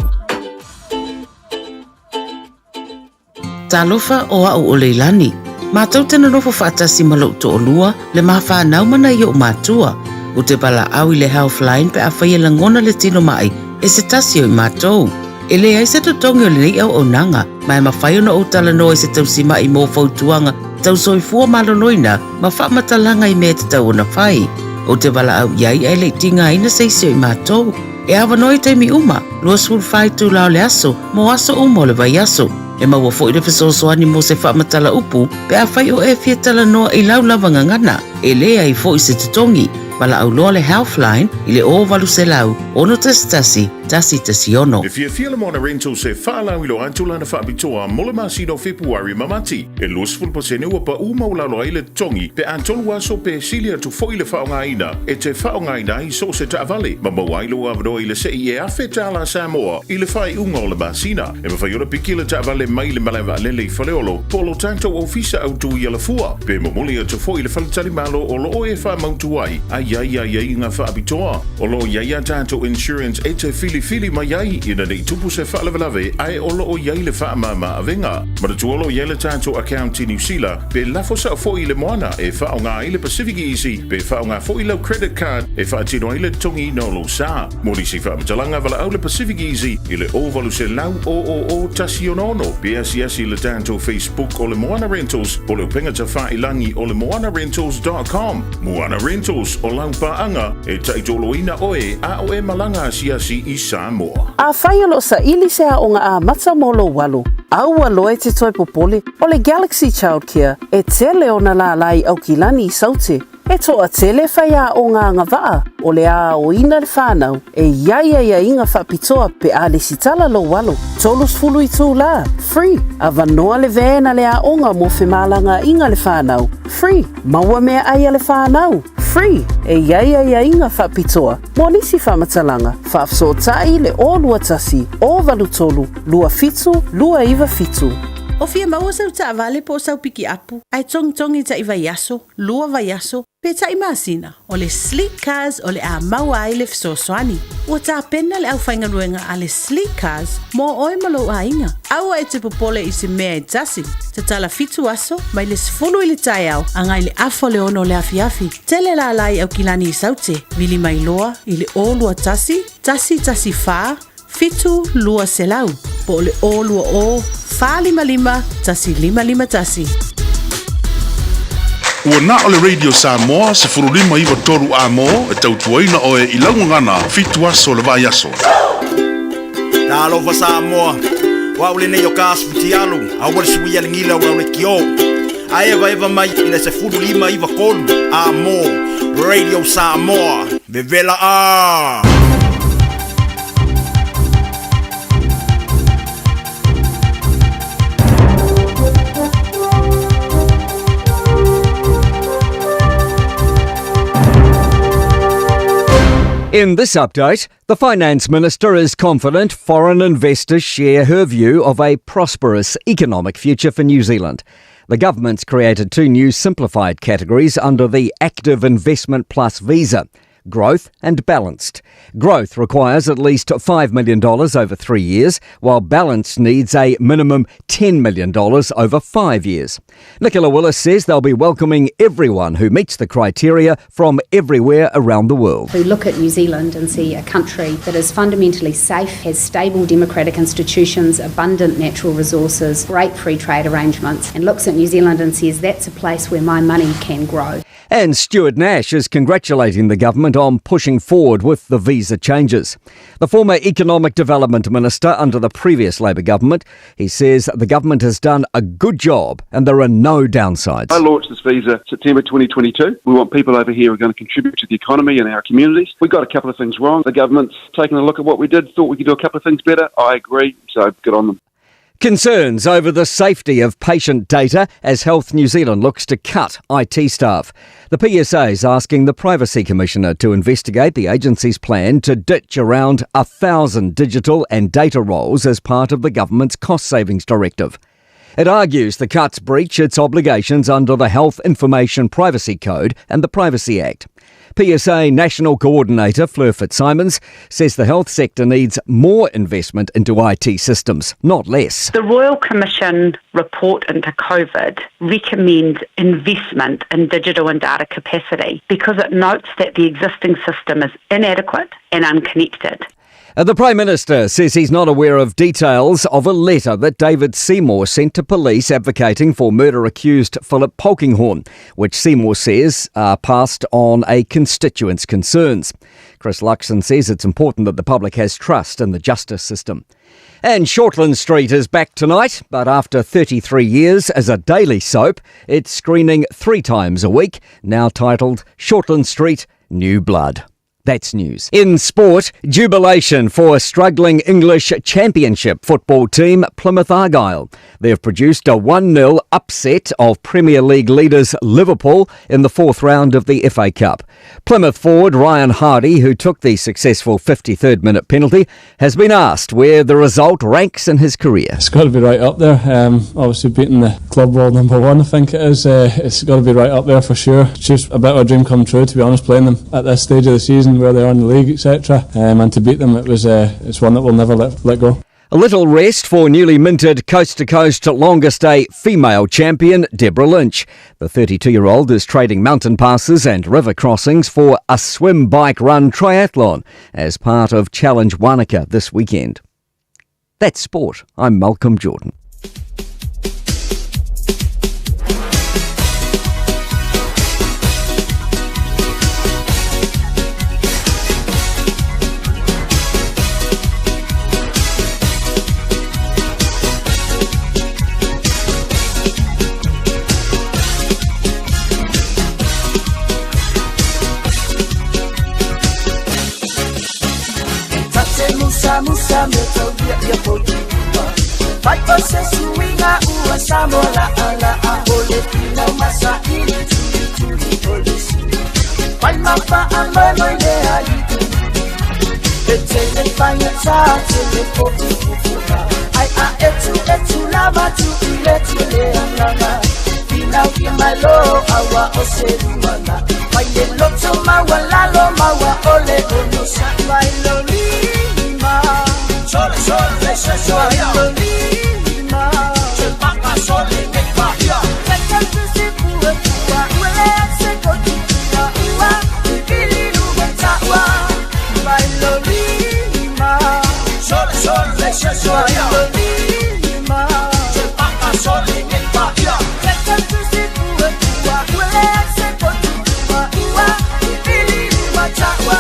S: Talofa o au o leilani. Mātou tena rofo whaatasi malau to olua le mawha nau mana i o mātua. O te pala au i le Healthline pe a whaia langona le tino mai e se tasi o i mātou. E le ai se totongi o le nei au o nanga, mai mawhai ona o tala no e se tausi mai mō fautuanga, tau soifua malonoina, ma whaamatalanga i mea te tau ona whai. O te pala au iai ai le tinga ina seisi o i mātou. E awa noi teimi uma, lua sul whai tu lao le aso, mo aso umo le vai aso. E maua fo i le fesoasoani mo se whaamatala upu, pe a whai o e fia tala noa i lau lawanga ngana, e lea i fo i se tutongi, Pala au loa le Healthline i le o walu se lau, ono tasi tasi ono.
M: E Fiafia Mai rental se whaalau i lo antula na whaapitoa mole masino Februari mamati. E los fulpasene ua pa umaulalo ai le tongi pe antolu aso pe silia tu foi le whaongaina. E te whaongaina i so se taavale. Ma mawailo avado i le se i e awhetala Samoa i le whai unga o le masina. E mawhai ora pikila taavale mai le malawa lele i whaleolo. Polo tanto ofisa au tu i ala fua. Pe mamuli atu foi le whaletali malo o lo e wha mautu ai. Ai nga whaapitoa. O lo iaia tanto insurance e te fili mai ai ina nei tupu se whaalawalawe ai o lo o iai le whaamama avenga. Mara tu olo iai le tanto account i New Zealand pe lafo sa fo i le moana e whaonga i le Pacific Easy pe whaonga fo i le credit card e whaatino i le tongi no lo sa. Mori si whaamatalanga wala au le Pacific Easy i le ovalu se lau o tasi onono. Pe asi le tanto Facebook o le Moana Rentals po le upenga ta whailangi o le moanarentals.com. Moana Rentals o lau paanga e taitoloina oe a o e malanga asiasi i Samoa.
G: A whaialo sa ili se a onga a mata molo walu. Aua loe te toi popole o le Galaxy Childcare e tele o na la lai au kilani i saute. E toa tele whai a o ngā ngawaa o le a o ina le whānau e iaia inga whapitoa pe a le sitala lo walo. Tolus fulu i tū la, free. A vanoa le vēna le a onga mo whemalanga inga le whānau, free. Maua mea aia le whānau, free. E iaia inga whapitoa. Mo nisi whamatalanga, whaafsotai le o lua tasi, o valu tolu, lua fitu, lua iwa fitu. O fia maua sau ta avale po sau piki apu. Ai tongi ta iwa yaso, lua va yaso, pe ta imasina. O le sleek cars o le a maua ai le fisosoani. Ua ta pena le au whainga luenga a le sleek cars mo oi malo a inga. Aua e te popole i se mea e tasi. Ta tala fitu aso, mai le sifulu i le tai au, angai le afo le ono le afiafi. Tele la lai au kilani i saute, vili mai loa i le o lua tasi wha, fitu lua selau. Po le o lua o, fa lima tasi.
M: Ua na o le Radio Samoa se furulima iwa toru a mo e tautuaina o e ilangu ngana fitu aso le vai aso.
T: Talofa Samoa, wa ule ne yo kasu fitialu, a wale suia lingila wa ule kio. A eva mai ina se furulima iwa kolu a mo Radio Samoa, bevela a.
U: In this update, the Finance Minister is confident foreign investors share her view of a prosperous economic future for New Zealand. The government's created two new simplified categories under the Active Investment Plus visa: growth and balanced. Growth requires at least $5 million over 3 years, while balanced needs a minimum $10 million over 5 years. Nicola Willis says they'll be welcoming everyone who meets the criteria from everywhere around the world.
V: We look at New Zealand and see a country that is fundamentally safe, has stable democratic institutions, abundant natural resources, great free trade arrangements, and looks at New Zealand and says that's a place where my money can grow.
U: And Stuart Nash is congratulating the government on pushing forward with the visa changes. The former Economic Development Minister under the previous Labour government, he says the government has done a good job and there are no downsides.
A: I launched this visa September 2022. We want people over here who are going to contribute to the economy and our communities. We got a couple of things wrong. The government's taken a look at what we did, thought we could do a couple of things better. I agree, so good on them.
U: Concerns over the safety of patient data as Health New Zealand looks to cut IT staff. The PSA is asking the Privacy Commissioner to investigate the agency's plan to ditch around 1,000 digital and data roles as part of the government's cost savings directive. It argues the cuts breach its obligations under the Health Information Privacy Code and the Privacy Act. PSA National Coordinator Fleur Fitzsimons says the health sector needs more investment into IT systems, not less.
C: The Royal Commission report into COVID recommends investment in digital and data capacity because it notes that the existing system is inadequate and unconnected.
U: The Prime Minister says he's not aware of details of a letter that David Seymour sent to police advocating for murder-accused Philip Polkinghorne, which Seymour says passed on a constituent's concerns. Chris Luxon says it's important that the public has trust in the justice system. And Shortland Street is back tonight, but after 33 years as a daily soap, it's screening 3 times a week, now titled Shortland Street New Blood. That's news. In sport, jubilation for a struggling English Championship football team, Plymouth Argyle. They've produced a 1-0 upset of Premier League leaders Liverpool in the 4th round of the FA Cup. Plymouth forward Ryan Hardy, who took the successful 53rd minute penalty, has been asked where the result ranks in his career.
W: It's got to be right up there. Obviously beating the club world number 1, I think it is. It's got to be right up there for sure. It's just a bit of a dream come true, to be honest, playing them at this stage of the season, where they are in the league, etc. And to beat them, it's one that we'll never let go.
U: A little rest for newly minted coast-to-coast longest-day female champion Deborah Lynch. The 32-year-old is trading mountain passes and river crossings for a swim, bike, run triathlon as part of Challenge Wanaka this weekend. That's sport. I'm Malcolm Jordan.
B: Musa metodía ya potiba. Vai você suinga ua samola ala a boletina masa ili tuli polisi. Vai mapa amano ile ali. Betele fanya tele potiba. Ai a etu lava tu ile tele anganga. Fina ukimalo awa oseruana. Vai yelo toma walalo mawa ole onosa. Vai loli. Sole, sole, se soia Lima, se papa sole che paia. Se canto si pure tua, uele se cotidia, ua, ili lubentawa. Bailo Lima, sole, sole, se soia Lima, se papa sole che paia. Se canto si pure tua, uele se cotidia, ua, ili lubentawa.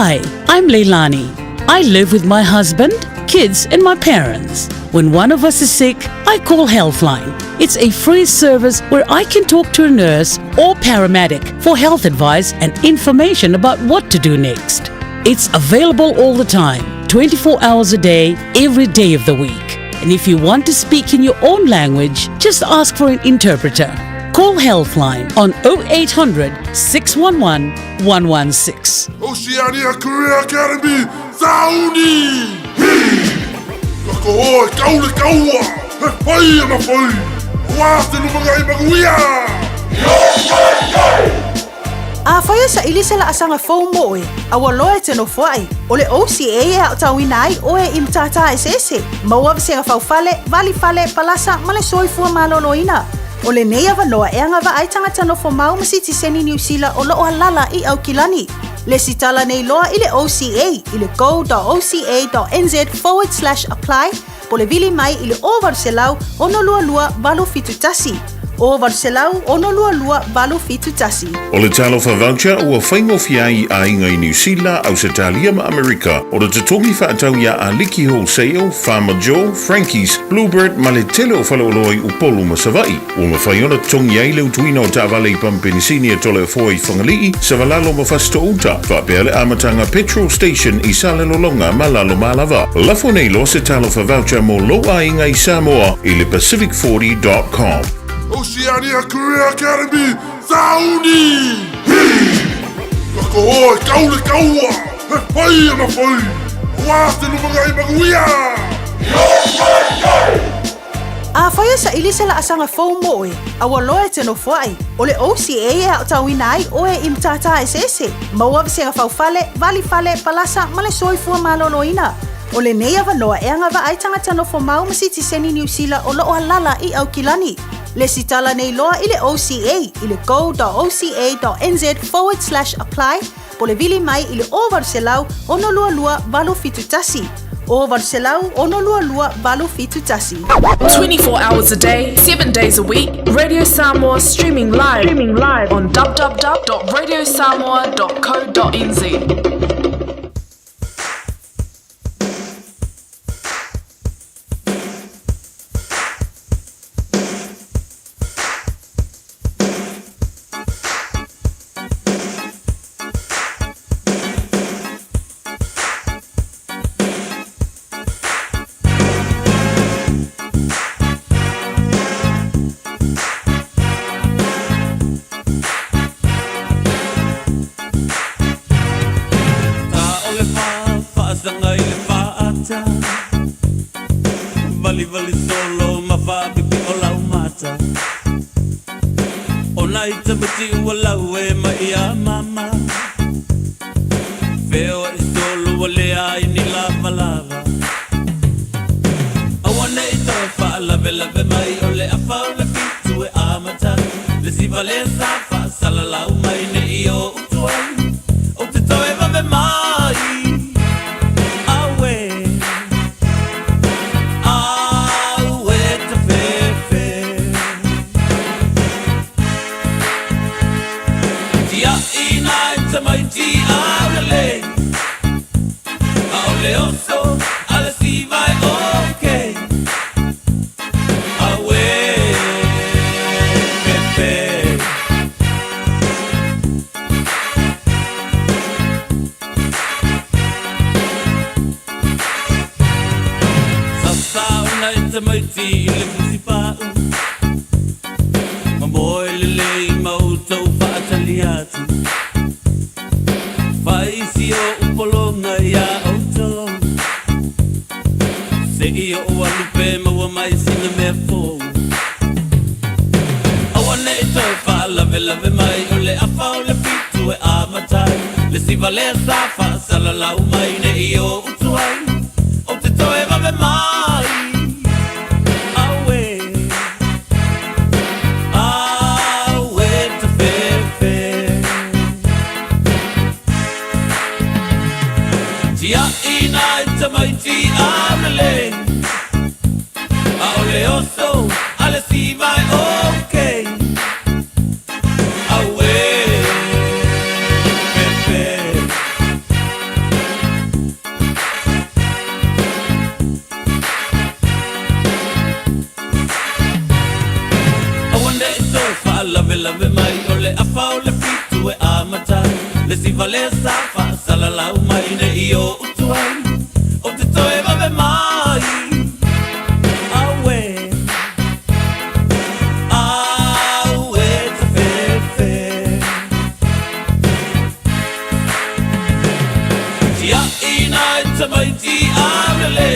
E: Hi, I'm Leilani. I live with my husband, kids and my parents. When one of us is sick, I call Healthline. It's a free service where I can talk to a nurse or paramedic for health advice and information about what to do next. It's available all the time, 24 hours a day, every day of the week. And if you want to speak in your own language, just ask for an interpreter. Call Healthline on 0800 611 116.
M: Oceania Career Academy, Saudi! Lako oi, kaule kaua! He whai ana whai! Wāste no mga i maguia!
G: A whaia sa ili se la asanga whau moe, a waloe te no whai, o le OCA e au tawina ai o e imtata e sese, maua visenga whau fale, vali fale, palasa, male soifua maloloina. O le nei avanoa e anga wa ai tangata no wha mau masiti seni New Zealand o loo halala i au kilani. Le sitala nei loa i le OCA i le go.oca.nz/apply po le vili mai i le o Varselau ono lua lua valo fitu tasi. O Varselau ono lua lua valo fitu tasi.
F: O le talo fa voucher ua whaingofia i a inga i New Zealand, Australia ma Amerika. O le tutongi whaatau ia a Liki Wholesale, Farmer Joe, Frankie's, Bluebird, ma le tele o whalaoloi upolu ma savai. O ma whaiona tongi ai leu tuina o ta'wale i Pampenisini e tole foi whangalii, sa valalo ma fasto uta. Whapea le amatanga petrol station i Salelolonga ma lalo malava. Lafo nei lo se talo fa voucher mo lo a inga i Samoa i le Pacific40.com.
M: Oceania Career Academy, Saudi! Lako oi, kaule kaua! He whai ana whai! Wāste no mga i maguia!
G: A whaia sa ili se la asanga whau moe, a waloe te no whai, o le OCA e au tawina ai o e imtata e sese, maua visenga whau fale, vali fale, palasa, male soifua maloloina. O le nei avanoa e anga wa ai tangata no wha mau masiti seni New Zealand o loo halala i au kilani. Le sitala nei loa i le OCA i le go.oca.nz/apply po le vili mai i le o Varselau ono lua lua valo fitu tasi. O Varselau ono lua lua valo fitu tasi.
H: 24 hours a day, 7 days a week, Radio Samoa streaming live on www.radiosamoa.co.nz.
Q: Vali solo mafa pipi o lau mata. O nai tamati ua lau e mai a mama. Feo e solo o lea i ni lava lava. Awane i toi wha lave lave mai o le awhau le fitu e amata. Le si vale sa wha sala lau mai ne i o utuai. O te toi vave mai. Lave mai o le afa o le fitu e amatai. Le si vale safa sala lau mai ne i o utuai. O te toe vave mai. Awe, awe te fefe. Tia ina i te mai ti amele. A o le oso, a le si vai okay.
B: lave mai o le afa o le fitu e amata le siva le safa salalau mai ne I o utuai o te toe lave mai awe te fefe tia ina te mai ti amele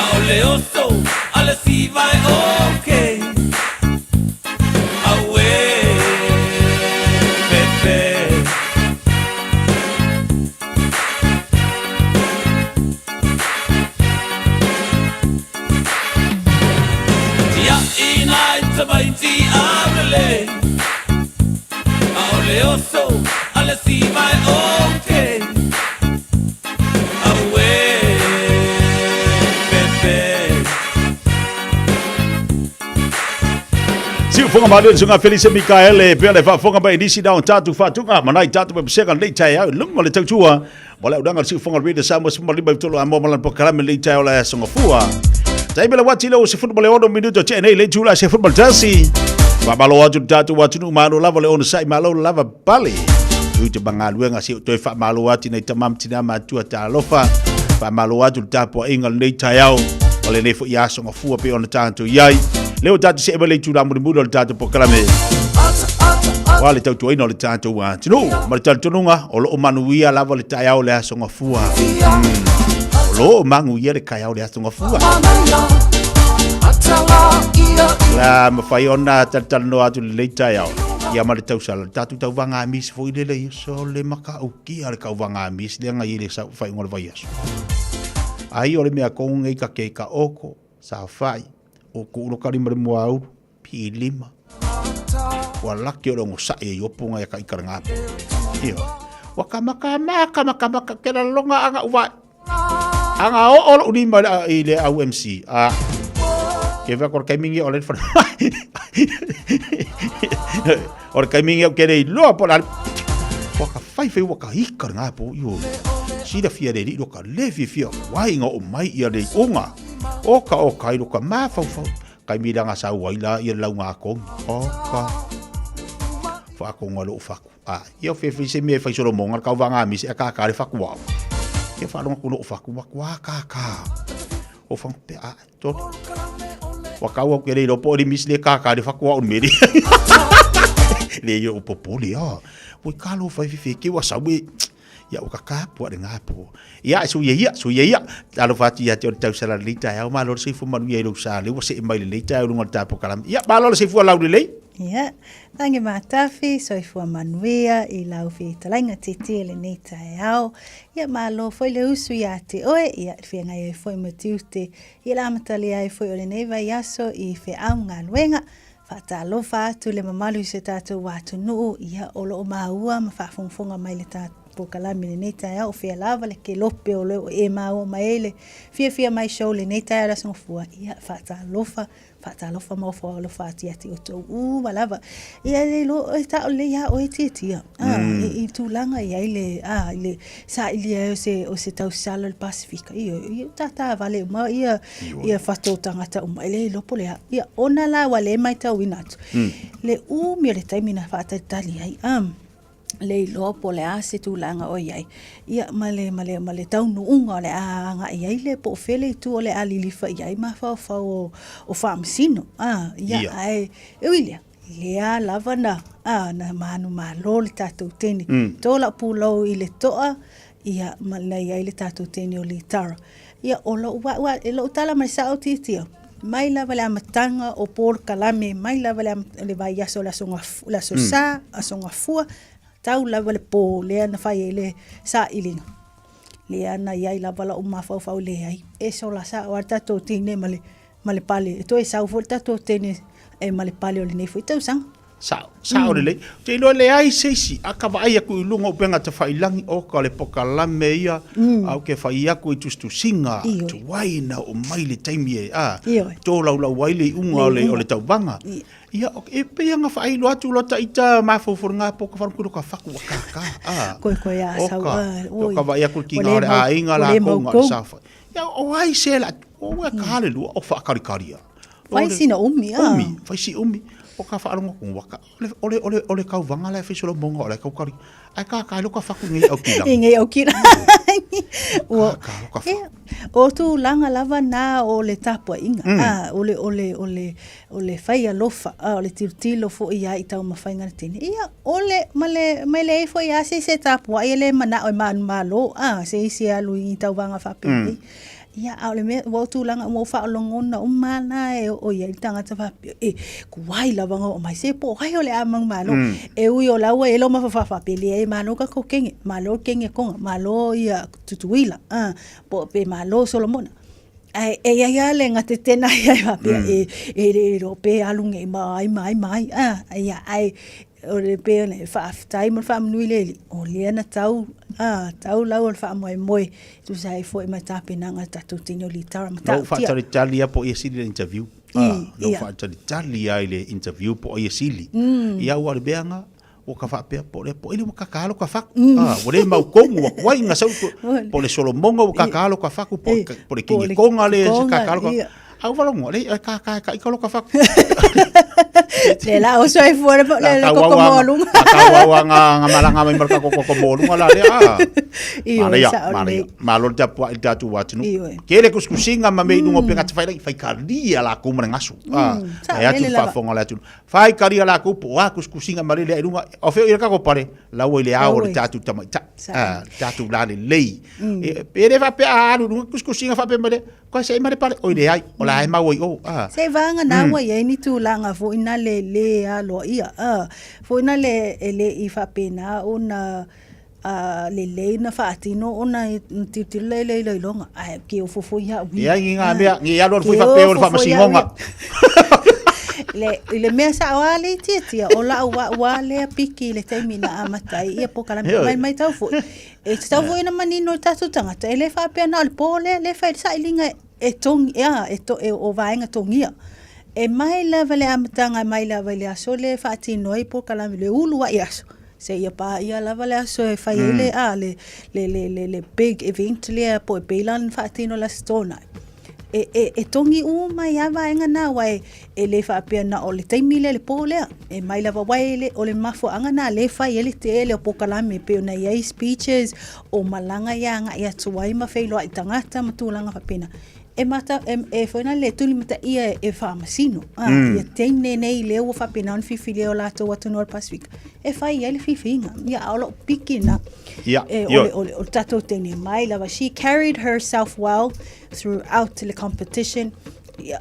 B: ao le oso ale siva e okay Sabaiti abrele Aole oso ale si vai okay Awe pepe
I: Si fonga malio sunga Felice Mikaele pe le fa fonga ba inisi down tatu fatunga manai tatu pe sega le tai au lunga le tautua wala udanga si fonga reader Samoa smali ba tolo amo malan pokala le tai ola songa fua Tai bela wati lo se football e ono minuto che nei le tula se football tasi. Ba malo atu tatu watu no malo lava le ono sai malo lava bali. U te banga luenga si to fa malo ati nei tamam tina ma tu ta lofa. Ba malo atu tapo ingal nei taiao. Ole nei fo ya so ngafua pe ono tanto yai. Leo tatu se bele tula mo mudo tatu pokalame. Wale tatu ino le tanto wa. Tino, ma tatu nunga o lo manuia lava le taiao le so ngafua. Lo mangu ia le kai au le atunga fua. La mawhai ona tatano atu le leitai au. Ia ma le tausala tatu tau wanga amis fo i le le so le maka au kia le kau wanga amis le ngai le sa whai ngora vai aso. Ai o le mea konga i ka kei ka oko sa whai o ku ulo karima le mua au pi lima. Wa laki o le ngo sa e opunga ia ka ikaranga. Ia. Waka maka kera longa anga uwai. Anga o uni ma ile au MC ke va kor kaimingi o le fa or kaimingi o kere lo por al waka fai waka hikar nga po yo si da fia de lo ka le fia wai nga o mai ia de unga o ka lo ka ma fa kaimi nga sa wai la ia la nga ko o ka fa ko ngalo fa ia fe se me fa solo monga ka vanga mi se ka le fa ku ke fa longa kuno faku wa ka o fa pe to wa ka wa kere lo po di misle ka de faku wa un meri le yo populi o ka lo fa fi ke wa sawe ya o ka po de ngapo ya su ye ya la lo fa ti ya te sala lita ya ma lo se fu manu ye lo sa le wa se mai le lita lo ngata po kalam ya ba lo se fu la le
D: Ia, tangi mātawhi, soifua manuia, I lau fi talainga titi le nei tae au. Ia malo foi le usu ia te oe, ia fia ngai e foi matiute. Ia la matali ai foi o le nei vai aso I fe au ngā luenga. Whata alofa atu le mamalu se tātou wātu nuu, ia olo o maua, ma whaafonga mai le tātou. Kalami le nei tae au fia lava le ke lope o leo e maua maele. Fiafia Mai show le nei tae rasonga fua. Ia whata alofa mawha alofa ati ati o tau walava. Ia le lo e tau le ia o e tia. I tūlanga ia le sa ilia o se tau salo le Pasifika. Ia tata vale ma ia whato tangata uma. Ile lopo le ia ona la wale mai tau inatu. Le mi le taimina whata tali ai. Le lopo le ase tūlanga o iai. Ia male taunu unga le anga iai le po fele tu o le alilifa iai ma fau o whaamsino. Ia ai uilia. Lea lavana. Na manu malo le tātou teni. Tōla pūlau I le toa. Ia male iai le tātou teni o le tara. Ia o lo lo utala mai sa o titia. Mai lava le amatanga o por kalame. Mai lava le vai aso la sosa. Asonga fua. Tau lava le po lea na whai le sa ilinga. Lea na iai lava la umawhau le ai. E so la sa o tato tine male pale. E to e sau fo tato tine e male pale o le nei fo. Tau sang?
I: Sao o le lei. Te ilo le ai seisi. Aka wa ai aku ilunga upenga te whailangi o ka le poka lame ia. Au ke whai aku I tustu singa. Tu waina o mai le taimi e. Tō lau waile unga o le tau banga. Ia e pe nga fa ilo atu lota ita ma fo ngā po ka faru ka faku ka
D: koe a sau
I: o ka vai aku ki ngā a inga la ko ngā safa ia o ai se la o ka hale lu o fa karikaria
D: vai sina umi
I: vai si umi o ka whaaronga kong waka, ole kau vanga le whisolo monga o le kau kari, ai ka loka whaku ngai au kira.
D: Ngai au kira. O tu langa lava na o le tapua inga, o le whai alofa, o le tirutilo fo ia i tau mawhainga na tene. Ia, mai le fo ia se tapua, ia le mana o manu malo, se isi alu i tau vanga whape. Ia, au le mea, wau tūlanga mo whaalongona o mana o ia i tangata whape. Kuwai lava ngā o mai se po, hai o le amang malo. Ui o laua e lo mawhawhape, le malo ka kokenge, malo kenge konga, malo ia tutuila, po pe malo Solomona. Ia le ngate tena ia whape, e ro pe alunge mai, ia ai, o le pe ne whaafitai mo whaamanui leli, o lea na tau lau o le whaamoe tu sai fo i mai tāpenanga tatu tino li tara matau.
I: Lau whaatari tali a po ia sili le interview. Lau whaatari tali a le interview po ia sili. Ia ua le beanga, o ka whaapea po le po ili mo kakalo ka whaku. O le mau kongu wa kuai nga sau po le solomonga o kakalo ka whaku, po le kingi konga le kakalo ka whaku. Au walongo, le ka ikalo ka whaku.
D: Le la o soe fuera po le kokomolunga.
I: Kawawa nga malanga mai marka kokomolunga la le Maria, malo te pua i tatu watinu. Kere kuskusinga ma mei nungo penga te whai karia la kumare ngasu. E atu whafonga le atu. Whai karia la kupo, kuskusinga ma le runga. O feo i raka ko pare, lau i le ao le tatu tamaita. Tatu la le lei. Pere whape a aru runga kuskusinga whape ma le. Kwa se ma le pare, o le ai, o la ai maua i o.
D: Se vanga nawa i ni tu langa fo ina le alo ia. Fo ina le i whapena o na le na whaatino o na titile le longa. Ki o fofo ia ui.
I: Ia inga mea, ngi alo fui whape o whamasingonga.
D: Le mea sa wale tia o la wa le piki le taimina amatai ia po kala mai tau fo. E tau fo ina manino tatu tangata. E le whapea na le pole le whai sa ilinga e tong o vaenga tongia. E mai lava le amatanga mai lava le aso le whaatino i po kala le ulua i aso. Se ia pa ia lava le aso e whai le big event le po e peilan whaatino la stona. E tongi mai ava enga na wai e le whaapea na o le taimile le pōlea. E mai lava wai le o le mafo anga na le whai ele te ele o pokalame peo na iei speeches o malanga ianga i atuai ma whailoa i tangata matulanga whapena. E mata e whaina le tuli mata ia e whaamasino. Ia teine nei leo o whapena on fifi leo lato watu Nord Pacific. E whai ele whiwhinga. Ia aolo piki na. O tato teine mai lava. She carried herself well throughout the competition. Ia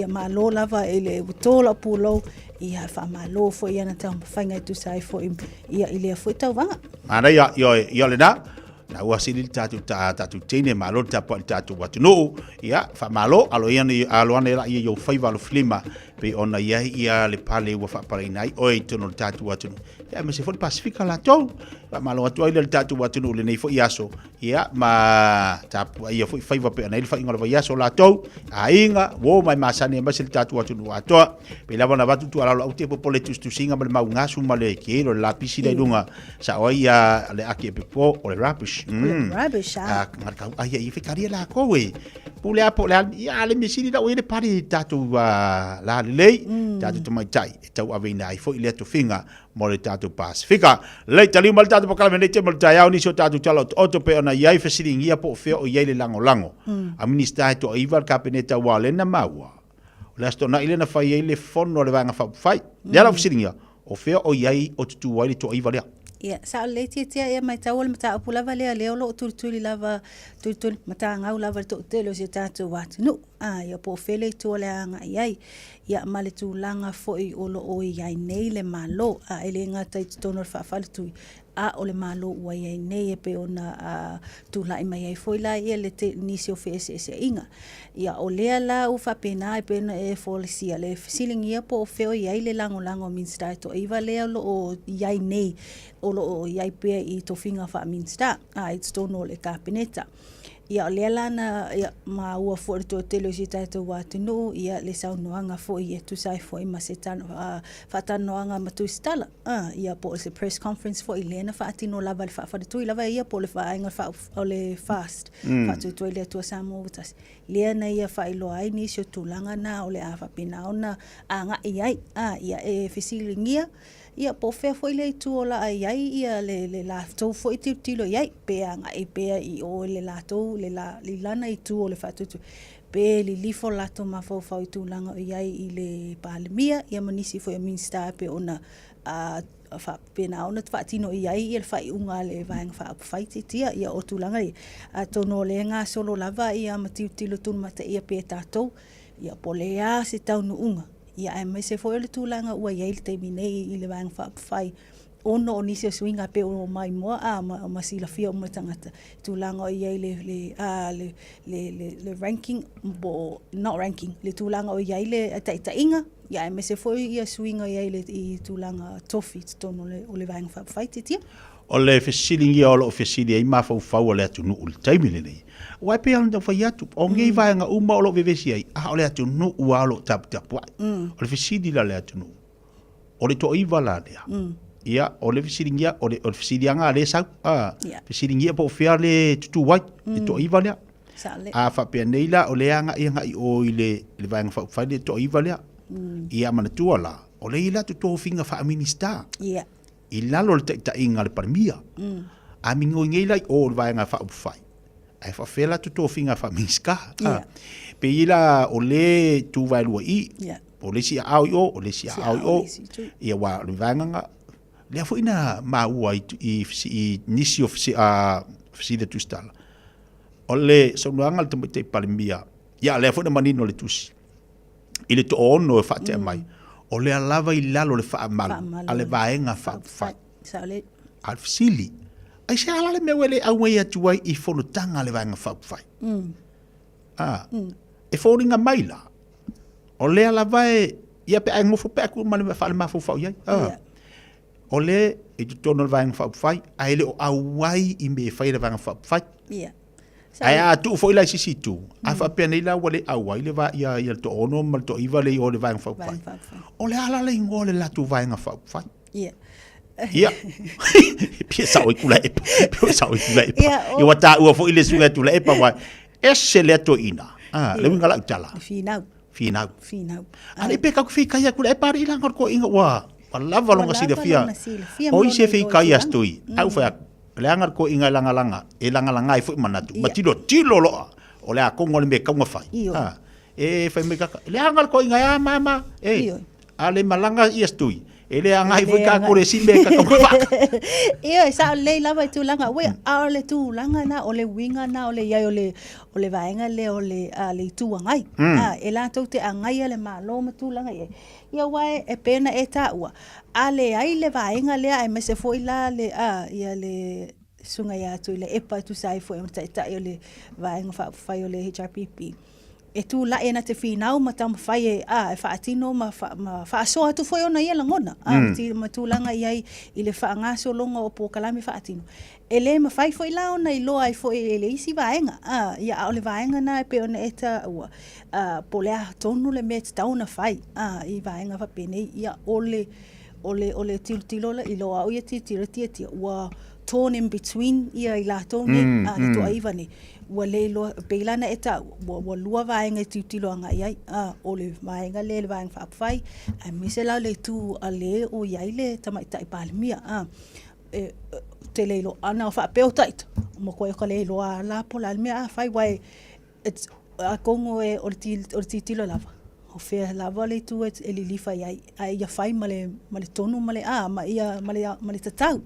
D: malo lava ele utola pulo. Ia whamalo fo ia na tau mawhainga tu sai fo ia ilea fo tau wanga.
I: Ana ia le na. Na ua sili tatu tine malo tatu watu no ia fa malo alo ane la ia yo faiva lo flima pe ona ia le pale ua fa pare nai oi tono tatu watu ia me se fo Pacifica la to fa malo atu ile tatu watu no le nei fo iaso ia ma tapu ia fo faiva pe ana ile fa ingola iaso la to ainga wo mai masani ma se tatu watu no ato pe la bona watu tu ala au te popole tu singa ma mau ngasu ma le kelo la pisi dai lunga sa oia le aki pe po o le rapish
D: rubbish
I: marka ai i fikaria la koe pule apo ya le misini da oile pari tatu la lei tatu to mai tai tau avina i fo ile to finga mo le tatu Pacifica le tali mal tatu pakala me te mal tai au ni so tatu talo auto pe ona ia fesiringia po fe o ia le lango a minista to ivar kapeneta wale na maua la sto na ile na fai ile fono le vanga fai le la fesiringia o fe o ia o tu wale to ivar
D: Ia, sa le tia ia mai tau le mata apu lava lea lo tuli lava tuli mata ngau lava to telo se tatu watu. No, ia po fele to le anga iai. Ia male tu langa foi o lo o iai nei le malo. Ele ngata i tono whaafale tui. O le malo ua iai nei e pe ona tu lai mai ai foi la ia le te nisi o FES inga. Ia o lea la u whapena e pena e folisia le silingi ia po o feo iai le lango minsta to iwa lea lo o iai nei o lo o iai pea i to finga wha minsta. I tono le kapeneta. Ia le lana ia ma ua fo to tele si tato wa tunu ia le saunoanga fo ia tu sai fo ima se tan fatanoanga ma tu stala ia po se press conference fo ilena fa atino lava le fa tu lava ia po le fa ainga fa ole fast fa tu le tu Samoa utas lena ia fa ilo ai ni so tulanga na ole afa pina ona anga ia ia e fisilingia ia po fe foi le tu ola ai ia le la to foi tilo ia pe anga e pe I o le la to le la lana I tu o le fa tu pe li lifo la to ma fo fa tu langa ia I le palemia ia manisi foi minsta pe ona fa pena ona fa tino ia le fa unga le vang fa fight tia ia o tu langa a to no le nga solo lava ia mati tilo tu mata ia pe tato ia polea se tau no unga ia me se foi le tulanga ua ia le terminei I le vang fa fai ono o nisi swinga pe o mai mo ma sila fia o tangata tulanga o ia le ranking bo not ranking le tulanga o ia le tainga ia me se foi ia swinga ia le I tulanga tofi tono le vang fa fai tia
I: o le fesilingi o lo fesili ai ma fau le atu no ul taimile nei wa pe ang da fai atu o ngai vai nga uma o lo vevesi ai o le atu no ua lo tap o le fesili la le atu no o le to iva la dia ia o le fesilingi o le fesili anga le sa fesilingi po fia le tutu wai le to iva le a fa pe nei la o le anga I o le vai nga fa le to iva le ia mana tuala o le ila to finga fa minista I lalo le ta inga le parmia. A mingo ngei lai o vai nga fa fai. Ai fa fela tu to finga fa minska. Pe ila o le tu vai lua I. O le si au yo, o le si au yo. Ia wa le vai nga le fo ina ma ua I nisi of si de tu stala. O le so luanga le te parmia. Ia le fo na manino le tusi. Ile to ono fa te mai. O le alava I lalo le wha amalu, a le vaenga wha al fisili. Ai se ala le mewele au wei atuai I whonutanga le vaenga wha E whoringa maila. O le alava ia pe ai ngofo pe aku mani wha le mafu whau iai. O le I tutono le vaenga wha ai le o awai I me whai le vaenga wha ai a tu foi la sisi tu a fa pena ila wale awai le va ia to ono mal to iva le o le va fa o le ala le ngole la tu va nga fa ia piesa o kula e piesa o kula e I wata u fo ile sunga tu le e pa wa ese le to ina le winga la tala finau ale pe ka ku fi kaya kula e pa ila ngor ko inga wa lava longa si de fia o I se fi kaya stui au fa le angar ko inga langa e langa fu manatu matilo lo o le akongo le me ka fai e fai me ka le angar ko inga ya mama ale malanga iestui e le angai fu ka ko le simbe ka ko fa
D: sa le lava tu langa we a le tu langa na o le winga na o le ia o le vaenga le o le tu ngai e la to te angai le malo ma tu langa ia wai e pena e ta ua ale ai le vaenga le ai me se foi la le ia le sunga ia tu le epa tu sai foi ta le vaenga fa o le HRPP e tu la ena te finau ma tam fai e fa atino ma fa so tu foi ona ia langona ti ma tu langa ia I le fa ngaso longa o po kalami fa atino ele ma fai foi la ona I lo ai foi ele isi vaenga ia o le vaenga na pe ona eta po le tonu le met tauna fai I vaenga fa pene ia ole tilo I lo au ia ti wa torn in between ia I la tonu le to aivani wa le lo pelana eta wa lua vaenga tilo anga ia ole vaenga le vaenga fa fai a misela le tu ale o ia le tamai tai palmia te le lo ana fa pe o tait mo ko e le lo la pola mia fai wai it's a kongo e o tilo lava o fe lava le tu e li lifa ai ia fai male tonu male ma ia male tatau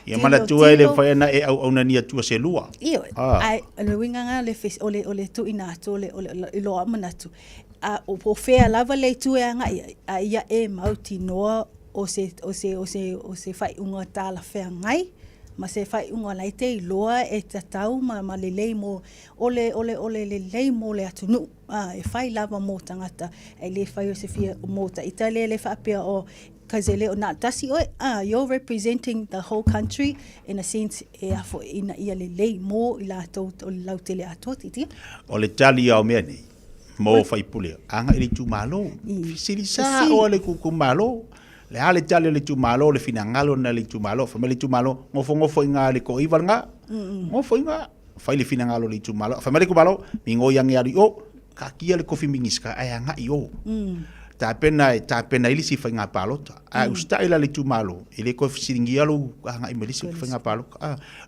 I: ia mala tu e le fai na e au na nia tu se lua
D: ai le winga le fes ole tu ina to le lo amana tu o fe lava le tu e anga ia e mauti no o se fai unga tala fe ngai ma se fai unga lai te loa e tatau ma le lei mo ole le lei mo le atunu e fai lava mo tangata e le fai o se fia mo ta itale le fa pe o Because you're representing the whole country in a sense ina ia lelei mo ila tau lau tele ato titi.
I: O le tali au mea nei. Mo fai pule. Anga ili tu malo. Fisirisa o le kukumalo. Le ale tali le tu malo le finangalo na le tu malo. Fa le tu malo ngofo inga le ko iwa nga. Ngofo inga fai le finangalo le tu malo. Fa le ku malo mingo yang yari o ka kia le kofi mingiska ai nga io. Ta pena ili si fai nga palota. A usta ila le tu malo. Ile ko siringia lo nga imelisi fai nga palo.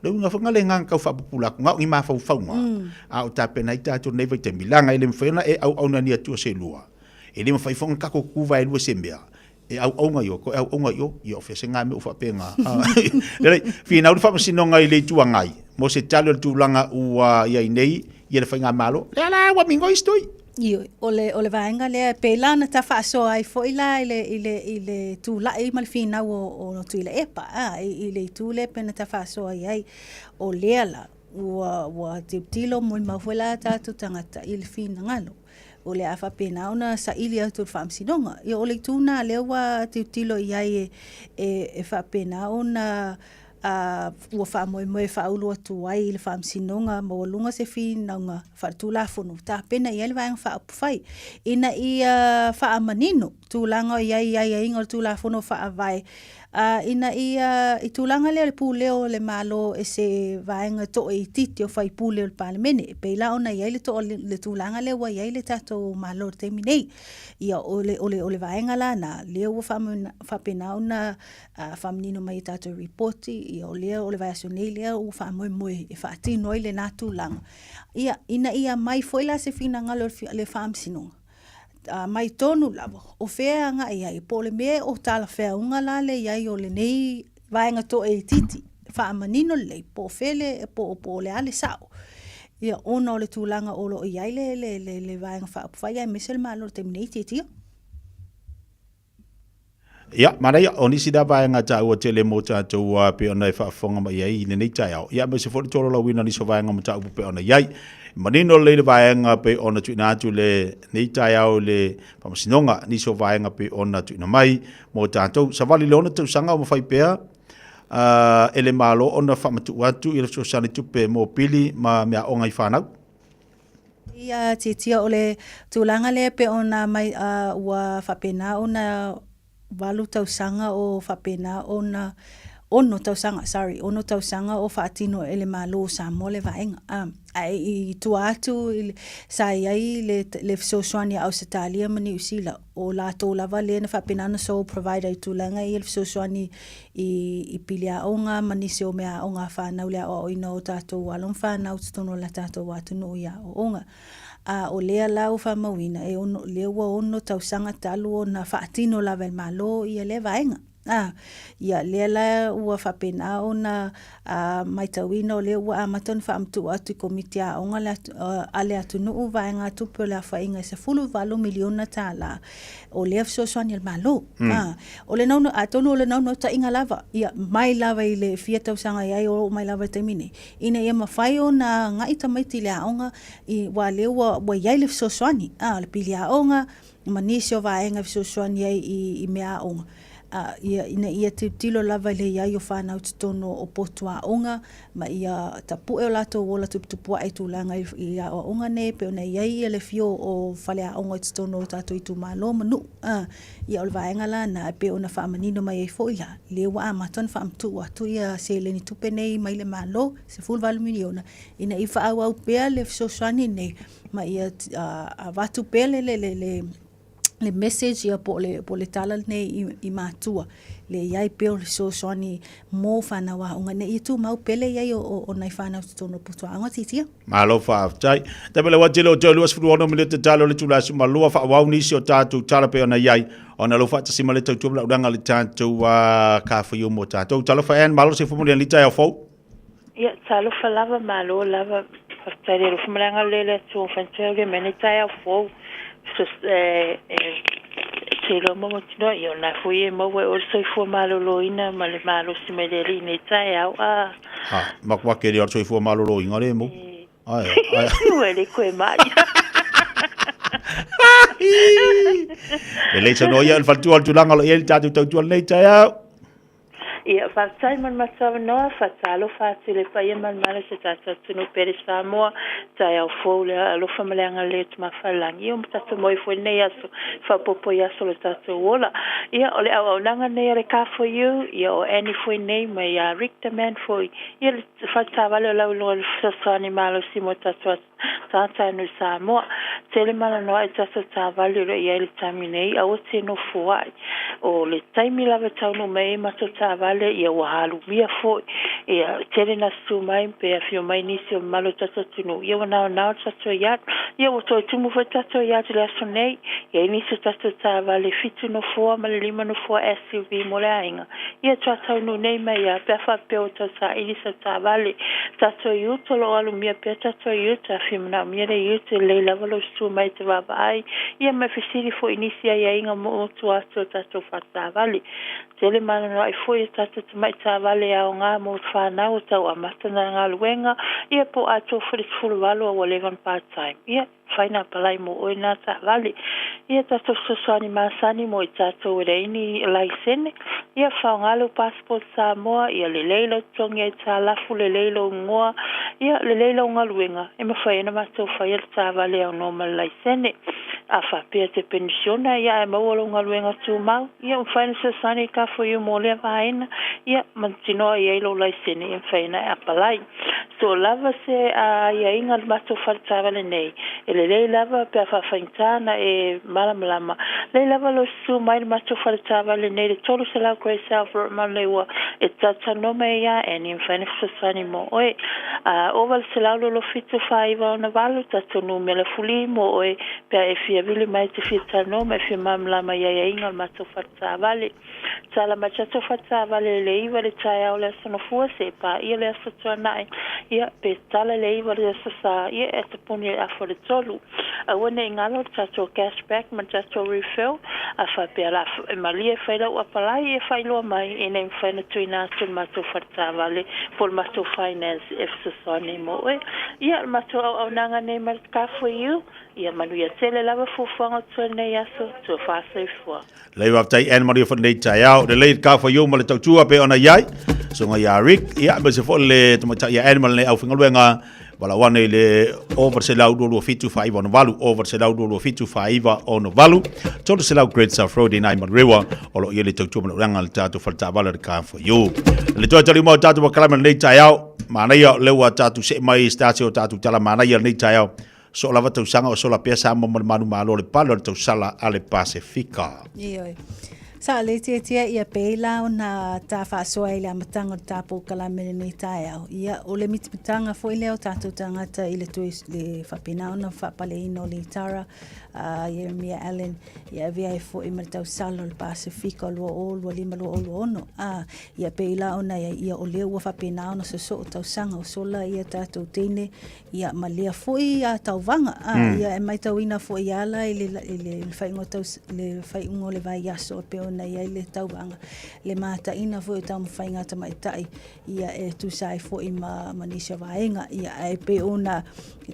I: Le nga fanga le nga ka fa popula nga ngi ma fa fa nga. A ta pena ita to nei vai te milanga ile mfena e au na ni atu se lua. Ile mfai fonga ka ko ku vai lu sembia. E au nga yo ko au nga yo yo fe senga me fa penga. Le fina u fa sino nga ile tu ngai. Mo se talo tu langa u ya nei ia fai nga malo. La wa mingo istoi.
D: Io, ole vaenga le pelana ta fa so ai fo ila ile tu la e mal fina o tu ile epa ile tu le pena ta fa so ai o lela wa tilo mo ma fola ta tu tangata il fina ngalo o le afa pena ona sa ili tu fam sinonga io ole tu na le wa tilo ai e fa pena ona ua wha moe wha aulua tu ai le wha amsinonga mo lunga se whinanga wha tūla whunu. Tā pena i ele whaeng wha apuwhai. Ina i wha amanino tūlanga i inga tūla whunu wha avai. Ina i tūlanga leo le pū leo le malo e se vaenga to e titi o whai pū leo le palemene. Peila ona i ele to le tūlanga leo i ele tato malo te minei. Ia ole vaenga la na leo wha pena ona whamanino mai tato reporti. Ia o lea o le vai aso nei lea o wha moe e wha atino i le nā tūlanga. Ia ina mai foila se whina ngalo le wha amsinonga. Mai tonu lava o fea nga ia i po le mea o tala fea unga la le iai o le nei vaenga to e titi wha amanino le po fele po le ale sao ia ona o le tūlanga o lo iai le vaenga wha apwhai ai mesel malo te minei titi
I: ia mana ia oni sida vaenga ta ua tele mo ta tua pe ona e whaafonga mai iai ne nei tai au ia me se fori toro la wina ni so vaenga mo ta upu pe ona iai manino le vaenga pe ona tuina atu le nei tai au le pamasinonga ni so vaenga pe ona tuina mai mo tātou sa vali leona tau sanga o mawhai pea ele malo ona whamatu atu i le so sani tupe mo pili ma mea onga i whanau
D: ia titia o le tūlanga le pe ona mai ua whapena ona walu tausanga o whapena ona ono tausanga o whaatino ele malo Samoa le vaenga. I tua atu sa iai le fisoswani au Satalia mani usila o la tō lava le na whapenana so provider i tūlanga i le fisoswani i pilia onga mani se o mea onga whanau lea o ina o tātou walong whanau tutono la tātou watunu ia o onga. O lea lau whamawina e lewa ono tausanga talu o na whaatino lava el malo i le vaenga. Ia lea la ua whapena o na maitawina o lea ua amaton whaamtu atu i komitia onga ale atu nuu vaenga tupu lea whainga se $40 miliona tāla o lea fisoswani el malo. O le nauno atonu o le nauno ta inga lava ia mai lava i le fia tausanga iai o mai lava te mine ina ia mawhai o na ngai tamaiti lea onga i wa lea ua iai le fisoswani le pili a onga manisi o vaenga fisoswani iai i mea onga ia te tilo lava le ia i o whanau tutono o potua onga ma ia tapue o lato o la tupua e tūlanga i a onga ne pe ona ia le fio o whale a onga tutono o tato i tu malo manu ia o le vaenga la na pe ona whaamanino mai e foila le wa amaton whaamtu atu ia se le ni tupe nei mai le malo se $40 miliona ina i whaau au pea le fisoswani nei ma ia watu pea le message ia po le tala nei i mātua le iai peo le soswani mō whanawa unga ne i tu mau pele iai o nei whanau tutono putua anga titia.
I: Malo whaaftai. Te pele watile o te luas furu ono mile te talo le tula suma lua whaawau nisi o tātou tala peo na iai o na lofa ta sima le tau tuamla uranga le tātou ka whaio mo tātou. Talo whaen malo se fumuri an lita e au fau?
J: Ia, talo whalava malo lava whaftari alo fumaranga lele tu whantua le menita e au fau. Tilo mo tino io na fui mo o so fu malo loina ma le malo si me le ni tai au
I: ma kwa ke ri so fu malo loina le mo ai
J: ai le ko mai
I: Le le sono ia il fatu al tulanga lo ia tatu tau nei tai au.
J: Ia whātai man matawa noa, whātalo whātile pai man mana se tata tunu pere Samoa, tai au fōu le alofa maleanga le tuma whalangi, o mtatu moi fwe nei aso, whapopo i aso le tatu wola. Ia o le au nanga nei le ka for you, ia o eni fwe nei mai a Rick the man fwe, ia le whatawale o lau loa le whasani malo simo tatu tata anu Samoa, tele mana noa e tatu tāwale le ia le tami nei, au te no fuai, o le taimi lawe taunu mei mato tāwale, ia wahalu mia foi ia tere na stu mai pe Fiafia Mai nisi o malo tata tunu ia wana nao tata iat ia wato tumu fa tata iat le asonei ia nisi tata tāwale fitu no fua ma le 5 no fua SUV mo le ainga ia tata unu nei mai ia pe fa pe o tata ilisa tāwale tata iuto lo alu mia pe tata iuto Fiafia mia le iuto le lavalo stu mai te wabai ia me fisiri fo inisi ia inga mo tu ato tata fa tāwale tele mana no ai foi tata mai tāwale au ngā mo whanau tau a matana ngā luenga ia po ato fulu walo o 11 part-time ia whaina palai mo oi nā tāwale ia tato sosani masani mo i tato reini laisene ia whaongalo passport Samoa ia le leilo tongi e tā lafu le leilo ngoa ia le leilo ngā luenga e ma whaina mato whaia tāwale au normal laisene a whapea te pensiona ia e maualo ngā luenga tū mau ia whaina sosani ka for you mo lea vaina ia mantinoa i eilo laisene ia whaina e apalai so lava se ia inga mato whaitawale nei e le lei lava pe a whawhaintana e malamalama lei lava lo su mai mato whaitawale nei le tolu se lau koe self malewa e tata nome ia e ni whaina sosani mo oe oval se lau lo fitu whaiva o na walu tato numele fuli mo oe pe a e fia vili mai te fita nome e fia malamalama ia inga mato whaitawale tala machato whaitawale le iwa le tai au le sono fua se pa ia le asa tuanai ia pe tala le iwa le asa sa ia e te puni a fore tolu a wane ingalo tato cashback ma tato refill a whape ala e malia whaila ua palai e whailoa mai e nei whaina tuina atu mato whaitawale por mato finance e fsasone mo e ia mato au nanga nei marka for you ia manuia tele lava fufuanga tuanei aso tu whasei fua
I: Lei waptai en mario fa nei tai au de lei ka fa yo ma le tautua pe ona yai so nga ya Rick ia be se fo le tama ya animal nei au finga luenga wala wane le over se lau do fitu fa iva no valu over se lau do fitu fa iva on valu todo se lau great south road in Aiman Rewa o lo ile tautua ma ranga le tatu fa tabala ka fa yo le to tali mo tatu wa kalama nei tai au mana ia le wa tatu se mai stasio tatu tala mana ia nei tai au so lava tau sanga o so la pesa mo manu malo le palo tau sala ale Pacifica.
D: Ioi. Sa le tia ia peila na ta fa soa ile matanga ta po kala meni tai au. Ia o le mitanga fo ile o tatu tangata ile tu le fa pena ona fa pale ino le tara Jeremia Allen ia via fo i tau sala le Pacifica lo o lo lima lo ono. Ia peila ona ia o le fa pena ona so tau sanga o sola ia tatu tene ia malia fo ia tau vanga ia e mai tau ina fo ia la ile fa ingo tau le fa ingo le vai aso pe na ia le tauanga le mata ina fo tau whainga ta mai tai ia e tu sai fo i manisha vaenga ia e pe ona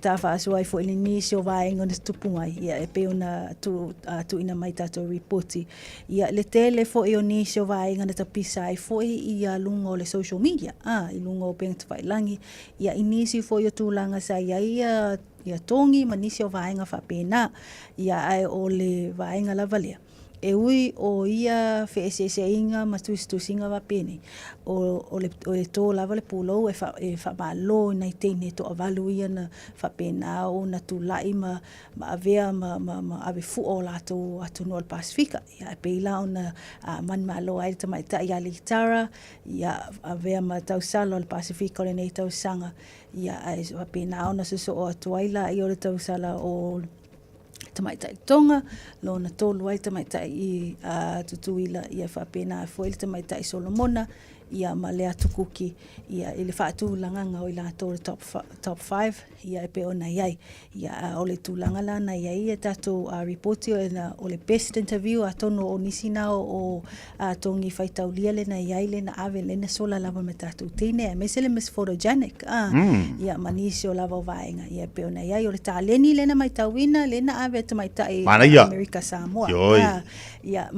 D: ta fa so ai fo i nisho vaenga na tupunga ia e pe ona tu ina mai tato reporti ia le tele fo i nisho vaenga na tapisa ai fo ia lungo le social media i lungo pe te langi ia inisi fo i tu langa sa ia tongi manisho vaenga fa pena ia ai o le vaenga la valia e ui o ia FEB inga matuistu singa va pene o le to lava le pulo e fa malo nei tene to avalu ia na fa pena o na tu lai ma avea ma ave fu o la to atu no Pacifica ia pe la ona man malo ai te mai ta ia litara ia avea ma tau sala o Pacifica le nei tau sanga ia ai fa pena ona so o tuaila i o le tau sala o tamai tai tonga lo na tolu ai tamai tai tutuila ia fa pena foi tamai tai Solomona ia ma lea tukuki ia i le whaatūlanga ngau i lātou le top 5 ia e pe ona iai ia o le tūlanga lana iai e tātou reporti o le best interview a tono o nisina o tongi whaitaulia le na iai le na ave le na sola lava me tātou tine e mese le Miss Photogenic ia manisi o lava o vaenga ia pe ona iai o le tāleni le na mai tauina le na ave te mai tai America Samoa ia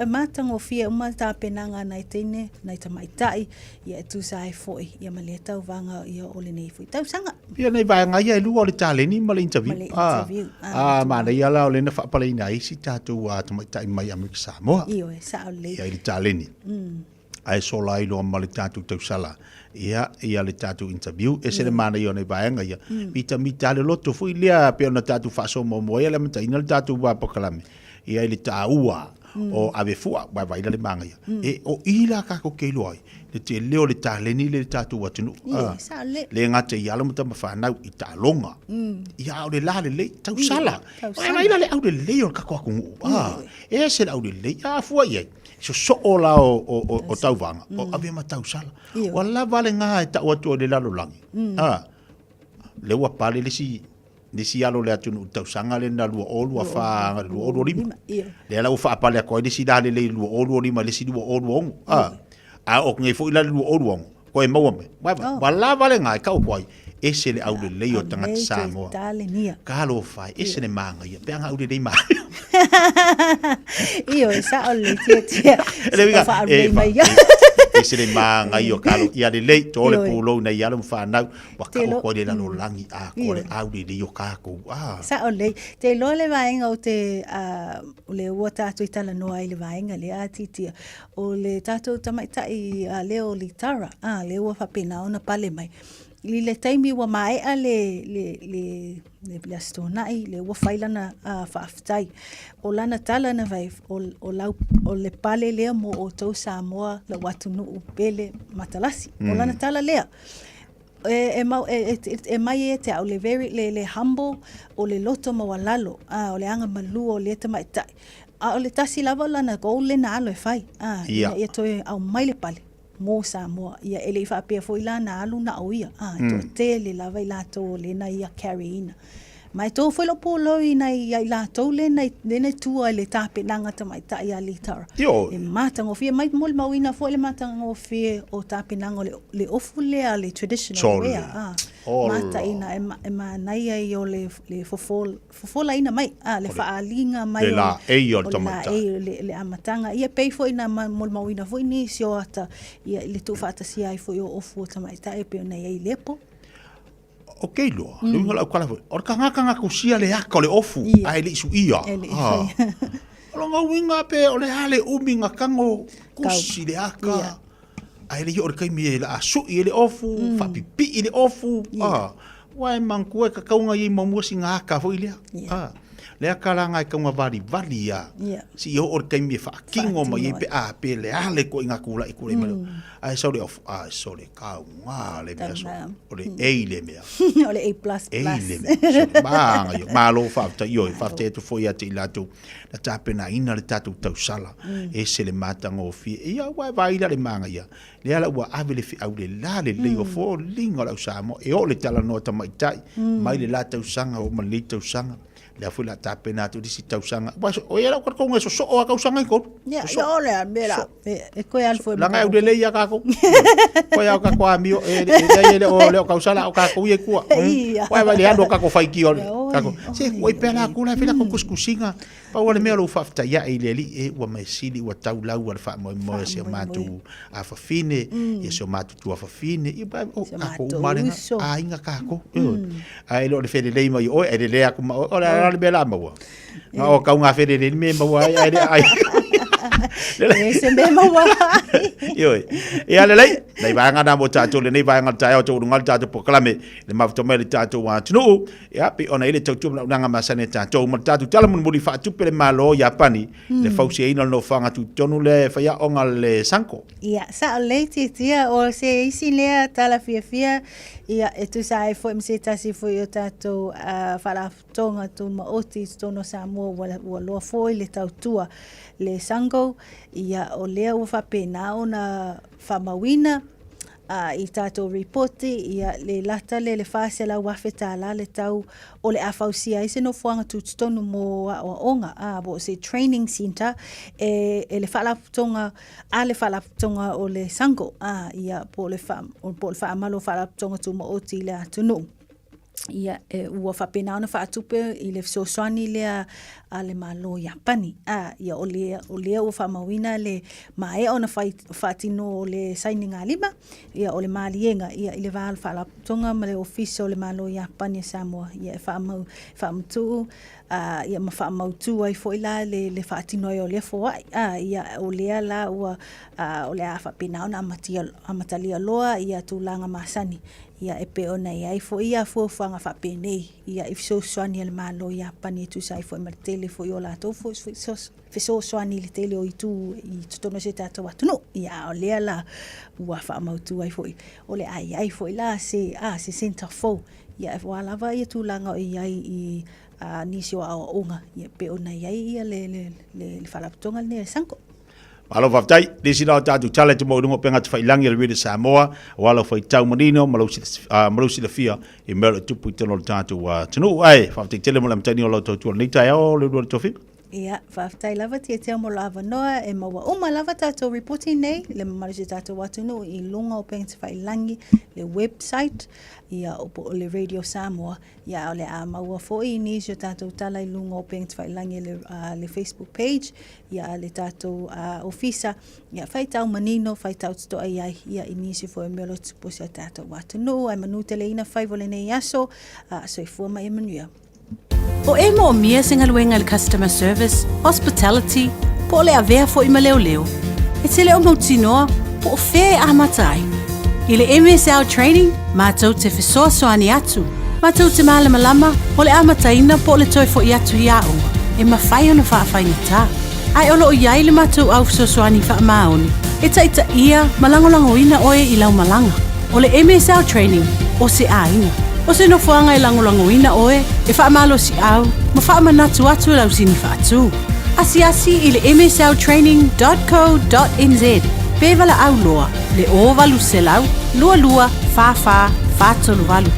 D: matango fia uma tā penanga nai tine nai ta mai tai ia tu sai foi ia male tau vanga ia o le nei foi tau sanga
I: ia nei vaenga ia lu o le taleni ma le interview ma nei ala o le na fa pale nai si tatu a mai tai mai America Samoa
D: io e sa le
I: ia le taleni ai so lai lo ma le tatu tau sala ia le tatu interview e se le mana ia nei vaenga ia mita le loto foi lea pe ona tatu fa so mo ia le mata ina le tatu va pokalame ia le taua o ave fua vai le manga ia e o ila ka ko ke loi le te leo le taleni le tatu watunu le ngate ia le mata mafana i talonga ia o le la le tau sala mai le au le o ka ko e se au le ia fua ia so ola o tau vanga o ave ma tau sala wala vale nga e tau atu le lalo langi le wa pale le si alo le atu tau sanga le na lua olu fa lua olu lima le ala fa pale ko le si dale le lua olu lima le si lua olu on o ngai fo ila lua olu on ko e mawa me wala vale nga ka o koi ese le au le o tangata Samoa ka lo fai ese le manga ia pe anga au le mai
D: io sa o le tia fa le mai
I: ese le manga io kalo ia le lei to le pulo na ia le fa na wa ka ko le la lo langi a ko le au le io ka ko
D: sa o le te lo le vaenga o te le wata tu itala no ai le vaenga le atitia o le tato tamaita i le o litara le wa fa pena ona pale mai li le taimi wa mai a le plastonai le wa failana faaftai o lana tala na vai o le pale le mo o tau Samoa le watu no pele matalasi o lana tala lea e mai e te au le very le humble o le loto mawalalo o le anga malu o le te mai tai o le tasi lava lana go le na alo e fai ia toi au mai le pale mo Samoa ia ele fa pe foi la na alu na oia to tele la vai la to le na ia carryina mai to foi lo polo ina ia la to le na tu le tape nanga ta mai ta ia litara e mata ngo fie mai mol mawina foi le mata ngo fie o tape nanga le ofule le traditional way mata ina e ma nai ai o le fofola ina mai le faalinga mai
I: la e o tamata
D: le amatanga ia pei foi na mol mawina foi ni sio ata ia le tu fata si ai foi o ofu tamai ta e pe na ia lepo
I: okay lo le ngala kala o kanga ko sia le aka le ofu ai le su ia lo nga winga pe o le hale uminga kango kusi le aka ai le o kai mi la su i le ofu fa pipi i le ofu wai mangkue ka kaunga i mamu singa aka foi le le akala ngai kaunga vali ia si o kai mi fa kingo mai pe pe le hale ko inga kula i kule malo ai so le ofu so le kaunga le meso o le e le mea
D: o le A++
I: e le mea yo malo fa tu foi ati lato la tapena ina le tatu tau sala e se le matango fi ia vai le manga ia le ala wa ave le fi au le la le o fo linga la Samoa e o le tala no ta mai tai mai le la tau sanga o mai tau sanga le fu la tapena tu disi tau sanga o ia ko ko so o ka sanga ko
D: o le mera e ko al foi
I: la ngai le ia ka ko ko ia ka ko amio e o le ka sala o ka ko ie ku vai le ando ka ko fai ki o ka ko se o pela ku la fila ko kuskusinga pa o le mea lo fa fta ia ile li e wa mai sili wa tau lau wa fa mo se matu a fa fine e se matu tu a fa fine e ba o ka ko marenga a inga ka ko ai lo le fele le mai o e le aku o la le bela mo nga o ka nga fele le me mo ai le se me mo yo e ale le nei vanga na mo tato le nei vanga tayo to ngal tato po klame le mafto le tato wa tunu ya pe ona ile tato na nga masane tato mo tato tala mo li fa tu pe malo ya pani le fausi ina no fanga tu tonu le fa ya onga le sanko
D: ia sa le tia o se isi le tala Fiafia ia e tu sai fo mse tasi fo yo tato fala tonga tu ma oti tono Samoa wa lo fo le tautua le sango ia o lea ua whapena o na whamawina i tātou reporti ia le lata le whāse la wawheta la le tau o le awhausia i se no whuanga tututonu mō o onga bo se training center e le whalaputonga le whalaputonga o le sango ia po le whaamalo whalaputonga tu mo oti le atunu ia ua whapena ona whaatupe i le sosoani lea a le malo Japani ia o lea ua whamawina le mae ona whaatino o le saininga lima ia o le maalienga ia i le wāla whaalaputonga ma le ofisa o le malo Japani Samoa ia e whaamutu ia ma whaamautu ai fo ila le whaatino o le fōai ia o lea la ua o lea whapena ona amatalia loa ia tūlanga masani ia e pe ona ia fo ia fo fanga fa pene ia if so swani le malo ia pani tu sai fo martele fo yo la to fo so swani le tele o itu i tono se tato watu no ia o le la wa fa mau tu ai fo o le ai fo la se center fo ia fo ala va ia tu langa ia i ni so a onga ia pe ona ia le falaptonga le sanko
I: Alo whaftai, nisi nao tātu tala te maurungo penga te whailangi le reda Samoa, wala whai tau manino, malusi la fia, i mera tupu i tano tātu tanu. Ai, whaftai tele mo la mtaini o lau tautua ni tai ao, le rua tofi?
D: Ia, whaftai lava tia mo lava noa, e maua uma lava tātou reporting nei, le mamarisi tātou watunu, i lunga o penga te whailangi, le website, ia o le Radio Samoa, ia o le a maua foi ni jo tātou tala i lunga o penga te whailangi le Facebook page, ia le tātou ofisa, ia whaitau manino, whaitau tuto ai ia inisi fo e melo tupo sa tātou watunu, ai manu tele ina whaivole nei aso, so i fua mai manuia.
G: O e mo mia singaluenga le customer service, hospitality, po le avea fo ima leo leo. E te leo mautinoa, po o whea amatai. I le MSL training, mātou te whesoa soani atu. Mātou te malama o le amataina po le toi fo i atu i aunga. E mawhai ona whaafainya tā. Ai olo o iai le mātou au whesoa wha maoni. E taita ia malangolango ina oe i lau malanga. O le MSL training, o se aina. O se no fuanga i langolango ina oe, e whaamalo si au, ma whaamanatu atu lau sini whaatu. Asi i le msltraining.co.nz. Pevala au loa, le ovalu se lau, lua, fa, tolu valu.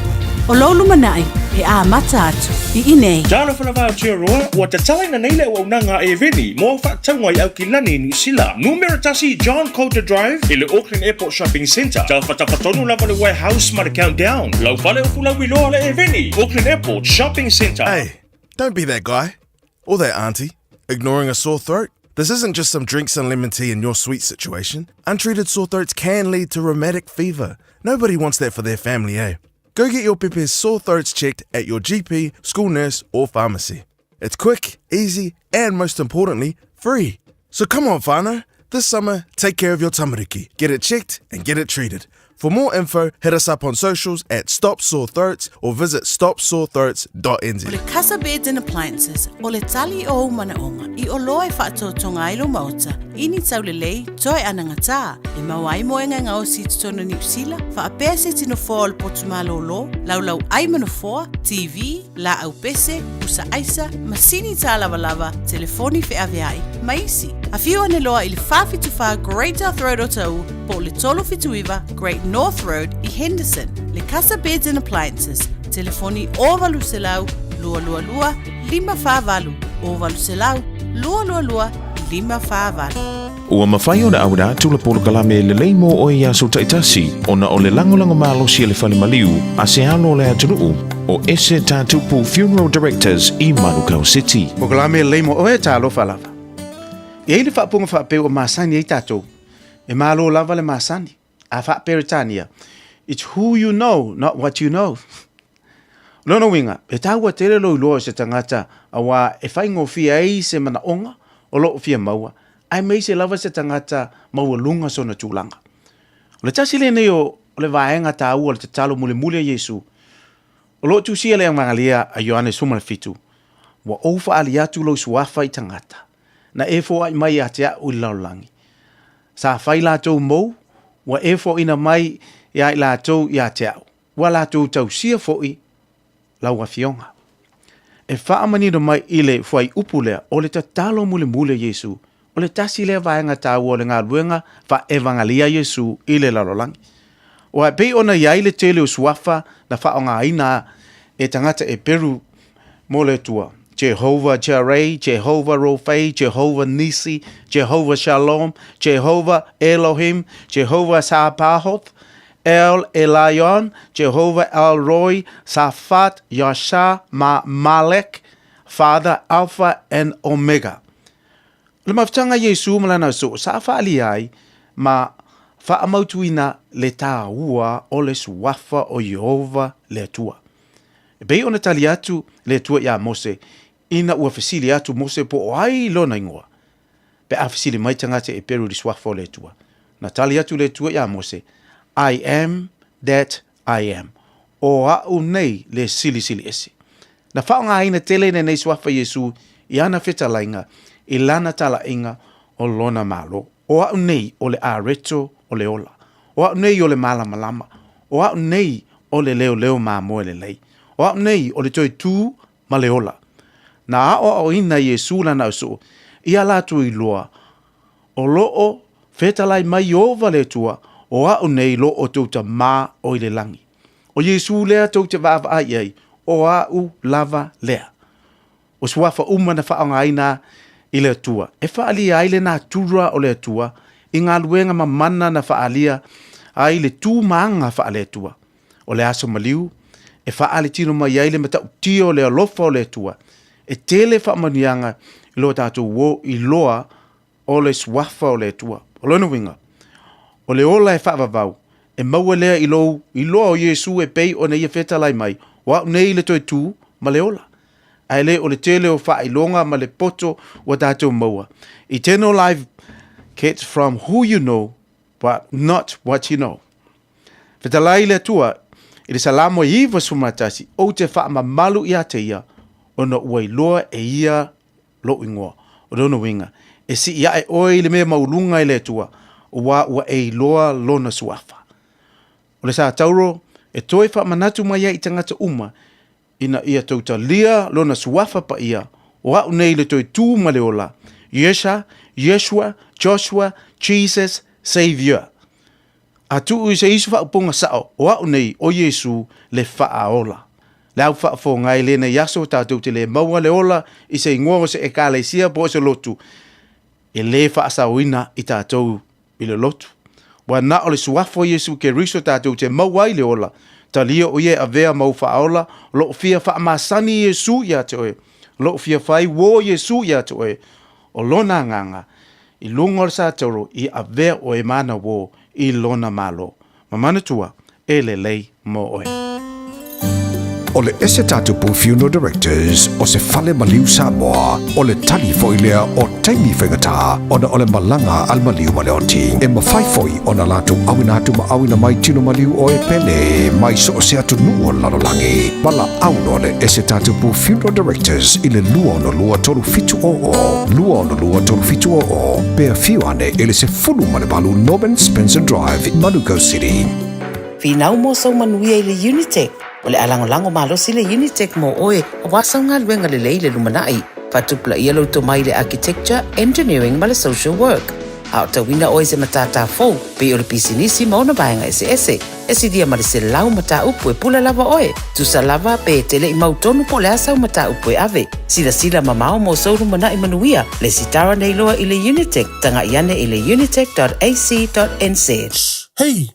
G: O lolu manai, e a mata atu, i inei.
T: Jalo whanawao tia roa, ua te talaina neile ua unanga e veni, mo whaatangwa i au ki lani New Zealand. Numero tasi John Coulter Drive, i le Auckland Airport Shopping Centre. Tau whatapatonu lava le warehouse ma le countdown. Lau whale o fula wiloa le e veni, Auckland Airport Shopping Centre.
K: Hey, don't be that guy, or that auntie, ignoring a sore throat. This isn't just some drinks and lemon tea in your sweet situation. Untreated sore throats can lead to rheumatic fever. Nobody wants that for their family, eh? Go get your Pepe's sore throats checked at your GP, school nurse, or pharmacy. It's quick, easy, and most importantly, free. So come on, whānau. This summer, take care of your tamariki. Get it checked and get it treated. For more info, hit us up on socials at Stop Sore Throats or visit stopsorethroats.nz.
G: O le Casa Beds and Appliances, o le tali o manaonga, i o loa e whaatotonga ilo mauta, ini tau le lei, toi anangata, e mawai moenga ngao si tutono New Zealand, whaapea se tino fōa o le potumalo lo, lau ai manafoa, TV, la au pese, usa aisa, masini tā lava, telefoni Fiafia Mai, maisi. A whiu ane loa i le whawhituwha Great North Road o tau, po le tolo whituiwa Great North Road i Henderson. Le Casa Beds and Appliances. Telefoni ovalu se lau, lua, 5 ovalu se lau, lua, 5.
F: Ua mawhai o na aura tula polo kalame le leimo o ia so taitasi o na o le langolango malo si le whale maliu a se alo le atunuu o ese tātupu Funeral Directors i Manukau City.
L: O kalame le leimo o e tālo whalava. E ele whaapunga whaapeo o masani e tātou. E malo lava le masani. A whaaperitania. It's who you know, not what you know. Lono winga, e tāua tere loi loa se tangata a wā e whaingo fia ei se mana onga o loo fia maua. Ai mei se lava se tangata maua lunga sona tūlanga. O le tasi le nei o le vaenga ta ua le te talo mule mule Yesu. O lo tu sia le ang mangalia a Ioane suma le fitu. Wa oufa ali atu lo suafa I tangata. Na e fo ai mai a te au I laulangi. Sa fai lātou mou, wa e fo ina mai ia I lātou ia te au. Wa lātou tau sia fo I lau a fionga. E wha amanino mai I le fuai upulea o le tatalo mule mule Yesu. O le tasi le vaenga ta ua le ngā luenga fa evangalia Yesu I le laulangi. O a pei ona iai le tele o suafa na wha o ngā ina e tangata e peru mo le tua. Jehovah Jireh, Jehovah Rophe, Jehovah Nisi, Jehovah Shalom, Jehovah Elohim, Jehovah Sabaoth, El Elyon, Jehovah El Roy, Safat, Yasha, Malek, Father, Alpha and Omega. Le maftanga Yesu malana so, sa fa aliai, ma fa amautuina le tā ua o le suafa o Jehova le tua. E bei ona tali atu le tua ia Mose, ina ua fesili atu Mose po o ai lona ingoa. Pe a fesili mai tangata e peru li suafa o le tua. Na tali atu le tua ia Mose, I am that I am. O au nei le sili esi. Na whaonga aina tele nei suafa Yesu, I ana feta lainga, I lana tala inga o lona malo. O au nei o le areto o le ola. O au nei o le malama. O au nei o le leo ma moe le lei. O au nei o le toi tū ma le ola. Na o ina Yesu lana uso, ia latu I loa. O loo fetalai mai ova le tua, o au nei lo o tauta ma o I le langi. O Yesu lea tauta vava ai ai, o au lava lea. O suafa umana whaonga aina I le tua. E whaalia ai le nā tura o le tua, I ngā luenga mamana na whaalia ai le tū maanga whaale tua. O le aso maliu, e whaale tino mai ai le matau tio le alofa o le tua. E tele whaamanianga I loa tātou wo I loa o le suafa o le tua. O lona winga. O le ola e whaavavau. E maua lea I loa o Yesu e pei o nei e whetalai mai. O au nei le toi tū ma le ola. Ai le o le tele o whailonga ma le poto o tātou maua. Eternal life gets from who you know, but not what you know. Whetalai le tua, I le salamo iwa sumatasi, o te whaama malu I a te ia, o no ua I loa e ia lo ingoa. O dono winga, e si ia e oi le mea maulunga I le tua, o ua e loa lona suafa. O le sa tauro, e toi whaama natu mai I tangata uma, ina ia tauta lia lona suafa pa ia, o au nei le toi tū ma le ola, Yeshua, Joshua, Jesus, Savior. A tuu I se isu whaupunga sao, o au nei o Yesu le whaaola. Le au whaafo ngai le nei yaso tātou te le maua le ola, I se ingoa se e ka le sia po se lotu. E le whaasawina I tātou I le lotu. Wa na o le suafo Yesu ke riso tātou te maua I le ola, ta lia o ye a vea mau whaaola, lo fia whaamasani Yesu ia te oe, lo fia whai wo Yesu ia te oe, o lona nganga, I lungo sa toro I a vea o e mana wo I lona malo. Mamana tua, e le lei mo oe.
N: O le ese tatu pu funeral directors o se fale maliu Samoa o le tali foilea o taimi whengata o na o le malanga al maliu maleoti e mawhai foi o na lato awina atu ma awina mai tino maliu o e pene mai so o se atu nuo lalolangi wala auno le ese tatu pu funeral directors I le lua no lua tolu fitu o pea fiu ane ele se fulu mane balu Norman Spencer Drive Manuka City.
S: Finau mo so manuia I le Unitec. O le alango malosi le Unitec mo oe, a wasau ngā luenga le leile lumanai, patupla ia lauto mai le architecture, engineering ma le social work. A o tawina oe se matata fau, pe o le pisinisi ma ona baenga ese dia ma le se lau mata upu e pula lava oe, tusa lava pe tele I mautonu po le asau mata upu e ave, sila mamao mo so lumanai manuia, le sitara nei loa I le Unitec, tanga iane I le unitec.ac.nz.
O: Hey!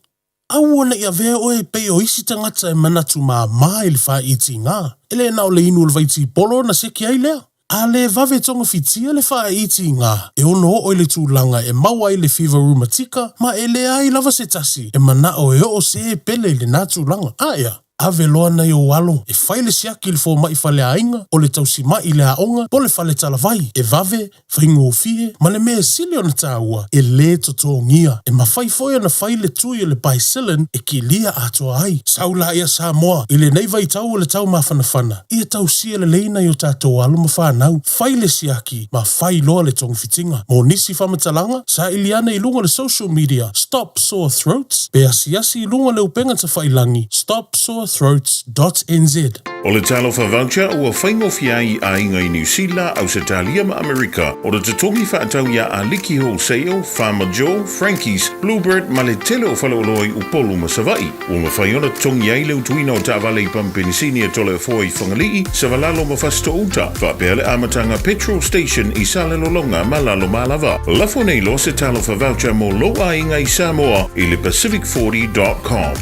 O: Au ona ia vea oe pe o isi tangata e manatu maa I le wha iti ngā. Ele na o le inu le vaiti polo na seki ai lea. A le vave tonga fitia le wha iti ngā. E ono o le tūlanga e maua I le fever rheumatica, ma ele ai lava se tasi. E mana o e o se pele le nā tūlanga. Aia. ave loa na yo walo e faile siaki le fo mai fale ainga o le tausi mai le aonga po le fale talavai e vave faingo fie ma le mea sili ona tāua e le totongia e mawhai foia na faile tui le baisilin e ki lia atoa ai saula ia Samoa i le nei vai tau le tau mawhanawhana ia tausia le leina yo tātou alo ma whanau faile siaki ma fai loa le tongfitinga mo nisi whamatalanga sa iliana i lunga le social media Stop Sore Throats pe asiasi i lunga le upenga ta whailangi stopsorethroats.nz
F: O le talo fa voucher ua whaingofia i a inga i New Zealand au Australia ma Amerika. O le tutongi whaatau ia a Liki Wholesale, Farmer Joe, Frankie's, Bluebird, ma le tele o whalaoloi upolu ma savai. O ma whaiona tongi ai leu tuina o ta'wale i pampenisini e tole foi whangalii, sa walalo ma fasto uta. Whapea amatanga petrol station i Salelolonga ma lalo malava. Lafo nei lo se talo fa voucher mo loa inga i Samoa i le Pacific40.com.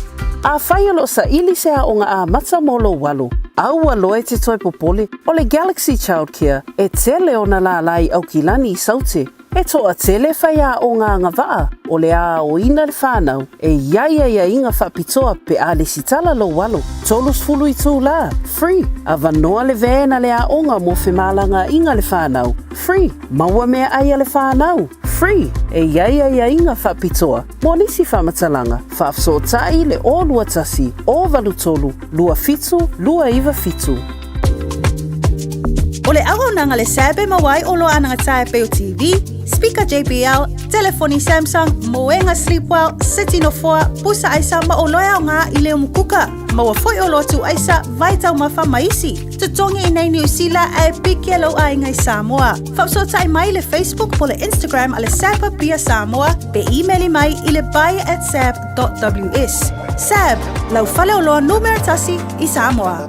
P: A whaia lo sa ili se a onga a mata molo walu. Aua loe te toi popole o le Galaxy Childcare e tele ona la lai au kilani i saute. E toa tele whaia o ngā ngawaa o le a o ina le whanau e iaia inga whapitoa pe a le sitala lo walo. Tolus fulu i tū la, free. A vanoa le vena le a onga mo whemalanga inga le whanau, free. Maua mea aia le whanau, free. E iaia inga whapitoa. Mo nisi whamatalanga, whaafsotai le o lua tasi, o valutolu, lua fitu, lua iwa fitu.
D: O le aronanga le sabe mawai o lo ananga tae peo TV, speaker JBL, telefoni Samsung, moenga Sleepwell, City no 4, pusa aisa ma o loea o ngā i leo mukuka. Maua foi o lotu aisa, vai tau mawha maisi. Tutongi i nei New Zealand e piki alo a ingai Samoa. Whapsotai mai le Facebook po le Instagram a le Sapa Pia Samoa, pe emaili mai i le buy@sab.ws. Sab, lau fale o loa numero tasi i Samoa.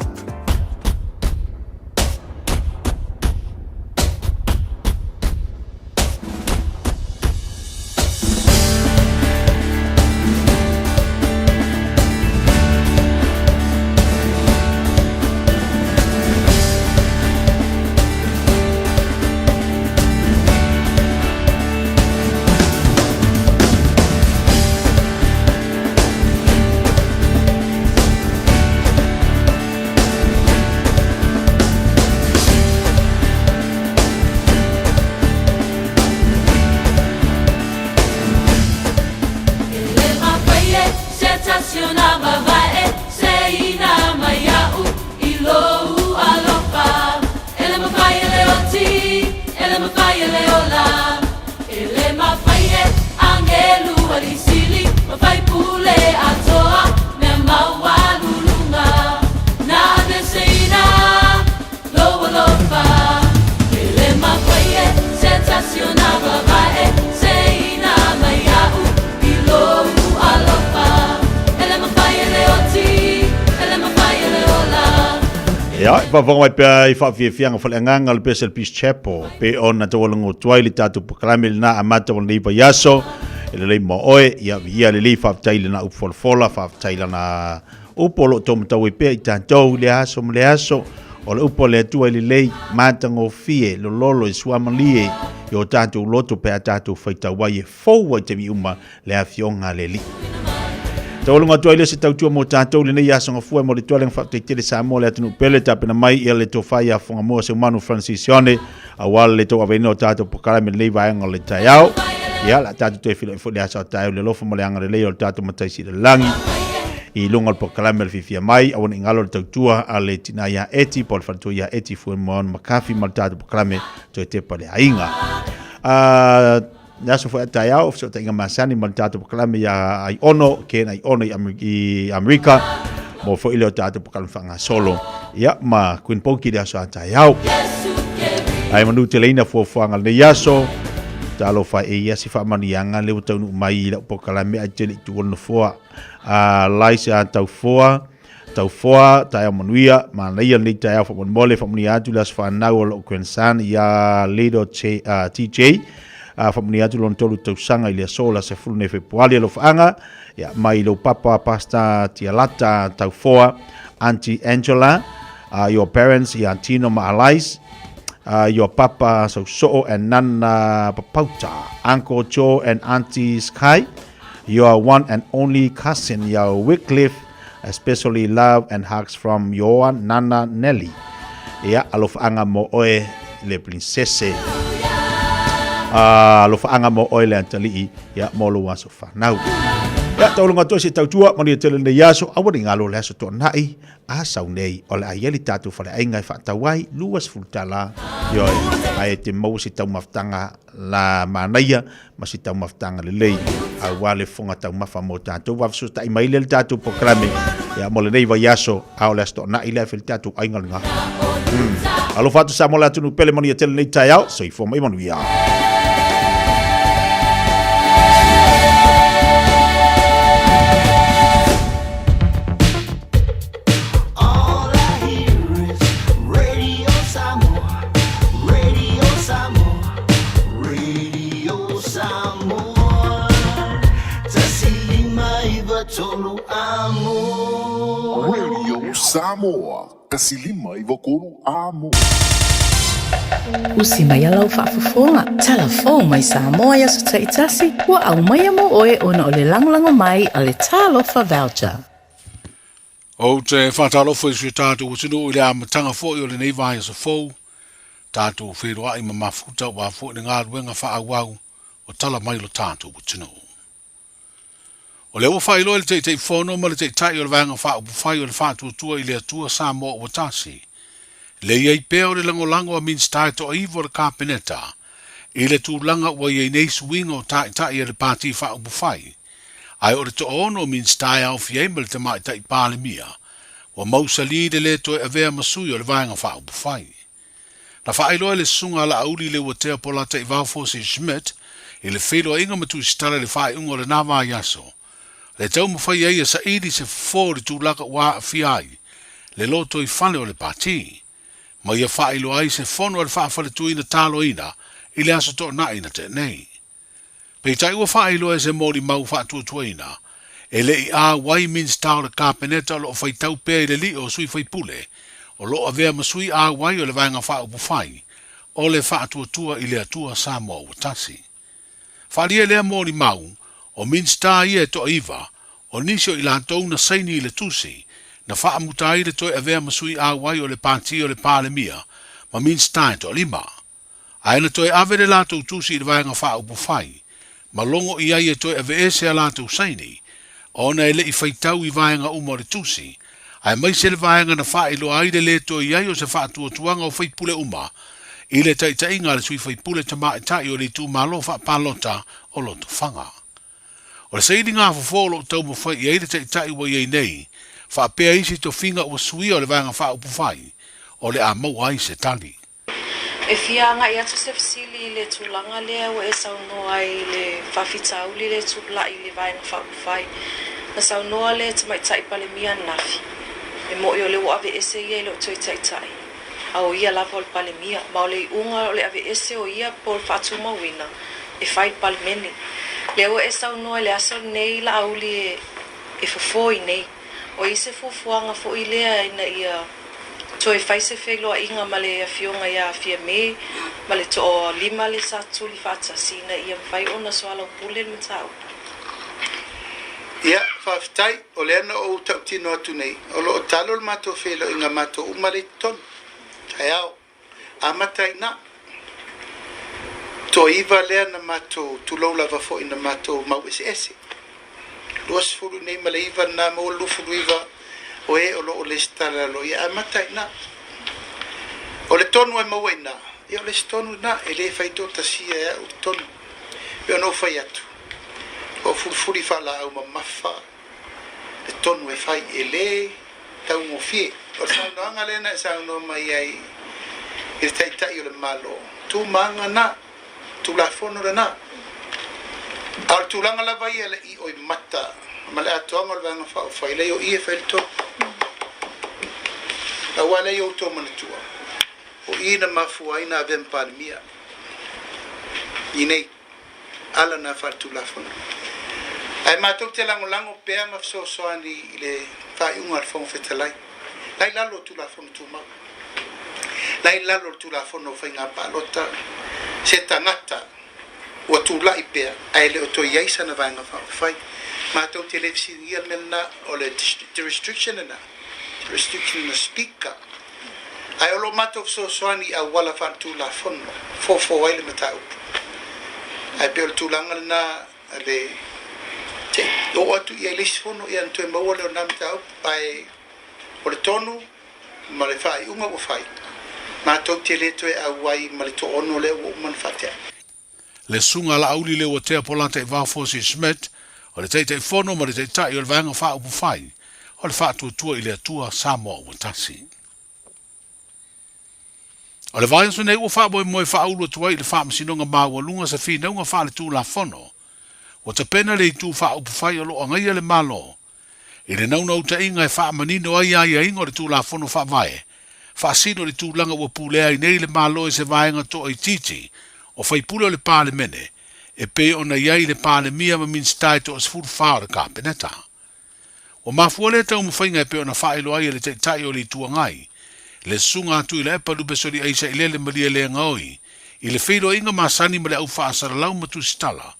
I: Whawhongai pia I Fiafia Mai whalenganga le Bethel Peace Chapel pe ona te walango tuai le tatu pakalame le na amata wana leipa yaso ele lei mo oe ia le lei whaftaile na upolofola whaftaile na upolo tomatau I pia I tātou le aso ma le aso o le upo le atua le lei mātango fie lo lolo I suamalie I o tātou loto pe a tātou whaitawai e fōua I te mi uma le awhionga le li. Taolunga tuaile se tautua mo tātou le nei asanga fua mo le tualenga whakteitele Samoa le atunu pele tapena mai ia le tōwhai a whanga moa se umanu Francisione a wala le tō awena o tātou pokarame le nei vaenga le taiao ia la tātou te whilo I fo le asa o taiao le lofa mo le anga le lei o le tātou mataisi le langi I lunga le pokarame le Fiafia Mai a wana ingalo le tautua a le tina ia eti po le whantua ia eti fua moa makafi ma le tātou pokarame to e te pale ainga Naso foi até ao so tenga masani mal tato proclame ya ai ono ke ai ono I America mo foi ile tato proclame fanga solo ya ma Queen Ponki dia so até ao ai manu telena fo fanga le yaso talo fa e ya si fa manianga le tau mai le proclame a tele tu no fo a laisa tau fo tai manuia ma le le tai fo mole fa mania tu las fa na o Queensan ya ledo TJ famuni atu lon tolu tausanga I le sola se fulu ne Februari lo fanga ya mai lo papa pasta tialata taufoa Auntie Angela your parents ya Antino ma Alais your papa so and nana papauta Uncle Joe and Auntie Sky your one and only cousin ya Wycliffe especially love and hugs from your Nana Nelly. Ia alofaanga mo oe le princesse. Alofaanga mo oe le antalii ia molo waso whanau. Ia taulunga toa si tautua mani tele ne yaso awari ngalo le aso tonai a sau nei o le aieli tatu whale ainga i whaatawai luas fultala yoi ai te mau si tau maftanga la manaia ma si tau maftanga le lei a wale fonga tau mafa mo tatu wafsu ta imaile le tatu pokrame ia mo le nei wa yaso a le aso tonai le fil tatu ainga nga alo fatu sa mo la tunu pele mani tele nei tai au so i fo mai manu ia.
A: Samoa, kasilima i wakoro amo.
R: Usi mai alau whaafafonga. Telefon mai Samoa ya sa taitasi. Wa au mai amo oe ona o le langolango mai a le talofa voucher.
V: O te whatalofa i sui tātou o tino i le amatanga fo i o le nei vai sa fou. Tātou wheroa i mamafuta wa fo i ngā ruenga whaawau o tala mai lo tātou o tino. O le ua whailo le te whono ma le te tai o le vanga wha whai o le whātua i le atua Samoa o tasi. Le iei pēo le lango a means tai to iwo le kāpeneta. I le tūlanga ua iei nei suinga o tai e le pāti wha whai. Ai o le to ono means tai au fiei ma le te mai tai pāle mia. Wa mausa li le to e avea masui o le vanga wha whai. Na whailo le sunga la auri le ua tea pola te Valfo se Schmidt. I le whelo inga matu stala le whai ungo le nawa yaso. Le tau mawhai eia sa iri se fōri tūlaka wā fiai, le loto i whane o le pāti. Ma ia whailo ai se whono al whaafale tuina tālo ina, i le aso tō na ina te nei. Pei tai ua whailo e se mōri mau whaatua tuina, e le i a wai mins tāo le kāpeneta lo o whai tau pēi le li o sui whai pule, o lo a vea masui a wai o le vanga whaupu whai, o le whaatua tua i le atua Samoa o tasi. Whalia lea mōri mau, o minsta ia to iva, o nisio i lantou na saini i le tusi, na whaamutai le toi avea masui a wai o le pāti o le pālemia, ma minsta e to lima. Aina toi ave le lantou tusi i le vanga whaupu whai, ma longo i ai e toi ave ese a lantou saini, o na ele i whaitau i vanga umo le tusi, ai mai se le vanga na whailo ai le toi i ai o se whaatua tuanga o whaipule uma, i le taitainga le sui whaipule tama e tai o le tū malo whaapalota o loto whanga. O le seidi ngā fofolo o tau mawhai i eire te tai wa iei nei, wha pēa isi to whinga o suia o le vanga wha upu whai, o le a mau ai se tali.
X: E whianga i atu se fasili le tūlanga lea o e saunoa i le whawhitauli le tūla i le vanga wha upu whai, na saunoa le te mai tai pale mia nafi. E mo i o le o ave ese i e lo toi tai tai. A o ia lava o le pale mia, ma o le unga o le ave ese o ia po le whatu mawina, e whai pale meni. Leo e saunoa le aso nei la auli e fofoi nei. O i se fofuanga fo i lea ina ia toi whaise wheloa inga ma le fionga ia Fiafia Mai, ma le to o lima le sa tuli whaatasina ia mwhai ona soala o pule le matau.
Y: Ia, whawhitai, o le ana o tautino atu nei. O lo o talo le mato whelo inga mato umare ton. Tai au, a matai na. To iwa lea na mato tulau lava fo ina mato mau ese ese. Luas furu nei ma le iwa na mo lufuru iwa o e o lo o le stala lo ia amatai na. O le tonu e mau ina. Ia o le stonu na e le whaito tasia ea o tonu. Ia no whai atu. O furfuri whala au ma mafa. Le tonu e whai e le tau mo fie. O sauno anga lena e sauno mai ai e taitai o le malo. Tu manga na. Tu la fono na. Al tu langa la vai ele I o mata. Ma le atoanga le vanga fa ile o I e fa to. A wala yo to mana tua. O I na mafua ina vem pandemia. Ine ala na fa tu la fono. Ai matou te lango pea ma so ani le fa unga al fon fetalai. Lai lalo tu la fono tu ma. Lai lalo tu la fono fa inga palota. Se tangata o tu lai pea ai le o to iaisa na vanga fa fai Mātou televisiria mena o le restriction na speaker. Ai olo mātou soani a wala whantu la whono. Fofo waile matau. Ai pe o le tūlanga na le te o atu ia lisi whono ia ntue maua leo na matau. Ai o le tonu ma le whai unga o whai. Mātou te leto e au wai ma le to ono leo o man whatea.
V: Le sunga la auli leo te polanta e Valfosi Smith, o le teitei whono ma le teitai o le vanga wha upu whai, o le wha tua i le atua Samoa o tasi. O le vai so nei ua wha boi moe wha ulu atua i le wha masinonga maua lunga sa whina unga wha le tū la whono, o te pena le tū wha upu whai o lo angaia le malo, i le naunau ta inga e wha manino ai ai inga o le tū la whono wha vai, wha sino le tū langa ua pulea i nei le malo i se vaenga to i titi, o whai pula le pāle mene, e pe ona iai le pāle mia ma min stai to as furu whaore ka peneta. O mafua le tau mwhainga e pe ona whaelo ai le te tai o li tua ngai, le sunga atu i le epa lupe sori aisa i le maria le ngaoi, i le whiro inga masani ma le au whaasara lau matu stala,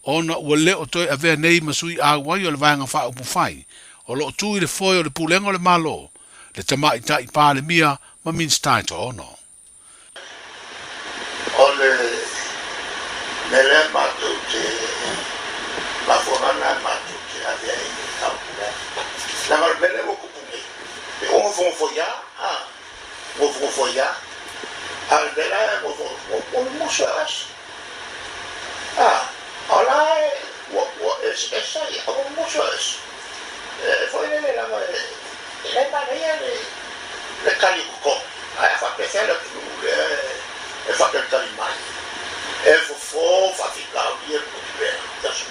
V: ona ua leo toi a vea nei masui a wai o le vaenga wha upu whai, o lo tu i le foi o le pulenga o le malo, le tamai tai pāle mia ma min stai to ono.
Y: Ole nele matu te la forana matu te avea i kaupule. La marbele wo kupune. E o fon foya, wo fon foya. Al bela wo mushas. Ola wo es esa ya wo mushas. Foi nele la le maria le calico. Ai fa pesela e fa per calimai e fa ficar o dia por bem das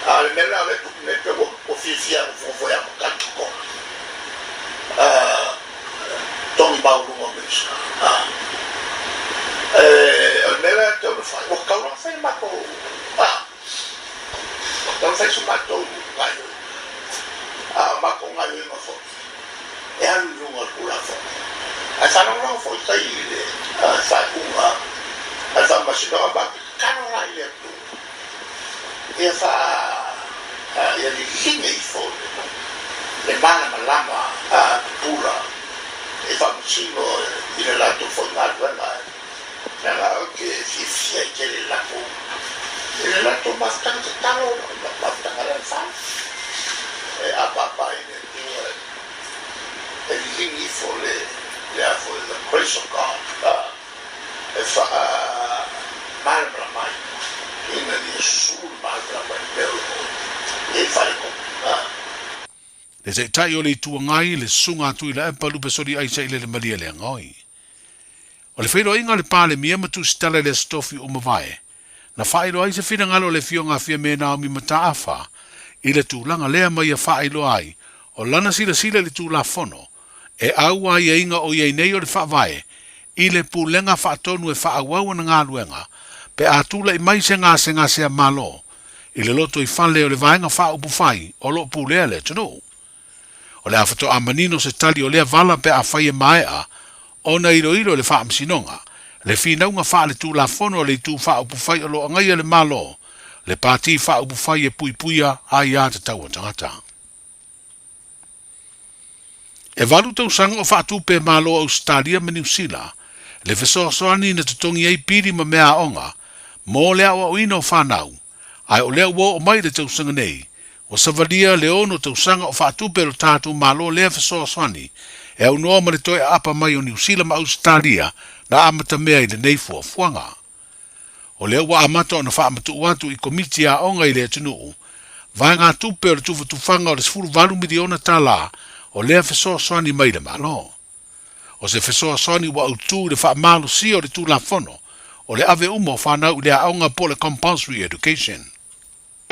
Y: al mela le me pego o Fiafia foi a canto Tom Paulo Gomes al mela te lo fa o calo fai ma co non fai su matto ma con algo no fo e al lungo la fo a sana no fo sai sa uma a sa masino ba kano la ile tu e fa ia di hingi fo le mana malama pura e fa musino il lato fo na che si che il lato bastante caro bastante fa e a papà e hingi fo le for the grace of God if malbra mai in the sul malbra mai bello e fare
V: Le te tai o le tua ngai le sunga atu i la epa lupe sori aisa i le maria le ngoi. O le whairo inga le pāle mia matu stala le stofi o mawai. Na whairo aisa whina ngalo le fionga fia me Naomi mata awha i le tūlanga lea mai a whailo ai o lana sila le tūla fono e aua ia inga o iei nei o le whaavae, i le pūlenga whaatonu e whaawau na ngā luenga, pe ātula i mai se ngā sea malo, i le loto i whale o le vaenga whaupu whai, o lo pūlea le tunu. O le awhato a manino se tali o lea vala pe a whaie maea, o na iro le whaamsinonga, le whinaunga wha le tū la fono le tū whaupu whai o lo angai le malo, le pāti whaupu whai e puipuia a ia te taua tangata. E walu tau sanga o whaatu pe malo Australia me New Zealand, le fesoasoani na tutongi ei piri ma mea onga, mō lea o ino whanau, ai o lea ua o mai le tau sanga nei, o savalia le ono tau sanga o whaatu pe lo tātu malo lea fesoasoani, e au noa ma le toi apa mai o New Zealand ma Australia na amata mea i le nei fuanga. O lea ua amata o na whaamatu uatu i komiti a onga i lea tunuu, vai ngā tupe o le tufanga o le 10 miliona tala, o lea fesoasoani mai le malo. O se fesoasoani wa utu le wha malo si o le tū la fono, o le ave umo whanau lea aunga po le compulsory education.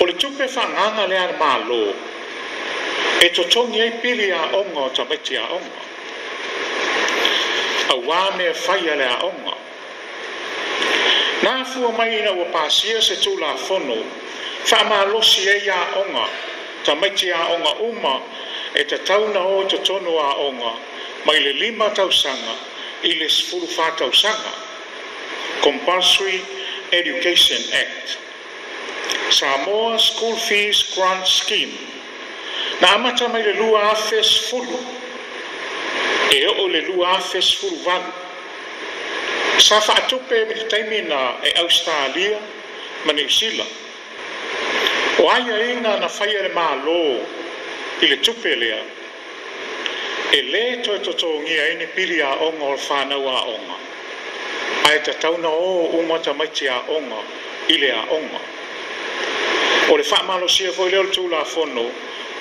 C: O le tupe whanganga lea malo, e totongi ei pili a onga o tamaiti a onga. A wame e whaia lea onga. Nā fua mai ina ua pāsia se tū la fono, wha malosi e a onga, tamaiti a onga uma, e te tauna o te tono a onga, mai le 5 tausanga, i le 10 tausanga. Compulsory Education Act. Samoa School Fees Grant Scheme. Na amata mai le lua afes fulu. E o le lua afes fulu valu. Sa whaatupe mi taimi na e Australia ma New Zealand. O aia ina na whaia le malo i le tupe lea. E le toi totongia ini pili a onga o whanau a onga. Ai ta tauna o umata maiti a onga i le a onga. O le whaamalo sia foi leo tu la fono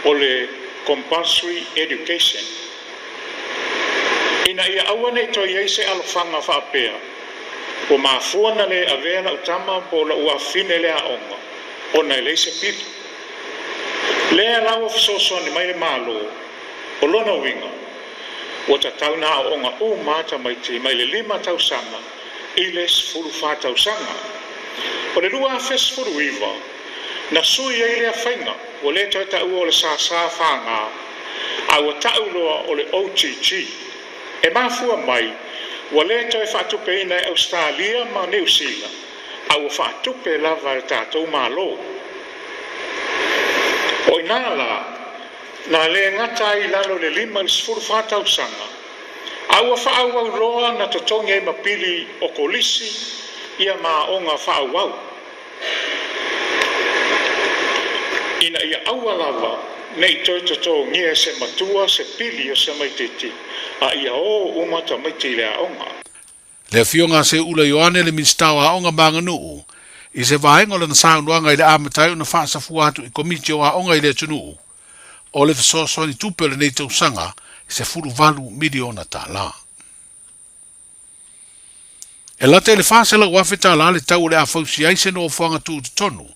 C: o le compulsory education. Ina ia awane to ia se alofanga whaapea. O maafuana le avea utama po la ua fine le a onga. O na le se pili. Lea lau fisoso ni mai le malo. O lona winga. O ta tauna a onga o mata maiti mai le 5 tausanga. Iles furu fa tausanga. O le lua fes furu iwa. Na sui e le whainga, o le tau tau o le sa whanga, a o tau loa o le OTG. E mafua mai, o le tau whaatupe ina e Australia ma New Zealand, a o whaatupe lava e tātou malo. O inala, na le ngata i lalo le 5 sfuru whātau sanga, a o whaauau loa na totonga e mapili o kolisi, ia ma onga whaauau. Ina ia aua lava, nei toi toto ngia se matua se pili o se maititi, a ia o umata maiti le aonga.
V: Le fionga se ula yoane le minstau aonga manganuu, i se vaenga le nasaunwanga i le amatai una whaasa fuatu i komiti o aonga i le tunuu, o le fasosoni tupe le nei tausanga, i se furu valu miliona ta la. E late le whaasela wafeta la le tau le a fausi aise no fuanga tu tonu,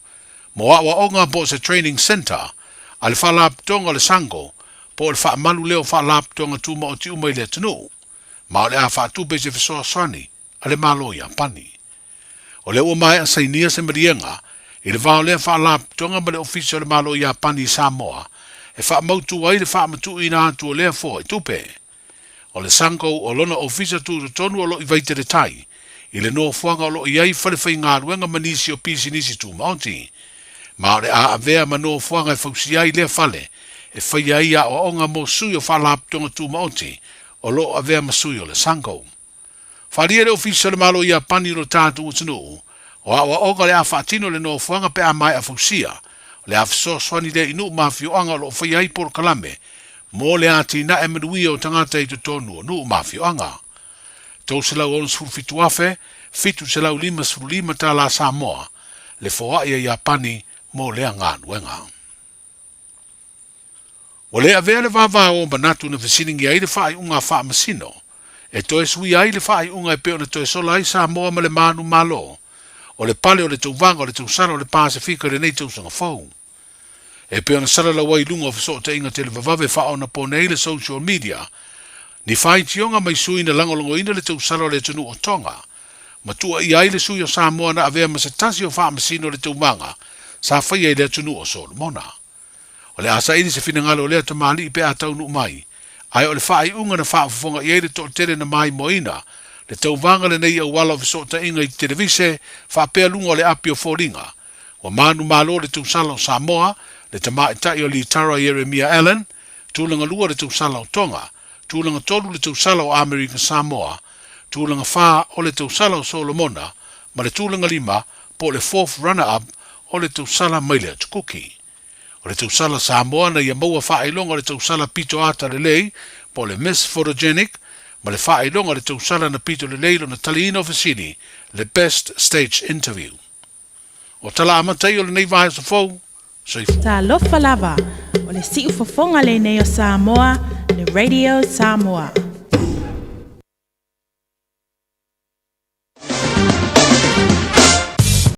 V: mo awa onga po se training center, ale whalap tonga le sango, po le wha malu leo whalap tonga tuma o ti umai le tanu, ma ole a whaatupe se fisoa swani, ale malo i ampani. O le ua mai a sainia se marienga, i le vao lea whalap tonga ma le ofisio le malo i ampani Samoa, e wha mautu ai le wha matu ina atu o lea fo i tupe. O le sango o lona ofisio tu tonu o lo i vaite le tai, i le no fuanga o lo i ai whale whai ngā ruenga manisi o pisi nisi tu maunti, ma ore a avea mano fuanga e fausiai lea fale, e whai ai a o onga mo sui o whalap tonga tu maoti, o lo avea masui o le sango. Wharia le ofisa le malo ia pani lo tātu utinu, o a onga le a whaatino le no fuanga pe a mai a fausia, le a fiso swani le inu mafio anga lo whai ai por kalame, mo le a tina e manuia o tangata i tutonu o nu mafio anga. Tau se lau onu suru fitu afe, fitu se lau 5 ta la Samoa, le foa ia ia pani, mo lea ngā nuenga. O lea vea le vava o manatu na visiningi ai le whaai unga wha masino, e toe sui ai le whaai unga e peo na toe sola ai Samoa ma le manu malo, o le pale o le tauvanga o le tausara o le Pasifika le nei tausanga fau. E peo na sara la wai lunga o fiso te inga te le vavave wha o na pone le social media, ni whai tionga mai sui na langolongo ina le tausara o le tunu o tonga, ma tua i ai le sui o Samoa na avea masatasi o wha masino le taumanga, sa whai e lea tunu o Solomona. O le asa ini se fina ngalo lea ta mali i pe a taunu mai. Ai o le whaai unga na wha ufonga i eire to tere na mai moina. Le tau vanga le nei au wala o fiso ta inga i televise, wha pea lunga o le api o fōringa. Wa manu malo le tau sala o Samoa, le ta mai tai o li tara Jeremia Allen, tūlanga lua le tau sala o Tonga, tūlanga tolu le tau sala o Amerika Samoa, tūlanga wha o le tau sala o Solomona, ma le tūlanga 5 po le 4th runner-up o le tausala mai le tukuki. O le tausala Samoa na ia maua whaelonga o le tausala pito ata le lei, po le Miss Photogenic, ma le whaelonga le tausala na pito le lei lo na taliina o Fasini, le Best Stage Interview. O tala amatai o le nei vahe sa fau, soifu.
E: Ta lofa lava, o le siu fofonga le nei o Samoa, le Radio Samoa.